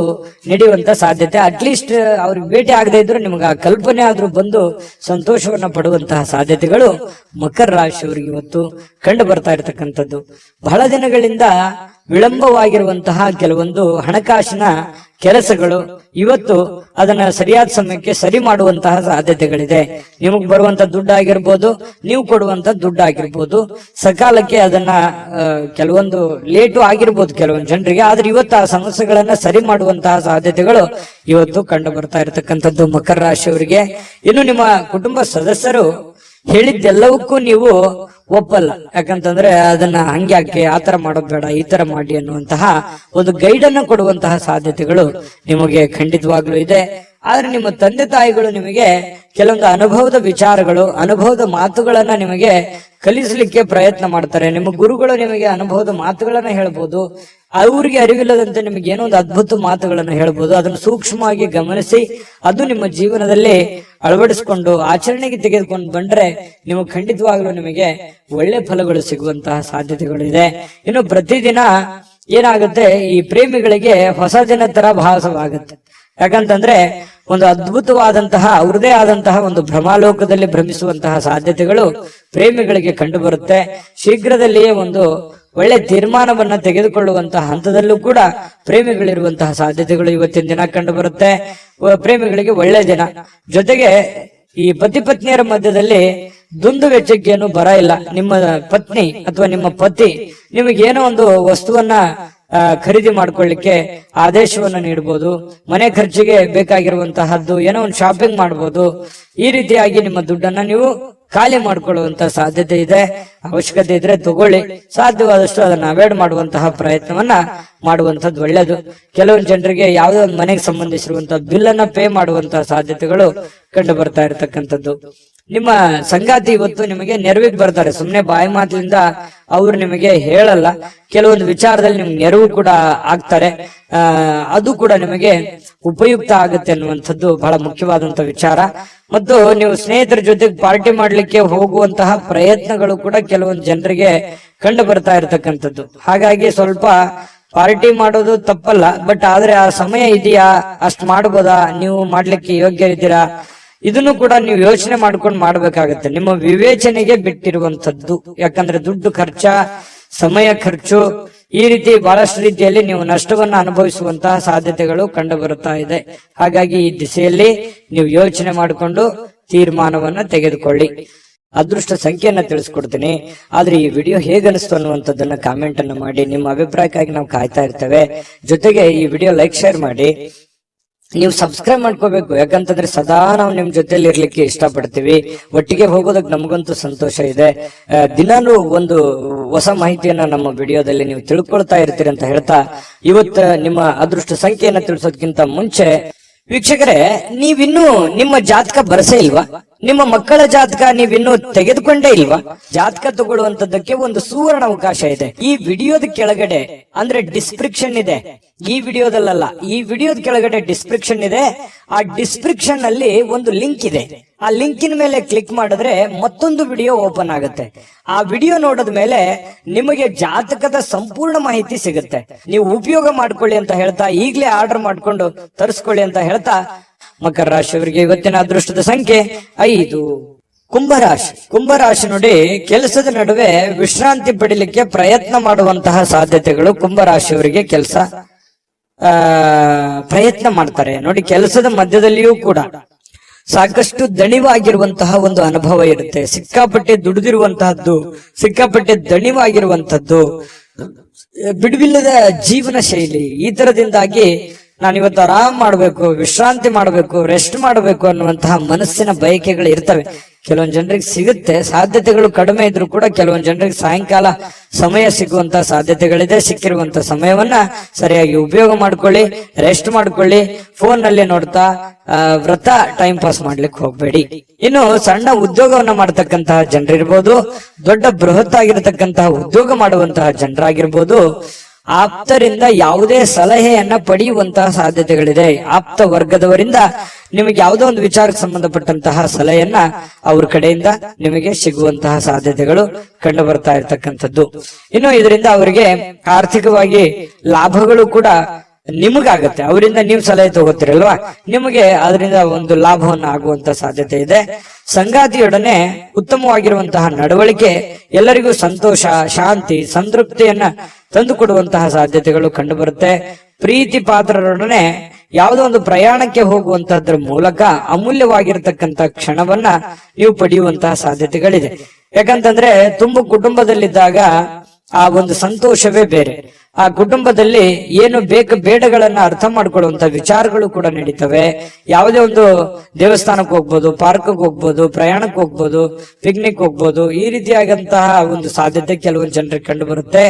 ನಡೆಯುವಂತ ಸಾಧ್ಯತೆ. ಅಟ್ಲೀಸ್ಟ್ ಅವ್ರಿಗೆ ಭೇಟಿ ಆಗದೆ ಇದ್ರು ನಿಮ್ಗೆ ಆ ಕಲ್ಪನೆ ಆದ್ರೂ ಬಂದು ಸಂತೋಷವನ್ನ ಪಡುವಂತಹ ಸಾಧ್ಯತೆಗಳು ಮಕರ ರಾಶಿಯವರಿಗೆ ಇವತ್ತು ಕಂಡು ಬರ್ತಾ ಇರತಕ್ಕಂಥದ್ದು. ಬಹಳ ದಿನಗಳಿಂದ ವಿಳಂಬವಾಗಿರುವಂತಹ ಕೆಲವೊಂದು ಹಣಕಾಸಿನ ಕೆಲಸಗಳು ಇವತ್ತು ಅದನ್ನ ಸರಿಯಾದ ಸಮಯಕ್ಕೆ ಸರಿ ಮಾಡುವಂತಹ ಸಾಧ್ಯತೆಗಳಿದೆ. ನಿಮಗ್ ಬರುವಂತ ದುಡ್ಡು ಆಗಿರ್ಬೋದು, ನೀವು ಕೊಡುವಂತ ದುಡ್ಡು ಆಗಿರ್ಬೋದು, ಸಕಾಲಕ್ಕೆ ಅದನ್ನ ಕೆಲವೊಂದು ಲೇಟು ಆಗಿರ್ಬೋದು ಕೆಲವೊಂದು ಜನರಿಗೆ, ಆದ್ರೆ ಇವತ್ತು ಆ ಸಮಸ್ಯೆಗಳನ್ನ ಸರಿ ಮಾಡುವಂತಹ ಸಾಧ್ಯತೆಗಳು ಇವತ್ತು ಕಂಡು ಬರ್ತಾ ಇರತಕ್ಕಂಥದ್ದು ಮಕರ ರಾಶಿಯವರಿಗೆ. ಇನ್ನು ನಿಮ್ಮ ಕುಟುಂಬ ಸದಸ್ಯರು ಹೇಳಿದ್ದೆಲ್ಲವಕ್ಕೂ ನೀವು ಒಪ್ಪಲ್ಲ, ಯಾಕಂತಂದ್ರೆ ಅದನ್ನ ಹಂಗ್ಯಾಕೆ, ಆತರ ಮಾಡೋದ್ ಬೇಡ, ಈ ತರ ಮಾಡಿ ಅನ್ನುವಂತಹ ಒಂದು ಗೈಡ್ ಅನ್ನ ಕೊಡುವಂತಹ ಸಾಧ್ಯತೆಗಳು ನಿಮಗೆ ಖಂಡಿತವಾಗ್ಲೂ ಇದೆ. ಆದ್ರೆ ನಿಮ್ಮ ತಂದೆ ತಾಯಿಗಳು ನಿಮಗೆ ಕೆಲವೊಂದು ಅನುಭವದ ವಿಚಾರಗಳು, ಅನುಭವದ ಮಾತುಗಳನ್ನ ನಿಮಗೆ ಕಲಿಸಲಿಕ್ಕೆ ಪ್ರಯತ್ನ ಮಾಡ್ತಾರೆ. ನಿಮ್ಮ ಗುರುಗಳು ನಿಮಗೆ ಅನುಭವದ ಮಾತುಗಳನ್ನ ಹೇಳ್ಬೋದು, ಅವ್ರಿಗೆ ಅರಿವಿಲ್ಲದಂತೆ ನಿಮಗೆ ಏನೋ ಒಂದು ಅದ್ಭುತ ಮಾತುಗಳನ್ನು ಹೇಳ್ಬೋದು. ಅದನ್ನು ಸೂಕ್ಷ್ಮವಾಗಿ ಗಮನಿಸಿ ಅದು ನಿಮ್ಮ ಜೀವನದಲ್ಲಿ ಅಳವಡಿಸಿಕೊಂಡು ಆಚರಣೆಗೆ ತೆಗೆದುಕೊಂಡು ಬಂದ್ರೆ ನೀವು ಖಂಡಿತವಾಗ್ಲೂ ನಿಮಗೆ ಒಳ್ಳೆ ಫಲಗಳು ಸಿಗುವಂತಹ ಸಾಧ್ಯತೆಗಳು ಇದೆ. ಇನ್ನು ಪ್ರತಿದಿನ ಏನಾಗುತ್ತೆ, ಈ ಪ್ರೇಮಿಗಳಿಗೆ ಹೊಸ ದಿನ ತರ ಭಾಸವಾಗುತ್ತೆ. ಯಾಕಂತಂದ್ರೆ ಒಂದು ಅದ್ಭುತವಾದಂತಹ ಅವ್ರದೇ ಆದಂತಹ ಒಂದು ಭ್ರಮಾಲೋಕದಲ್ಲಿ ಭ್ರಮಿಸುವಂತಹ ಸಾಧ್ಯತೆಗಳು ಪ್ರೇಮಿಗಳಿಗೆ ಕಂಡು ಬರುತ್ತೆ. ಶೀಘ್ರದಲ್ಲಿಯೇ ಒಂದು ಒಳ್ಳೆ ತೀರ್ಮಾನವನ್ನ ತೆಗೆದುಕೊಳ್ಳುವಂತಹ ಹಂತದಲ್ಲೂ ಕೂಡ ಪ್ರೇಮಿಗಳಿರುವಂತಹ ಸಾಧ್ಯತೆಗಳು ಇವತ್ತಿನ ದಿನ ಕಂಡು ಬರುತ್ತೆ. ಪ್ರೇಮಿಗಳಿಗೆ ಒಳ್ಳೆ ದಿನ. ಜೊತೆಗೆ ಈ ಪತಿ ಪತ್ನಿಯರ ಮಧ್ಯದಲ್ಲಿ ದುಂದು ವೆಚ್ಚಕ್ಕೇನು ಬರ ಇಲ್ಲ. ನಿಮ್ಮ ಪತ್ನಿ ಅಥವಾ ನಿಮ್ಮ ಪತಿ ನಿಮಗೇನೋ ಒಂದು ವಸ್ತುವನ್ನ ಖರೀದಿ ಮಾಡ್ಕೊಳ್ಳಿಕ್ಕೆ ಆದೇಶವನ್ನ ನೀಡಬಹುದು. ಮನೆ ಖರ್ಚಿಗೆ ಬೇಕಾಗಿರುವಂತಹದ್ದು ಏನೋ ಒಂದು ಶಾಪಿಂಗ್ ಮಾಡಬಹುದು. ಈ ರೀತಿಯಾಗಿ ನಿಮ್ಮ ದುಡ್ಡನ್ನ ನೀವು ಖಾಲಿ ಮಾಡ್ಕೊಳ್ಳುವಂತ ಸಾಧ್ಯತೆ ಇದೆ. ಅವಶ್ಯಕತೆ ಇದ್ರೆ ತಗೊಳ್ಳಿ, ಸಾಧ್ಯವಾದಷ್ಟು ಅದನ್ನ ಅವಾಯ್ಡ್ ಮಾಡುವಂತಹ ಪ್ರಯತ್ನವನ್ನ ಮಾಡುವಂತದ್ದು ಒಳ್ಳೇದು. ಕೆಲವೊಂದು ಜನರಿಗೆ ಯಾವುದೋ ಒಂದು ಮನೆಗೆ ಸಂಬಂಧಿಸಿರುವಂತಹ ಬಿಲ್ ಅನ್ನ ಪೇ ಮಾಡುವಂತಹ ಸಾಧ್ಯತೆಗಳು ಕಂಡು ಬರ್ತಾ ಇರತಕ್ಕಂಥದ್ದು. ನಿಮ್ಮ ಸಂಗಾತಿ ಇವತ್ತು ನಿಮಗೆ ನೆರವಿಗೆ ಬರ್ತಾರೆ. ಸುಮ್ನೆ ಬಾಯಿ ಮಾತಿನಿಂದ ಅವ್ರು ನಿಮಗೆ ಹೇಳಲ್ಲ, ಕೆಲವೊಂದು ವಿಚಾರದಲ್ಲಿ ನಿಮ್ಗೆ ನೆರವು ಕೂಡ ಆಗ್ತಾರೆ. ಅದು ಕೂಡ ನಿಮಗೆ ಉಪಯುಕ್ತ ಆಗುತ್ತೆ ಅನ್ನುವಂಥದ್ದು ಬಹಳ ಮುಖ್ಯವಾದಂತ ವಿಚಾರ. ಮತ್ತು ನೀವು ಸ್ನೇಹಿತರ ಜೊತೆಗೆ ಪಾರ್ಟಿ ಮಾಡ್ಲಿಕ್ಕೆ ಹೋಗುವಂತಹ ಪ್ರಯತ್ನಗಳು ಕೂಡ ಕೆಲವೊಂದು ಜನರಿಗೆ ಕಂಡು ಬರ್ತಾ ಇರತಕ್ಕಂಥದ್ದು. ಹಾಗಾಗಿ ಸ್ವಲ್ಪ ಪಾರ್ಟಿ ಮಾಡೋದು ತಪ್ಪಲ್ಲ, ಬಟ್ ಆದ್ರೆ ಆ ಸಮಯ ಇದೆಯಾ, ಅಷ್ಟ್ ಮಾಡ್ಬೋದಾ, ನೀವು ಮಾಡ್ಲಿಕ್ಕೆ ಯೋಗ್ಯ ಇದ್ದೀರಾ, ಇದನ್ನು ಕೂಡ ನೀವು ಯೋಚನೆ ಮಾಡ್ಕೊಂಡು ಮಾಡ್ಬೇಕಾಗತ್ತೆ. ನಿಮ್ಮ ವಿವೇಚನೆಗೆ ಬಿಟ್ಟಿರುವಂತದ್ದು. ಯಾಕಂದ್ರೆ ದುಡ್ಡು ಖರ್ಚ, ಸಮಯ ಖರ್ಚು, ಈ ರೀತಿ ಬಹಳಷ್ಟು ರೀತಿಯಲ್ಲಿ ನೀವು ನಷ್ಟವನ್ನ ಅನುಭವಿಸುವಂತಹ ಸಾಧ್ಯತೆಗಳು ಕಂಡು ಬರುತ್ತಾ ಇದೆ. ಹಾಗಾಗಿ ಈ ದಿಸೆಯಲ್ಲಿ ನೀವು ಯೋಚನೆ ಮಾಡಿಕೊಂಡು ತೀರ್ಮಾನವನ್ನ ತೆಗೆದುಕೊಳ್ಳಿ. ಅದೃಷ್ಟ ಸಂಖ್ಯೆಯನ್ನ ತಿಳಿಸ್ಕೊಡ್ತೀನಿ. ಆದ್ರೆ ಈ ವಿಡಿಯೋ ಹೇಗನಿಸ್ತು ಅನ್ನುವಂಥದ್ದನ್ನ ಕಾಮೆಂಟ್ ಅನ್ನು ಮಾಡಿ. ನಿಮ್ಮ ಅಭಿಪ್ರಾಯಕ್ಕಾಗಿ ನಾವು ಕಾಯ್ತಾ ಇರ್ತೇವೆ. ಜೊತೆಗೆ ಈ ವಿಡಿಯೋ ಲೈಕ್, ಶೇರ್ ಮಾಡಿ. ನೀವು ಸಬ್ಸ್ಕ್ರೈಬ್ ಮಾಡ್ಕೋಬೇಕು. ಯಾಕಂತಂದ್ರೆ ಸದಾ ನಾವು ನಿಮ್ ಜೊತೆಲಿ ಇರ್ಲಿಕ್ಕೆ ಇಷ್ಟಪಡ್ತೀವಿ. ಒಟ್ಟಿಗೆ ಹೋಗೋದಕ್ಕೆ ನಮಗಂತೂ ಸಂತೋಷ ಇದೆ. ದಿನಾನು ಒಂದು ಹೊಸ ಮಾಹಿತಿಯನ್ನ ನಮ್ಮ ವಿಡಿಯೋದಲ್ಲಿ ನೀವು ತಿಳ್ಕೊಳ್ತಾ ಇರ್ತೀರಿ ಅಂತ ಹೇಳ್ತಾ, ಇವತ್ತು ನಿಮ್ಮ ಅದೃಷ್ಟ ಸಂಖ್ಯೆಯನ್ನ ತಿಳಿಸೋದಕ್ಕಿಂತ ಮುಂಚೆ ವೀಕ್ಷಕರೇ, ನೀವಿನ್ನೂ ನಿಮ್ಮ ಜಾತಕ ಬರಸೇ ಇಲ್ವಾ? ನಿಮ್ಮ ಮಕ್ಕಳ ಜಾತಕ ನೀವಿನ್ನೂ ತೆಗೆದುಕೊಂಡೇ ಇಲ್ವಾ? ಜಾತಕ ತಗೊಳ್ಳುವಂತದ್ದಕ್ಕೆ ಒಂದು ಸುವರ್ಣ ಅವಕಾಶ ಇದೆ. ಈ ವಿಡಿಯೋದ ಕೆಳಗಡೆ ಅಂದ್ರೆ ಡಿಸ್ಕ್ರಿಪ್ಷನ್ ಇದೆ. ಈ ವಿಡಿಯೋದಲ್ಲ, ಈ ವಿಡಿಯೋದ ಕೆಳಗಡೆ ಡಿಸ್ಕ್ರಿಪ್ಷನ್ ಇದೆ. ಆ ಡಿಸ್ಕ್ರಿಪ್ಷನ್ ಅಲ್ಲಿ ಒಂದು ಲಿಂಕ್ ಇದೆ. ಆ ಲಿಂಕಿನ ಮೇಲೆ ಕ್ಲಿಕ್ ಮಾಡಿದ್ರೆ ಮತ್ತೊಂದು ವಿಡಿಯೋ ಓಪನ್ ಆಗುತ್ತೆ. ಆ ವಿಡಿಯೋ ನೋಡಿದ ಮೇಲೆ ನಿಮಗೆ ಜಾತಕದ ಸಂಪೂರ್ಣ ಮಾಹಿತಿ ಸಿಗುತ್ತೆ. ನೀವು ಉಪಯೋಗ ಮಾಡ್ಕೊಳ್ಳಿ ಅಂತ ಹೇಳ್ತಾ, ಈಗಲೇ ಆರ್ಡರ್ ಮಾಡ್ಕೊಂಡು ತರಿಸ್ಕೊಳ್ಳಿ ಅಂತ ಹೇಳ್ತಾ, ಮಕರ ರಾಶಿಯವರಿಗೆ ಇವತ್ತಿನ ಅದೃಷ್ಟದ ಸಂಖ್ಯೆ 5. ಕುಂಭರಾಶಿ ನೋಡಿ, ಕೆಲಸದ ನಡುವೆ ವಿಶ್ರಾಂತಿ ಪಡಿಲಿಕ್ಕೆ ಪ್ರಯತ್ನ ಮಾಡುವಂತಹ ಸಾಧ್ಯತೆಗಳು ಕುಂಭರಾಶಿಯವರಿಗೆ ಪ್ರಯತ್ನ ಮಾಡ್ತಾರೆ ನೋಡಿ. ಕೆಲಸದ ಮಧ್ಯದಲ್ಲಿಯೂ ಕೂಡ ಸಾಕಷ್ಟು ದಣಿವಾಗಿರುವಂತಹ ಒಂದು ಅನುಭವ ಇರುತ್ತೆ. ಸಿಕ್ಕಾಪಟ್ಟೆ ದುಡಿದಿರುವಂತಹದ್ದು, ಸಿಕ್ಕಾಪಟ್ಟೆ ದಣಿವಾಗಿರುವಂತದ್ದು, ಬಿಡುವಿಲ್ಲದ ಜೀವನ ಶೈಲಿ, ಈ ತರದಿಂದಾಗಿ ನಾನಿವತ್ತು ಆರಾಮ್ ಮಾಡ್ಬೇಕು, ವಿಶ್ರಾಂತಿ ಮಾಡ್ಬೇಕು, ರೆಸ್ಟ್ ಮಾಡ್ಬೇಕು ಅನ್ನುವಂತಹ ಮನಸ್ಸಿನ ಬಯಕೆಗಳು ಇರ್ತವೆ. ಕೆಲವೊಂದು ಜನರಿಗೆ ಸಿಗುತ್ತೆ, ಸಾಧ್ಯತೆಗಳು ಕಡಿಮೆ ಇದ್ರೂ ಕೂಡ ಕೆಲವೊಂದು ಜನರಿಗೆ ಸಾಯಂಕಾಲ ಸಮಯ ಸಿಗುವಂತಹ ಸಾಧ್ಯತೆಗಳಿದೆ. ಸಿಕ್ಕಿರುವಂತಹ ಸಮಯವನ್ನ ಸರಿಯಾಗಿ ಉಪಯೋಗ ಮಾಡ್ಕೊಳ್ಳಿ, ರೆಸ್ಟ್ ಮಾಡ್ಕೊಳ್ಳಿ. ಫೋನ್ ನಲ್ಲಿ ನೋಡ್ತಾ ವ್ರತ ಟೈಮ್ ಪಾಸ್ ಮಾಡ್ಲಿಕ್ಕೆ ಹೋಗ್ಬೇಡಿ. ಇನ್ನು ಸಣ್ಣ ಉದ್ಯೋಗವನ್ನ ಮಾಡತಕ್ಕಂತಹ ಜನರಿರ್ಬೋದು, ದೊಡ್ಡ ಬೃಹತ್ ಆಗಿರತಕ್ಕಂತಹ ಉದ್ಯೋಗ ಮಾಡುವಂತಹ ಜನರಾಗಿರ್ಬೋದು, ಆಪ್ತರಿಂದ ಯಾವುದೇ ಸಲಹೆಯನ್ನ ಪಡೆಯುವಂತಹ ಸಾಧ್ಯತೆಗಳಿದೆ. ಆಪ್ತ ವರ್ಗದವರಿಂದ ನಿಮಗೆ ಯಾವುದೋ ಒಂದು ವಿಚಾರಕ್ಕೆ ಸಂಬಂಧಪಟ್ಟಂತಹ ಸಲಹೆಯನ್ನ ಅವ್ರ ಕಡೆಯಿಂದ ನಿಮಗೆ ಸಿಗುವಂತಹ ಸಾಧ್ಯತೆಗಳು ಕಂಡು ಬರ್ತಾ ಇರ್ತಕ್ಕಂಥದ್ದು. ಇನ್ನು ಇದರಿಂದ ಅವರಿಗೆ ಆರ್ಥಿಕವಾಗಿ ಲಾಭಗಳು ಕೂಡ ನಿಮಗಾಗತ್ತೆ. ಅವರಿಂದ ನೀವು ಸಲಹೆ ತಗೋತೀರಲ್ವಾ, ನಿಮಗೆ ಅದರಿಂದ ಒಂದು ಲಾಭವನ್ನು ಆಗುವಂತ ಸಾಧ್ಯತೆ ಇದೆ. ಸಂಗಾತಿಯೊಡನೆ ಉತ್ತಮವಾಗಿರುವಂತಹ ನಡವಳಿಕೆ ಎಲ್ಲರಿಗೂ ಸಂತೋಷ, ಶಾಂತಿ, ಸಂತೃಪ್ತಿಯನ್ನ ತಂದು ಕೊಡುವಂತಹ ಸಾಧ್ಯತೆಗಳು ಕಂಡು ಬರುತ್ತೆ. ಪ್ರೀತಿ ಪಾತ್ರರೊಡನೆ ಯಾವುದೋ ಒಂದು ಪ್ರಯಾಣಕ್ಕೆ ಹೋಗುವಂತಹದ್ರ ಮೂಲಕ ಅಮೂಲ್ಯವಾಗಿರತಕ್ಕಂತ ಕ್ಷಣವನ್ನ ನೀವು ಪಡೆಯುವಂತಹ ಸಾಧ್ಯತೆಗಳಿದೆ. ಯಾಕಂತಂದ್ರೆ ತುಂಬ ಕುಟುಂಬದಲ್ಲಿದ್ದಾಗ ಆ ಒಂದು ಸಂತೋಷವೇ ಬೇರೆ. ಆ ಕುಟುಂಬದಲ್ಲಿ ಏನು ಬೇಡಗಳನ್ನ ಅರ್ಥ ಮಾಡ್ಕೊಳ್ಳುವಂತ ವಿಚಾರಗಳು ಕೂಡ ನಡೀತವೆ. ಯಾವುದೇ ಒಂದು ದೇವಸ್ಥಾನಕ್ಕೆ ಹೋಗ್ಬೋದು, ಪಾರ್ಕ್ಗೆ ಹೋಗ್ಬೋದು, ಪ್ರಯಾಣಕ್ಕೆ ಹೋಗ್ಬೋದು, ಪಿಕ್ನಿಕ್ ಹೋಗ್ಬೋದು. ಈ ರೀತಿಯಾದಂತಹ ಒಂದು ಸಾಧ್ಯತೆ ಕೆಲವೊಂದು ಜನರಿಗೆ ಕಂಡು ಬರುತ್ತೆ.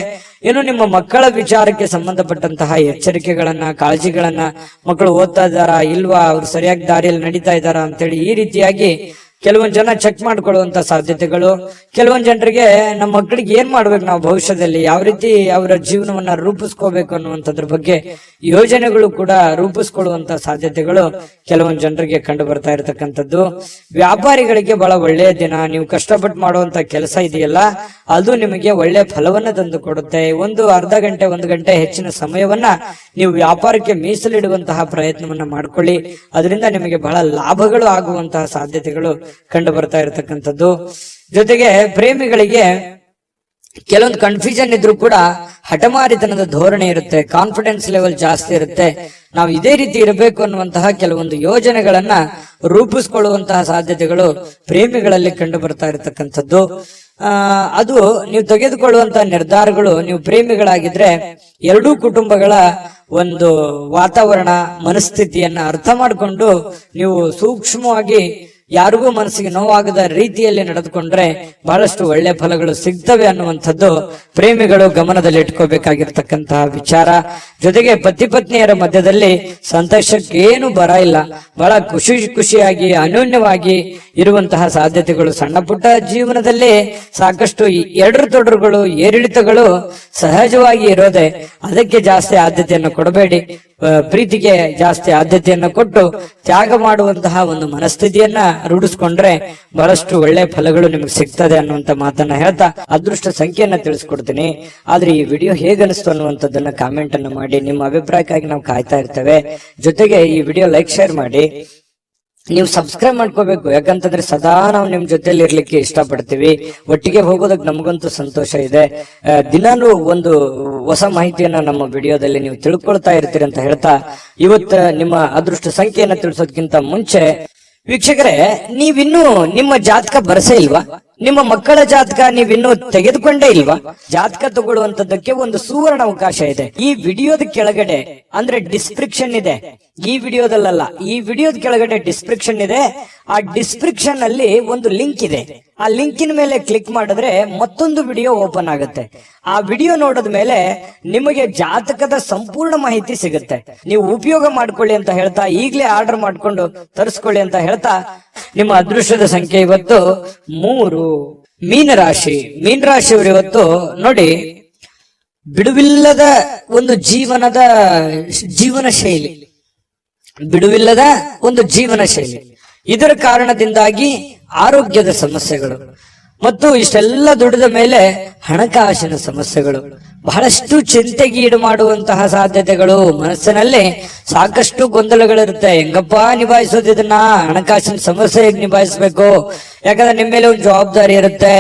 ಇನ್ನು ನಿಮ್ಮ ಮಕ್ಕಳ ವಿಚಾರಕ್ಕೆ ಸಂಬಂಧಪಟ್ಟಂತಹ ಎಚ್ಚರಿಕೆಗಳನ್ನ, ಕಾಳಜಿಗಳನ್ನ, ಮಕ್ಕಳು ಓದ್ತಾ ಇದ್ದಾರಾ ಇಲ್ವಾ, ಅವ್ರು ಸರಿಯಾಗಿ ದಾರಿಯಲ್ಲಿ ನಡೀತಾ ಇದ್ದಾರಾ ಅಂತೇಳಿ ಈ ರೀತಿಯಾಗಿ ಕೆಲವೊಂದು ಜನ ಚೆಕ್ ಮಾಡ್ಕೊಳ್ಳುವಂತ ಸಾಧ್ಯತೆಗಳು. ಕೆಲವೊಂದು ಜನರಿಗೆ ನಮ್ಮ ಮಕ್ಕಳಿಗೆ ಏನ್ ಮಾಡ್ಬೇಕು, ನಾವು ಭವಿಷ್ಯದಲ್ಲಿ ಯಾವ ರೀತಿ ಅವರ ಜೀವನವನ್ನ ರೂಪಿಸ್ಕೋಬೇಕು ಅನ್ನುವಂಥದ್ರ ಬಗ್ಗೆ ಯೋಜನೆಗಳು ಕೂಡ ರೂಪಿಸ್ಕೊಳ್ಳುವಂತ ಸಾಧ್ಯತೆಗಳು ಕೆಲವೊಂದು ಜನರಿಗೆ ಕಂಡು ಬರ್ತಾ ಇರತಕ್ಕಂಥದ್ದು. ವ್ಯಾಪಾರಿಗಳಿಗೆ ಬಹಳ ಒಳ್ಳೆಯ ದಿನ. ನೀವು ಕಷ್ಟಪಟ್ಟು ಮಾಡುವಂತ ಕೆಲಸ ಇದೆಯಲ್ಲ, ಅದು ನಿಮಗೆ ಒಳ್ಳೆ ಫಲವನ್ನ ತಂದು ಕೊಡುತ್ತೆ. ಅರ್ಧ ಗಂಟೆ 1 ಗಂಟೆ ಹೆಚ್ಚಿನ ಸಮಯವನ್ನ ನೀವು ವ್ಯಾಪಾರಕ್ಕೆ ಮೀಸಲಿಡುವಂತಹ ಪ್ರಯತ್ನವನ್ನ ಮಾಡ್ಕೊಳ್ಳಿ. ಅದರಿಂದ ನಿಮಗೆ ಬಹಳ ಲಾಭಗಳು ಆಗುವಂತಹ ಸಾಧ್ಯತೆಗಳು ಕಂಡು ಬರ್ತಾ ಇರತಕ್ಕಂಥದ್ದು. ಜೊತೆಗೆ ಪ್ರೇಮಿಗಳಿಗೆ ಕೆಲವೊಂದು ಕನ್ಫ್ಯೂಷನ್ ಇದ್ರೂ ಕೂಡ ಹಠಮಾರಿತನದ ಧೋರಣೆ ಇರುತ್ತೆ, ಕಾನ್ಫಿಡೆನ್ಸ್ ಲೆವೆಲ್ ಜಾಸ್ತಿ ಇರುತ್ತೆ. ನಾವು ಇದೇ ರೀತಿ ಇರಬೇಕು ಅನ್ನುವಂತಹ ಕೆಲವೊಂದು ಯೋಜನೆಗಳನ್ನ ರೂಪಿಸ್ಕೊಳ್ಳುವಂತಹ ಸಾಧ್ಯತೆಗಳು ಪ್ರೇಮಿಗಳಲ್ಲಿ ಕಂಡು ಬರ್ತಾ ಇರತಕ್ಕಂಥದ್ದು. ಅದು ನೀವು ತೆಗೆದುಕೊಳ್ಳುವಂತಹ ನಿರ್ಧಾರಗಳು, ನೀವು ಪ್ರೇಮಿಗಳಾಗಿದ್ರೆ ಎರಡೂ ಕುಟುಂಬಗಳ ಒಂದು ವಾತಾವರಣ, ಮನಸ್ಥಿತಿಯನ್ನ ಅರ್ಥ ಮಾಡಿಕೊಂಡು ನೀವು ಸೂಕ್ಷ್ಮವಾಗಿ ಯಾರಿಗೂ ಮನಸ್ಸಿಗೆ ನೋವಾಗದ ರೀತಿಯಲ್ಲಿ ನಡೆದುಕೊಂಡ್ರೆ ಬಹಳಷ್ಟು ಒಳ್ಳೆ ಫಲಗಳು ಸಿಗ್ತವೆ ಅನ್ನುವಂಥದ್ದು ಪ್ರೇಮಿಗಳು ಗಮನದಲ್ಲಿ ಇಟ್ಕೋಬೇಕಾಗಿರ್ತಕ್ಕಂತಹ ವಿಚಾರ. ಜೊತೆಗೆ ಪತಿ ಪತ್ನಿಯರ ಮಧ್ಯದಲ್ಲಿ ಸಂತೋಷಕ್ಕೆ ಏನು ಬರ ಇಲ್ಲ, ಬಹಳ ಖುಷಿಯಾಗಿ ಅನ್ಯೋನ್ಯವಾಗಿ ಇರುವಂತಹ ಸಾಧ್ಯತೆಗಳು ಸಣ್ಣ ಪುಟ್ಟ ಜೀವನದಲ್ಲಿ ಸಾಕಷ್ಟು ಎಡರು ತೊಡರುಗಳು ಏರಿಳಿತಗಳು ಸಹಜವಾಗಿ ಇರೋದೆ. ಅದಕ್ಕೆ ಜಾಸ್ತಿ ಆದ್ಯತೆಯನ್ನು ಕೊಡಬೇಡಿ, ಪ್ರೀತಿಗೆ ಜಾಸ್ತಿ ಆದ್ಯತೆಯನ್ನು ಕೊಟ್ಟು ತ್ಯಾಗ ಮಾಡುವಂತಹ ಒಂದು ಮನಸ್ಥಿತಿಯನ್ನ ರೂಢಿಸ್ಕೊಂಡ್ರೆ ಬಹಳಷ್ಟು ಒಳ್ಳೆ ಫಲಗಳು ನಿಮ್ಗೆ ಸಿಗ್ತದೆ ಅನ್ನುವಂತ ಮಾತನ್ನ ಹೇಳ್ತಾ ಅದೃಷ್ಟ ಸಂಖ್ಯೆಯನ್ನ ತಿಳಿಸ್ಕೊಡ್ತೀನಿ. ಆದ್ರೆ ಈ ವಿಡಿಯೋ ಹೇಗನಿಸ್ತು ಅನ್ನುವಂಥದ್ದನ್ನ ಕಾಮೆಂಟ್ ಅನ್ನು ಮಾಡಿ, ನಿಮ್ಮ ಅಭಿಪ್ರಾಯಕ್ಕಾಗಿ ನಾವು ಕಾಯ್ತಾ ಇರ್ತೇವೆ. ಜೊತೆಗೆ ಈ ವಿಡಿಯೋ ಲೈಕ್ ಶೇರ್ ಮಾಡಿ, ನೀವು ಸಬ್ಸ್ಕ್ರೈಬ್ ಮಾಡ್ಕೋಬೇಕು. ಯಾಕಂತಂದ್ರೆ ಸದಾ ನಾವು ನಿಮ್ ಜೊತೆಲಿ ಇರ್ಲಿಕ್ಕೆ ಇಷ್ಟಪಡ್ತೀವಿ. ಒಟ್ಟಿಗೆ ಹೋಗೋದಕ್ಕೆ ನಮಗಂತೂ ಸಂತೋಷ ಇದೆ. ದಿನಾನು ಒಂದು ಹೊಸ ಮಾಹಿತಿಯನ್ನ ನಮ್ಮ ವಿಡಿಯೋದಲ್ಲಿ ನೀವು ತಿಳ್ಕೊಳ್ತಾ ಇರ್ತೀರಿ ಅಂತ ಹೇಳ್ತಾ, ಇವತ್ತು ನಿಮ್ಮ ಅದೃಷ್ಟ ಸಂಖ್ಯೆಯನ್ನ ತಿಳಿಸೋದಕ್ಕಿಂತ ಮುಂಚೆ ವೀಕ್ಷಕರೇ, ನೀವಿನ್ನೂ ನಿಮ್ಮ ಜಾತಕ ಬರಸೇ ಇಲ್ವಾ? ನಿಮ್ಮ ಮಕ್ಕಳ ಜಾತಕ ನೀವಿನ್ನೂ ತೆಗೆದುಕೊಂಡೇ ಇಲ್ವಾ? ಜಾತಕ ತಗೊಳ್ಳುವಂತದ್ದಕ್ಕೆ ಒಂದು ಸುವರ್ಣ ಅವಕಾಶ ಇದೆ. ಈ ವಿಡಿಯೋದ ಕೆಳಗಡೆ ಅಂದ್ರೆ ಡಿಸ್ಕ್ರಿಪ್ಷನ್ ಇದೆ, ಈ ವಿಡಿಯೋದಲ್ಲ, ಈ ವಿಡಿಯೋದ ಕೆಳಗಡೆ ಡಿಸ್ಕ್ರಿಪ್ಷನ್ ಇದೆ. ಆ ಡಿಸ್ಕ್ರಿಪ್ಷನ್ ಅಲ್ಲಿ ಒಂದು ಲಿಂಕ್ ಇದೆ. ಆ ಲಿಂಕಿನ ಮೇಲೆ ಕ್ಲಿಕ್ ಮಾಡಿದ್ರೆ ಮತ್ತೊಂದು ವಿಡಿಯೋ ಓಪನ್ ಆಗುತ್ತೆ. ಆ ವಿಡಿಯೋ ನೋಡಿದ ಮೇಲೆ ನಿಮಗೆ ಜಾತಕದ ಸಂಪೂರ್ಣ ಮಾಹಿತಿ ಸಿಗುತ್ತೆ. ನೀವು ಉಪಯೋಗ ಮಾಡ್ಕೊಳ್ಳಿ ಅಂತ ಹೇಳ್ತಾ, ಈಗಲೇ ಆರ್ಡರ್ ಮಾಡ್ಕೊಂಡು ತರಿಸ್ಕೊಳ್ಳಿ ಅಂತ ಹೇಳ್ತಾ, ನಿಮ್ಮ ಅದೃಷ್ಟದ ಸಂಖ್ಯೆ ಇವತ್ತು 3. ಮೀನರಾಶಿ. ಮೀನರಾಶಿಯವರು ಇವತ್ತು ನೋಡಿ, ಬಿಡುವಿಲ್ಲದ ಒಂದು ಜೀವನ ಶೈಲಿ, ಬಿಡುವಿಲ್ಲದ ಒಂದು ಜೀವನ ಶೈಲಿ. ಇದರ ಕಾರಣದಿಂದಾಗಿ ಆರೋಗ್ಯದ ಸಮಸ್ಯೆಗಳು ಮತ್ತು ಇಷ್ಟೆಲ್ಲ ದುಡಿದ ಮೇಲೆ ಹಣಕಾಸಿನ ಸಮಸ್ಯೆಗಳು, ಬಹಳಷ್ಟು ಚಿಂತೆಗೀಡು ಮಾಡುವಂತಹ ಸಾಧ್ಯತೆಗಳು. ಮನಸ್ಸಿನಲ್ಲಿ ಸಾಕಷ್ಟು ಗೊಂದಲಗಳಿರುತ್ತೆ. ಹೆಂಗಪ್ಪ ನಿಭಾಯಿಸೋದು ಇದನ್ನ? ಹಣಕಾಸಿನ ಸಮಸ್ಯೆ ಹೇಗೆ ನಿಭಾಯಿಸ್ಬೇಕು? ಯಾಕಂದ್ರೆ ನಿಮ್ಮ ಮೇಲೆ ಒಂದು ಜವಾಬ್ದಾರಿ ಇರುತ್ತೆ.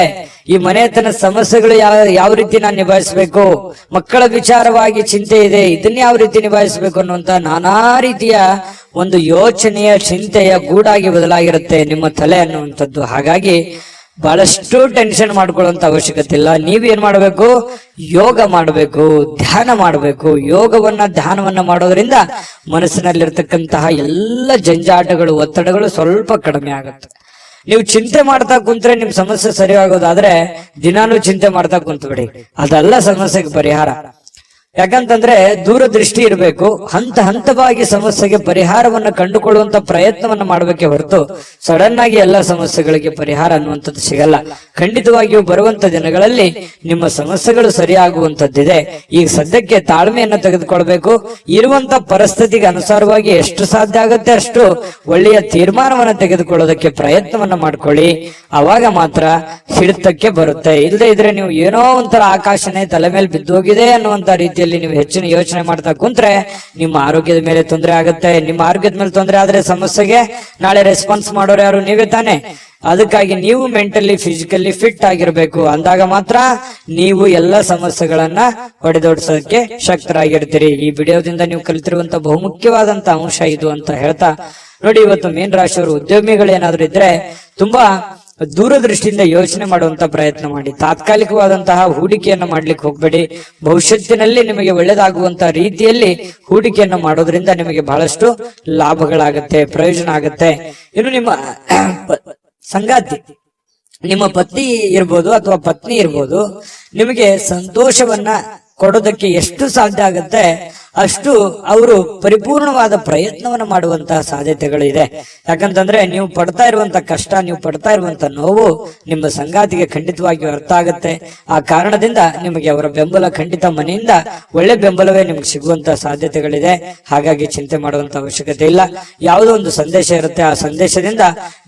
ಈ ಮನೆತನ ಸಮಸ್ಯೆಗಳು ಯಾವ ರೀತಿ ನಾನು ನಿಭಾಯಿಸ್ಬೇಕು, ಮಕ್ಕಳ ವಿಚಾರವಾಗಿ ಚಿಂತೆ ಇದೆ, ಇದನ್ನ ಯಾವ ರೀತಿ ನಿಭಾಯಿಸ್ಬೇಕು ಅನ್ನುವಂತ ನಾನಾ ರೀತಿಯ ಒಂದು ಯೋಚನೆಯ ಚಿಂತೆಯ ಗೂಡಾಗಿ ಬದಲಾಗಿರುತ್ತೆ ನಿಮ್ಮ ತಲೆ ಅನ್ನುವಂಥದ್ದು. ಹಾಗಾಗಿ ಬಹಳಷ್ಟು ಟೆನ್ಷನ್ ಮಾಡ್ಕೊಳ್ಳುವಂತ ಅವಶ್ಯಕತೆ ಇಲ್ಲ. ನೀವೇನ್ ಮಾಡಬೇಕು? ಯೋಗ ಮಾಡಬೇಕು, ಧ್ಯಾನ ಮಾಡಬೇಕು. ಧ್ಯಾನವನ್ನ ಮಾಡೋದ್ರಿಂದ ಮನಸ್ಸಿನಲ್ಲಿರ್ತಕ್ಕಂತಹ ಎಲ್ಲ ಜಂಜಾಟಗಳು, ಒತ್ತಡಗಳು ಸ್ವಲ್ಪ ಕಡಿಮೆ ಆಗುತ್ತೆ. ನೀವು ಚಿಂತೆ ಮಾಡ್ತಾ ಕುಂತ್ರೆ ನಿಮ್ ಸಮಸ್ಯೆ ಸರಿ ಆಗೋದಾದ್ರೆ ದಿನಾನು ಚಿಂತೆ ಮಾಡ್ತಾ ಕುಂತ್ಬಿಡಿ, ಅದೆಲ್ಲ ಸಮಸ್ಯೆಗೆ ಪರಿಹಾರ. ಯಾಕಂತಂದ್ರೆ ದೂರದೃಷ್ಟಿ ಇರಬೇಕು. ಹಂತವಾಗಿ ಸಮಸ್ಯೆಗೆ ಪರಿಹಾರವನ್ನ ಕಂಡುಕೊಳ್ಳುವಂತ ಪ್ರಯತ್ನವನ್ನ ಮಾಡಬೇಕೆ ಹೊರತು ಸಡನ್ ಆಗಿ ಎಲ್ಲ ಸಮಸ್ಯೆಗಳಿಗೆ ಪರಿಹಾರ ಅನ್ನುವಂಥದ್ದು ಸಿಗಲ್ಲ. ಖಂಡಿತವಾಗಿಯೂ ಬರುವಂತ ದಿನಗಳಲ್ಲಿ ನಿಮ್ಮ ಸಮಸ್ಯೆಗಳು ಸರಿಯಾಗುವಂತದ್ದಿದೆ. ಈಗ ಸದ್ಯಕ್ಕೆ ತಾಳ್ಮೆಯನ್ನ ತೆಗೆದುಕೊಳ್ಬೇಕು. ಇರುವಂತ ಪರಿಸ್ಥಿತಿಗೆ ಅನುಸಾರವಾಗಿ ಎಷ್ಟು ಸಾಧ್ಯ ಆಗುತ್ತೆ ಅಷ್ಟು ಒಳ್ಳೆಯ ತೀರ್ಮಾನವನ್ನ ತೆಗೆದುಕೊಳ್ಳೋದಕ್ಕೆ ಪ್ರಯತ್ನವನ್ನ ಮಾಡ್ಕೊಳ್ಳಿ. ಅವಾಗ ಮಾತ್ರ ಹಿಡಿತಕ್ಕೆ ಬರುತ್ತೆ. ಇಲ್ಲದೆ ಇದ್ರೆ ನೀವು ಏನೋ ಒಂಥರ ಆಕಾಶನೇ ತಲೆ ಮೇಲೆ ಬಿದ್ದೋಗಿದೆ ಅನ್ನುವಂತ ರೀತಿ ನೀವು ಹೆಚ್ಚಿನ ಯೋಚನೆ ಮಾಡ್ತಾ ಕುಂತ್ರೆ ನಿಮ್ಮ ಆರೋಗ್ಯದ ಮೇಲೆ ತೊಂದರೆ ಆಗುತ್ತೆ. ನಿಮ್ಮ ಆರೋಗ್ಯದ ಮೇಲೆ ತೊಂದರೆ ಆದ್ರೆ ಸಮಸ್ಯೆಗೆ ನಾಳೆ ರೆಸ್ಪಾನ್ಸ್ ಮಾಡೋರು ಯಾರು? ನೀವೇ ತಾನೆ. ಅದಕ್ಕಾಗಿ ನೀವು ಮೆಂಟಲಿ ಫಿಸಿಕಲಿ ಫಿಟ್ ಆಗಿರ್ಬೇಕು. ಅಂದಾಗ ಮಾತ್ರ ನೀವು ಎಲ್ಲ ಸಮಸ್ಯೆಗಳನ್ನ ಹೊಡೆದೋಡಿಸೋದಕ್ಕೆ ಶಕ್ತರಾಗಿರ್ತೀರಿ. ಈ ವಿಡಿಯೋದಿಂದ ನೀವು ಕಲಿತಿರುವಂತ ಬಹುಮುಖ್ಯವಾದಂತ ಅಂಶ ಇದು ಅಂತ ಹೇಳ್ತಾ, ನೋಡಿ ಇವತ್ತು ಮೀನ ರಾಶಿಯವರು ಉದ್ಯಮಿಗಳೇನಾದ್ರೂ ಇದ್ರೆ ತುಂಬಾ ದೂರದೃಷ್ಟಿಯಿಂದ ಯೋಚನೆ ಮಾಡುವಂತ ಪ್ರಯತ್ನ ಮಾಡಿ. ತಾತ್ಕಾಲಿಕವಾದಂತಹ ಹೂಡಿಕೆಯನ್ನ ಮಾಡ್ಲಿಕ್ಕೆ ಹೋಗ್ಬೇಡಿ. ಭವಿಷ್ಯತ್ತಿನಲ್ಲಿ ನಿಮಗೆ ಒಳ್ಳೆದಾಗುವಂತಹ ರೀತಿಯಲ್ಲಿ ಹೂಡಿಕೆಯನ್ನ ಮಾಡೋದ್ರಿಂದ ನಿಮಗೆ ಬಹಳಷ್ಟು ಲಾಭಗಳಾಗತ್ತೆ, ಪ್ರಯೋಜನ ಆಗತ್ತೆ. ಇನ್ನು ನಿಮ್ಮ ಸಂಗಾತಿ, ನಿಮ್ಮ ಪತಿ ಇರ್ಬೋದು ಅಥವಾ ಪತ್ನಿ ಇರ್ಬೋದು, ನಿಮಗೆ ಸಂತೋಷವನ್ನ ಕೊಡೋದಕ್ಕೆ ಎಷ್ಟು ಸಾಧ್ಯ ಆಗತ್ತೆ ಅಷ್ಟು ಅವರು ಪರಿಪೂರ್ಣವಾದ ಪ್ರಯತ್ನವನ್ನು ಮಾಡುವಂತಹ ಸಾಧ್ಯತೆಗಳಿದೆ. ಯಾಕಂತಂದ್ರೆ ನೀವು ಪಡ್ತಾ ಇರುವಂತ ಕಷ್ಟ, ನೀವು ಪಡ್ತಾ ಇರುವಂತ ನೋವು ನಿಮ್ಮ ಸಂಗಾತಿಗೆ ಖಂಡಿತವಾಗಿಯೂ ಅರ್ಥ ಆಗತ್ತೆ. ಆ ಕಾರಣದಿಂದ ನಿಮಗೆ ಅವರ ಬೆಂಬಲ ಖಂಡಿತ ಮನೆಯಿಂದ ಒಳ್ಳೆ ಬೆಂಬಲವೇ ನಿಮ್ಗೆ ಸಿಗುವಂತ ಸಾಧ್ಯತೆಗಳಿದೆ. ಹಾಗಾಗಿ ಚಿಂತೆ ಮಾಡುವಂತ ಅವಶ್ಯಕತೆ ಇಲ್ಲ. ಯಾವುದೋ ಒಂದು ಸಂದೇಶ ಇರುತ್ತೆ, ಆ ಸಂದೇಶದಿಂದ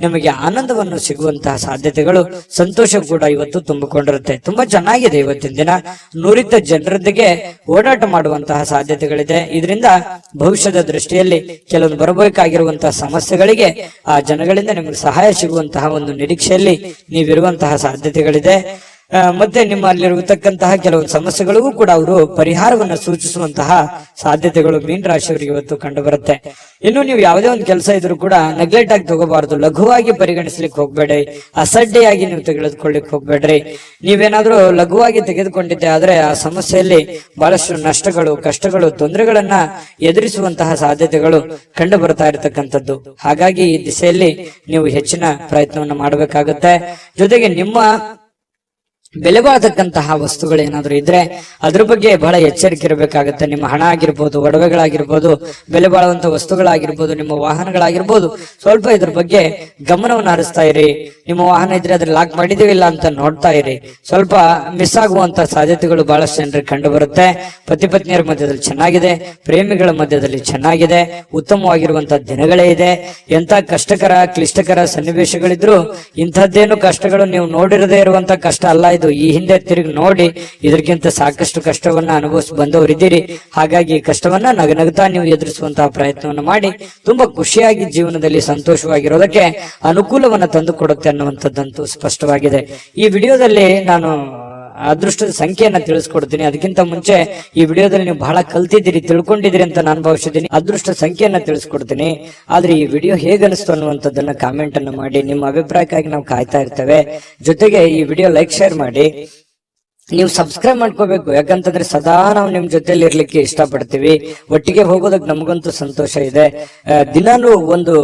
ನಿಮಗೆ ಆನಂದವನ್ನು ಸಿಗುವಂತಹ ಸಾಧ್ಯತೆಗಳು, ಸಂತೋಷ ಕೂಡ ಇವತ್ತು ತುಂಬಿಕೊಂಡಿರುತ್ತೆ. ತುಂಬಾ ಚೆನ್ನಾಗಿದೆ ಇವತ್ತಿನ ದಿನ. ನುರಿತ ಜನರೊಂದಿಗೆ ಓಡಾಟ ಮಾಡುವಂತಹ ಸಾಧ್ಯತೆಗಳು ಇದರಿಂದ ಭವಿಷ್ಯದ ದೃಷ್ಟಿಯಲ್ಲಿ ಕೆಲವೊಂದು ಬರಬೇಕಾಗಿರುವಂತಹ ಸಮಸ್ಯೆಗಳಿಗೆ ಆ ಜನಗಳಿಂದ ನಿಮಗೆ ಸಹಾಯ ಸಿಗುವಂತಹ ಒಂದು ನಿರೀಕ್ಷೆಯಲ್ಲಿ ನೀವಿರುವಂತಹ ಸಾಧ್ಯತೆಗಳಿದೆ. ಮತ್ತೆ ನಿಮ್ಮಲ್ಲಿರತಕ್ಕಂತಹ ಕೆಲವೊಂದು ಸಮಸ್ಯೆಗಳಿಗೂ ಕೂಡ ಅವರು ಪರಿಹಾರವನ್ನ ಸೂಚಿಸುವಂತಹ ಸಾಧ್ಯತೆಗಳು ಮೀನ ರಾಶಿಯವರಿಗೆ ಇವತ್ತು ಕಂಡು ಬರುತ್ತೆ. ಇನ್ನು ನೀವು ಯಾವುದೇ ಒಂದು ಕೆಲಸ ಇದ್ರೂ ಕೂಡ ನೆಗ್ಲೆಕ್ಟ್ ಆಗಿ ತಗೋಬಾರದು, ಲಘುವಾಗಿ ಪರಿಗಣಿಸ್ಲಿಕ್ಕೆ ಹೋಗ್ಬೇಡಿ, ಅಸಡ್ಡೆಯಾಗಿ ನೀವು ತೆಗೆದುಕೊಳ್ಳಿಕ್ ಹೋಗ್ಬೇಡ್ರಿ. ನೀವೇನಾದ್ರೂ ಲಘುವಾಗಿ ತೆಗೆದುಕೊಂಡಿದ್ದೆ ಆದ್ರೆ ಆ ಸಮಸ್ಯೆಯಲ್ಲಿ ಬಹಳಷ್ಟು ನಷ್ಟಗಳು, ಕಷ್ಟಗಳು, ತೊಂದರೆಗಳನ್ನ ಎದುರಿಸುವಂತಹ ಸಾಧ್ಯತೆಗಳು ಕಂಡು ಬರ್ತಾ ಇರತಕ್ಕಂಥದ್ದು. ಹಾಗಾಗಿ ಈ ದಿಸೆಯಲ್ಲಿ ನೀವು ಹೆಚ್ಚಿನ ಪ್ರಯತ್ನವನ್ನು ಮಾಡಬೇಕಾಗುತ್ತೆ. ಜೊತೆಗೆ ನಿಮ್ಮ ಬೆಲೆ ಬಾಳತಕ್ಕಂತಹ ವಸ್ತುಗಳೇನಾದ್ರೂ ಇದ್ರೆ ಅದ್ರ ಬಗ್ಗೆ ಬಹಳ ಎಚ್ಚರಿಕೆ ಇರಬೇಕಾಗುತ್ತೆ. ನಿಮ್ಮ ಹಣ ಆಗಿರ್ಬೋದು, ಒಡವೆಗಳಾಗಿರ್ಬೋದು, ಬೆಲೆ ಬಾಳುವಂತ ವಸ್ತುಗಳಾಗಿರ್ಬೋದು, ನಿಮ್ಮ ವಾಹನಗಳಾಗಿರ್ಬೋದು, ಸ್ವಲ್ಪ ಇದ್ರ ಬಗ್ಗೆ ಗಮನವನ್ನು ಹರಿಸ್ತಾ ಇರಿ. ನಿಮ್ಮ ವಾಹನ ಇದ್ರೆ ಅದ್ರ ಲಾಕ್ ಮಾಡಿದೀವಿಲ್ಲ ಅಂತ ನೋಡ್ತಾ ಇರಿ. ಸ್ವಲ್ಪ ಮಿಸ್ ಆಗುವಂತ ಸಾಧ್ಯತೆಗಳು ಬಹಳಷ್ಟು ಜನರಿಗೆ ಕಂಡು ಬರುತ್ತೆ. ಪತಿ ಪತ್ನಿಯರ ಮಧ್ಯದಲ್ಲಿ ಚೆನ್ನಾಗಿದೆ, ಪ್ರೇಮಿಗಳ ಮಧ್ಯದಲ್ಲಿ ಚೆನ್ನಾಗಿದೆ, ಉತ್ತಮವಾಗಿರುವಂತಹ ದಿನಗಳೇ ಇದೆ. ಎಂತ ಕಷ್ಟಕರ ಕ್ಲಿಷ್ಟಕರ ಸನ್ನಿವೇಶಗಳಿದ್ರು ಇಂಥದ್ದೇನು ಕಷ್ಟಗಳು ನೀವು ನೋಡಿರದೇ ಇರುವಂತ ಕಷ್ಟ ಅಲ್ಲ ಇದು. ಈ ಹಿಂದೆ ತಿರುಗಿ ನೋಡಿ ಇದಕ್ಕಿಂತ ಸಾಕಷ್ಟು ಕಷ್ಟವನ್ನ ಅನುಭವಿಸಿ ಬಂದವರಿದ್ದೀರಿ. ಹಾಗಾಗಿ ಕಷ್ಟವನ್ನ ನಗನಗ್ತಾ ನೀವು ಎದುರಿಸುವಂತಹ ಪ್ರಯತ್ನವನ್ನು ಮಾಡಿ ತುಂಬಾ ಖುಷಿಯಾಗಿ ಜೀವನದಲ್ಲಿ ಸಂತೋಷವಾಗಿರೋದಕ್ಕೆ ಅನುಕೂಲವನ್ನ ತಂದು ಕೊಡುತ್ತೆ ಅನ್ನುವಂಥದ್ದಂತೂ ಸ್ಪಷ್ಟವಾಗಿದೆ. ಈ ವಿಡಿಯೋದಲ್ಲಿ ನಾನು ಅದೃಷ್ಟದ ಸಂಖ್ಯೆಯನ್ನ ತಿಳಿಸ್ಕೊಡ್ತೀನಿ. ಅದಕ್ಕಿಂತ ಮುಂಚೆ ಈ ವಿಡಿಯೋದಲ್ಲಿ ನೀವು ಬಹಳ ಕಲ್ತಿದ್ದೀರಿ, ತಿಳ್ಕೊಂಡಿದ್ದೀರಿ ಅಂತ ನಾನು ಭಾವಿಸಿದ್ದೀನಿ. ಅದೃಷ್ಟ ಸಂಖ್ಯೆಯನ್ನ ತಿಳಿಸ್ಕೊಡ್ತೀನಿ. ಆದ್ರೆ ಈ ವಿಡಿಯೋ ಹೇಗನಿಸ್ತು ಅನ್ನುವಂಥದ್ದನ್ನ ಕಾಮೆಂಟ್ ಅನ್ನು ಮಾಡಿ. ನಿಮ್ಮ ಅಭಿಪ್ರಾಯಕ್ಕಾಗಿ ನಾವು ಕಾಯ್ತಾ ಇರ್ತೇವೆ. ಜೊತೆಗೆ ಈ ವಿಡಿಯೋ ಲೈಕ್, ಶೇರ್ ಮಾಡಿ. ನೀವು ಸಬ್ಸ್ಕ್ರೈಬ್ ಮಾಡ್ಕೋಬೇಕು, ಯಾಕಂತಂದ್ರೆ ಸದಾ ನಾವು ನಿಮ್ ಜೊತೆಲಿ ಇರ್ಲಿಕ್ಕೆ ಇಷ್ಟಪಡ್ತೀವಿ. ಒಟ್ಟಿಗೆ ಹೋಗೋದಕ್ಕೆ ನಮಗಂತೂ ಸಂತೋಷ ಇದೆ. ದಿನಾನು ಒಂದು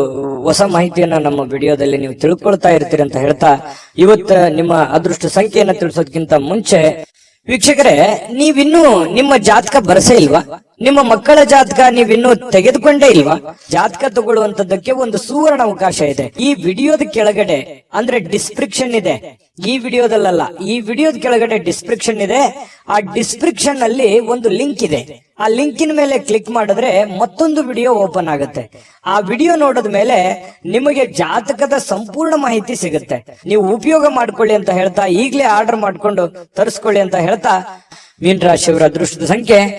ಹೊಸ ಮಾಹಿತಿಯನ್ನ ನಮ್ಮ ವಿಡಿಯೋದಲ್ಲಿ ನೀವು ತಿಳ್ಕೊಳ್ತಾ ಇರ್ತೀರಿ ಅಂತ ಹೇಳ್ತಾ, ಇವತ್ತು ನಿಮ್ಮ ಅದೃಷ್ಟ ಸಂಖ್ಯೆಯನ್ನ ತಿಳಿಸೋದಕ್ಕಿಂತ ಮುಂಚೆ ವೀಕ್ಷಕರೇ, ನೀವಿನ್ನೂ ನಿಮ್ಮ ಜಾತಕ ಬರಸೇ ಇಲ್ವಾ? ನಿಮ್ಮ ಮಕ್ಕಳ ಜಾತಕ ನೀವಿನ್ನೂ ತೆಗೆದುಕೊಂಡೇ ಇಲ್ವಾ? ಜಾತಕ ತಗೊಳ್ಳುವಂತದ್ದಕ್ಕೆ ಒಂದು ಸುವರ್ಣ ಅವಕಾಶ ಇದೆ. ಈ ವಿಡಿಯೋದ ಕೆಳಗಡೆ ಅಂದ್ರೆ ಡಿಸ್ಕ್ರಿಪ್ಷನ್ ಇದೆ. ಈ ವಿಡಿಯೋದಲ್ಲ, ಈ ವಿಡಿಯೋದ ಕೆಳಗಡೆ ಡಿಸ್ಕ್ರಿಪ್ಷನ್ ಇದೆ. ಆ ಡಿಸ್ಕ್ರಿಪ್ಷನ್ ಅಲ್ಲಿ ಒಂದು ಲಿಂಕ್ ಇದೆ. ಆ ಲಿಂಕಿನ ಮೇಲೆ ಕ್ಲಿಕ್ ಮಾಡಿದ್ರೆ ಮತ್ತೊಂದು ವಿಡಿಯೋ ಓಪನ್ ಆಗುತ್ತೆ. ಆ ವಿಡಿಯೋ ನೋಡಿದ ಮೇಲೆ ನಿಮಗೆ ಜಾತಕದ ಸಂಪೂರ್ಣ ಮಾಹಿತಿ ಸಿಗುತ್ತೆ. ನೀವು ಉಪಯೋಗ ಮಾಡ್ಕೊಳ್ಳಿ ಅಂತ ಹೇಳ್ತಾ, ಈಗಲೇ ಆರ್ಡರ್ ಮಾಡ್ಕೊಂಡು ತರಿಸ್ಕೊಳ್ಳಿ ಅಂತ ಹೇಳ್ತಾ, ಮೀನ ರಾಶಿಯವರ ಅದೃಷ್ಟದ ಸಂಖ್ಯೆ